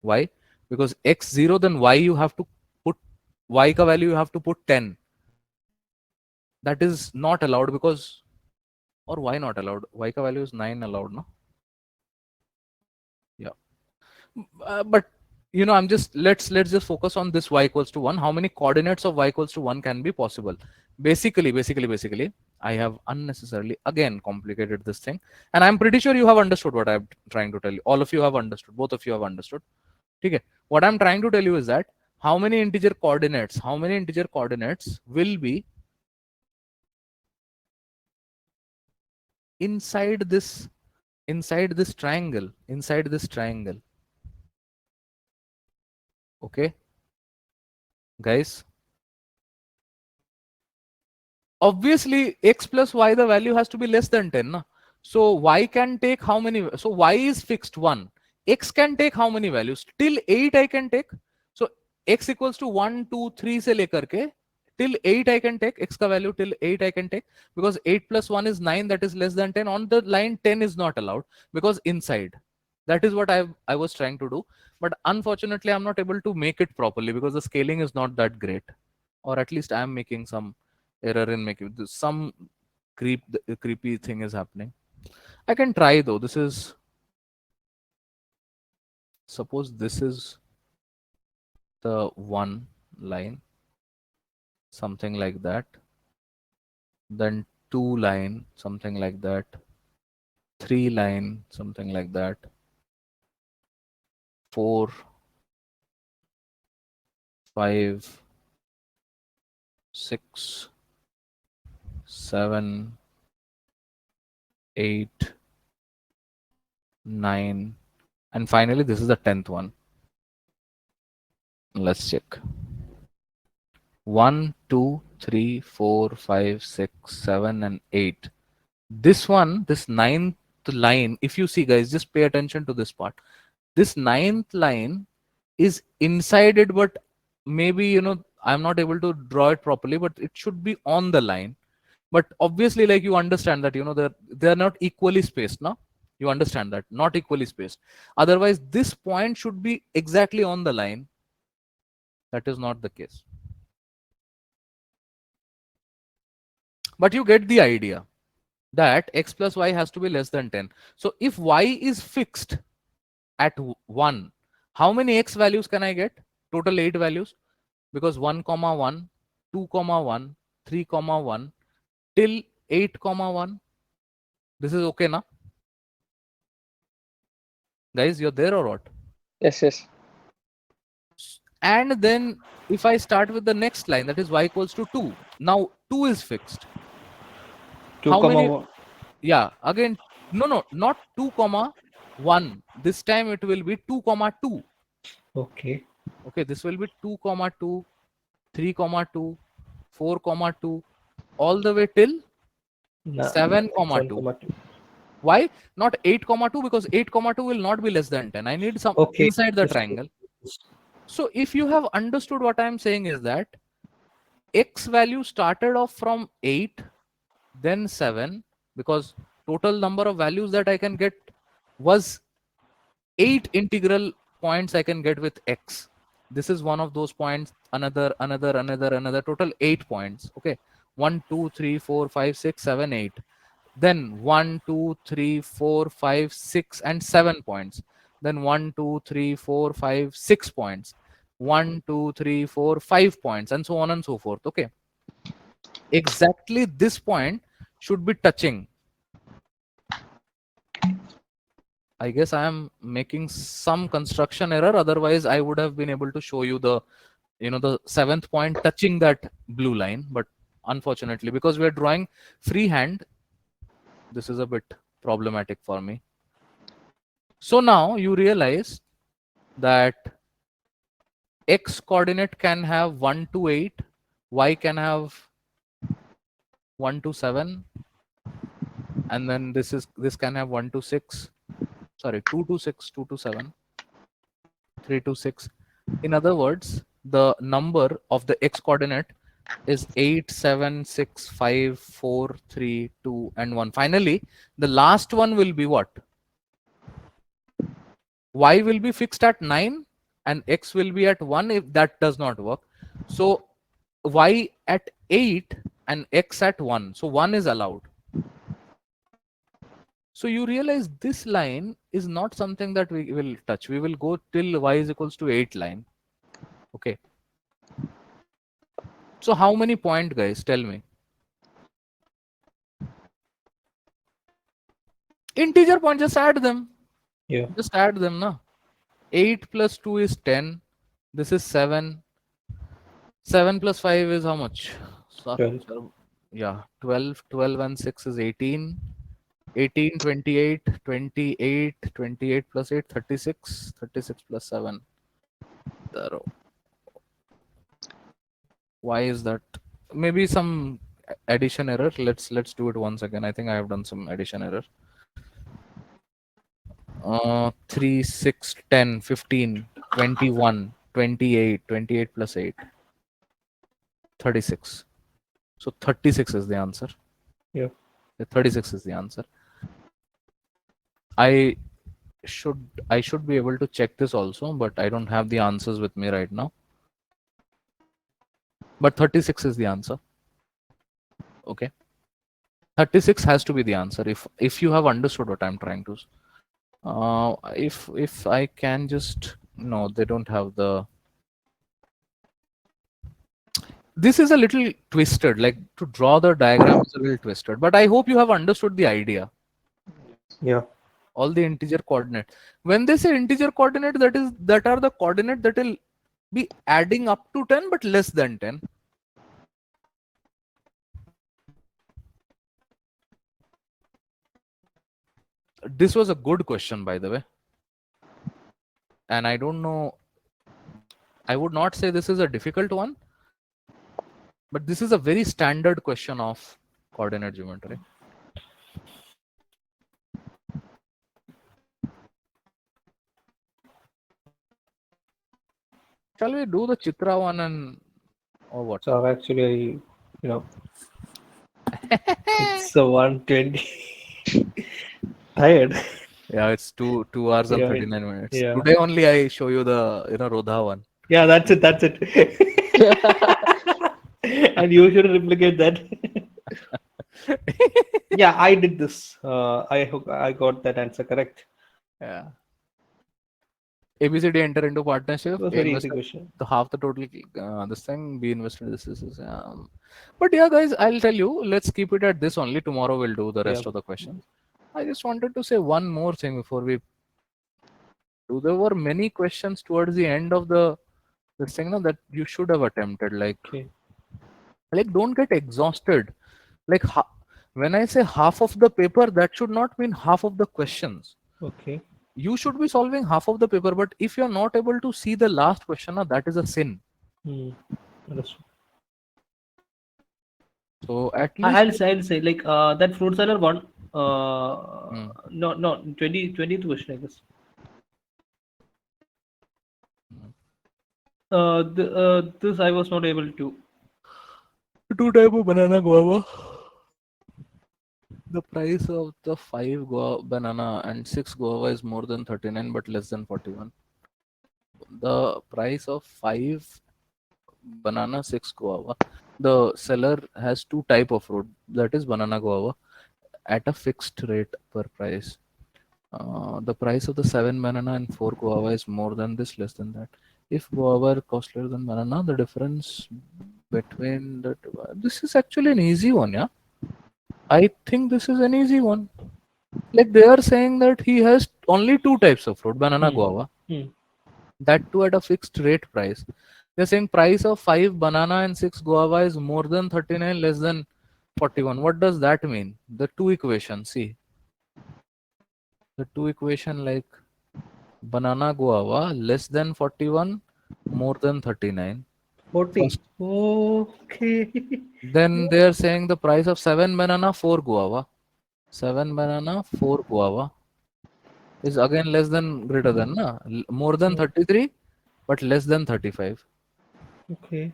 Why? Because x 0, then y you have to put, y ka value you have to put 10. That is not allowed because, or y not allowed? Y ka value is 9 allowed, no? Yeah. But I'm just, let's just focus on this y equals to 1. How many coordinates of y equals to 1 can be possible? Basically, I have unnecessarily again complicated this thing, and I'm pretty sure you have understood what I'm trying to tell you. All of you have understood. Both of you have understood. Okay. What I'm trying to tell you is that how many integer coordinates will be inside this triangle, okay, guys? Obviously x plus y, the value has to be less than 10, na? So y can take how many? So y is fixed 1. X can take how many values? Till 8 I can take. So x equals to 1, 2, 3 se lekar ke till 8 I can take. X ka value till 8 I can take, because 8 plus 1 is 9, that is less than 10. On the line 10 is not allowed because inside. That is what I was trying to do, but unfortunately I'm not able to make it properly because the scaling is not that great, or at least I'm making some error in making this. Some creepy thing is happening. I can try though. This is, suppose this is the one line, something like that, then 2 line, something like that, 3 line, something like that, 4, 5, 6, 7, 8, 9, and finally this is the 10th one. Let's check. 1, 2, 3, 4, 5, 6, 7, and 8. This one, this ninth line, if you see, guys, just pay attention to this part. This ninth line is inside it, but maybe, I'm not able to draw it properly, but it should be on the line. But obviously, like, you understand that, they're not equally spaced, no? You understand that, not equally spaced. Otherwise, this point should be exactly on the line. That is not the case. But you get the idea that x plus y has to be less than 10. So if y is fixed, at 1, how many x values can I get? Total 8 values, because 1 comma 1, 2 comma 1, 3 comma 1 till 8 comma 1. This is okay now, guys? You're there or what? Yes, yes. And then if I start with the next line, that is y equals to 2. Now 2 is fixed. 2 How comma many? 1. Yeah, again, no, not 2 comma 1. This time it will be 2 comma 2. Okay. Okay, this will be 2 comma 2, 3 comma 2, 4 comma 2, all the way till 7 comma 7 2. comma 2. Why not 8 comma 2? Because 8 comma 2 will not be less than 10. I need some Okay. inside the Yes. triangle. So if you have understood, what I'm saying is that x value started off from 8, then 7, because total number of values that I can get was 8 integral points I can get with x. This is one of those points, another, total 8 points. Okay, 1 2 3 4 5 6 7 8. Then 1 2 3 4 5 6 and 7 points. Then 1 2 3 4 5 6 points. 1 2 3 4 5 points, and so on and so forth. Okay, exactly this point should be touching. I guess I am making some construction error. Otherwise, I would have been able to show you the, the 7th point touching that blue line. But unfortunately, because we are drawing freehand, this is a bit problematic for me. So now you realize that x coordinate can have 1 to 8, y can have 1 to 7, and then this can have 1 to 6. Sorry, 2 to 6, 2 to 7, 3 to 6. In other words, the number of the x coordinate is 8 7 6 5 4 3 2 and 1. Finally, the last one will be what? Y will be fixed at 9 and x will be at 1 if that does not work. So y at 8 and x at 1. So 1 is allowed. So you realize this line is not something that we will touch. We will go till y is equals to 8 line. Okay. So how many point, guys? Tell me. Integer point, just add them. Yeah. Just add them now. 8 plus 2 is 10. This is 7. 7 plus 5 is how much? 12. Yeah, 12. 12 and 6 is 18. 18, 28, 28, 28 plus 8, 36. 36 plus 7. 0. Why is that? Maybe some addition error. Let's do it once again. I think I have done some addition error. 3, 6, 10, 15, 21, 28, 28 plus 8, 36. So 36 is the answer. Yeah. 36 is the answer. I should be able to check this also, but I don't have the answers with me right now. But 36 is the answer. Okay. 36 has to be the answer if you have understood what I'm trying to. If I can just, no, they don't have the. This is a little twisted, like to draw the diagram is a little twisted, but I hope you have understood the idea. Yeah. All the integer coordinate. When they say integer coordinate, that are the coordinate that will be adding up to 10 but less than 10. This was a good question, by the way. And I don't know, I would not say this is a difficult one, but this is a very standard question of coordinate geometry. Shall we do the Chitra one and or what? So actually, it's a 120. Tired. Yeah, it's 2 hours and Yeah. 39 minutes. Yeah. Today only I show you the Rodha one. Yeah, that's it. That's it. And you should replicate that. Yeah, I did this. I hope I got that answer correct. Yeah. ABCD enter into It partnership. was A very easy investor question. the half the total this thing. B invested this. But yeah, guys, I'll tell you. Let's keep it at this only. Tomorrow we'll do the Yeah. rest of the questions. I just wanted to say one more thing before we do. There were many questions towards the end of the this thing now that you should have attempted. Okay. Like don't get exhausted. Like when I say half of the paper, that should not mean half of the questions. Okay. You should be solving half of the paper, but if you're not able to see the last question, now that is a sin. Hmm. Understood. So at least I'll say like that fruit salad one. Hmm. No 20th question I guess. This I was not able to. Two type of banana guava. The price of the five banana and six guava is more than 39 but less than 41. The price of five banana, six guava. The seller has two type of fruit, that is banana guava, at a fixed rate per price. The price of the seven banana and four guava is more than this, less than that. If guava are costlier than banana, the difference between the this is actually an easy one, yeah. I think this is an easy one. Like they are saying that he has only two types of fruit, banana, Hmm. guava, Hmm. that too at a fixed rate price. They're saying price of five banana and six guava is more than 39, less than 41. What does that mean? The two equations. See, the two equation like banana guava less than 41, more than 39. 40. First, Okay. then they are saying the price of seven banana, four guava. Seven banana, four guava is again less than greater than na? More than Hmm. 33 but less than 35. Okay.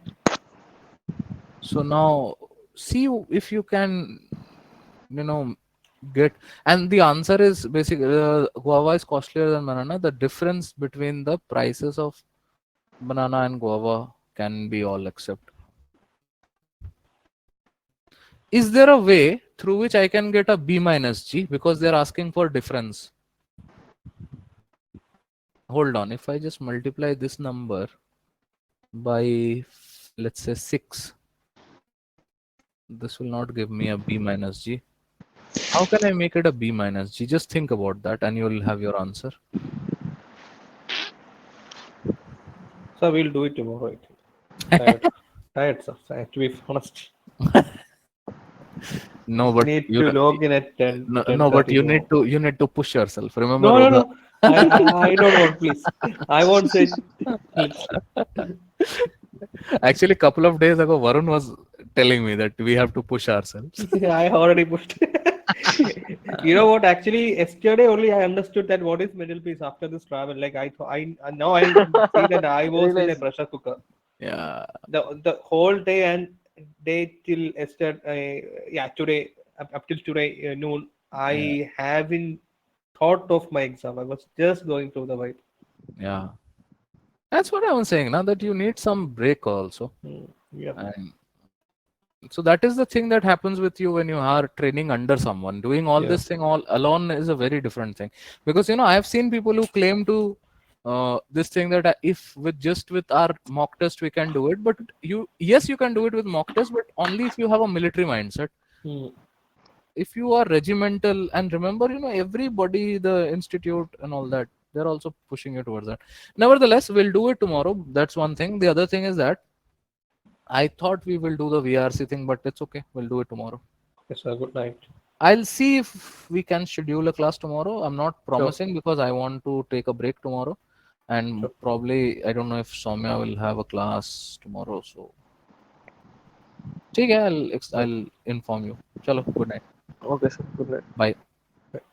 So now see if you can, you know, get, and the answer is basically guava is costlier than banana. The difference between the prices of banana and guava can be all accept. Is there a way through which I can get a B minus G because they're asking for difference? Hold on, if I just multiply this number by let's say 6, this will not give me a B minus G. How can I make it a B minus G? Just think about that and you'll have your answer. So we'll do it tomorrow. I think. Tired. Tired, sir. To be honest. No, but Need you to log in at 10 no, no, but 10:30 tomorrow. you need to push yourself. Remember, No, no, Rodha. no. I don't want, please. I won't say. Let's. Actually, couple of days ago, Varun was telling me that we have to push ourselves. I already pushed. You know what? Actually, yesterday only I understood that what is middle piece after this travel. Like I thought, I now I see that I was in a Realize pressure cooker. Yeah, The whole day and day till yesterday. Yeah, today up till today noon. yeah, I haven't thought of my exam. I was just going through the vibe. yeah. That's what I was saying. Now that you need some break also, Hmm, yeah. and so that is the thing that happens with you when you are training under someone. Doing all Yeah. this thing all alone is a very different thing. Because I have seen people who claim to this thing that if with just with our mock test we can do it, but yes you can do it with mock test, but only if you have a military mindset. Hmm. If you are regimental, and remember, everybody, the institute and all that, they're also pushing you towards that. Nevertheless, we'll do it tomorrow. That's one thing. The other thing is that I thought we will do the VRC thing, but it's okay. We'll do it tomorrow. Yes, sir. Good night. I'll see if we can schedule a class tomorrow. I'm not Sure. promising because I want to take a break tomorrow. And Sure. probably, I don't know if Soumya will have a class tomorrow. So, ठीक है, I'll Right. inform you. Chalo, good night. okay, sir. Good night. Bye. Right.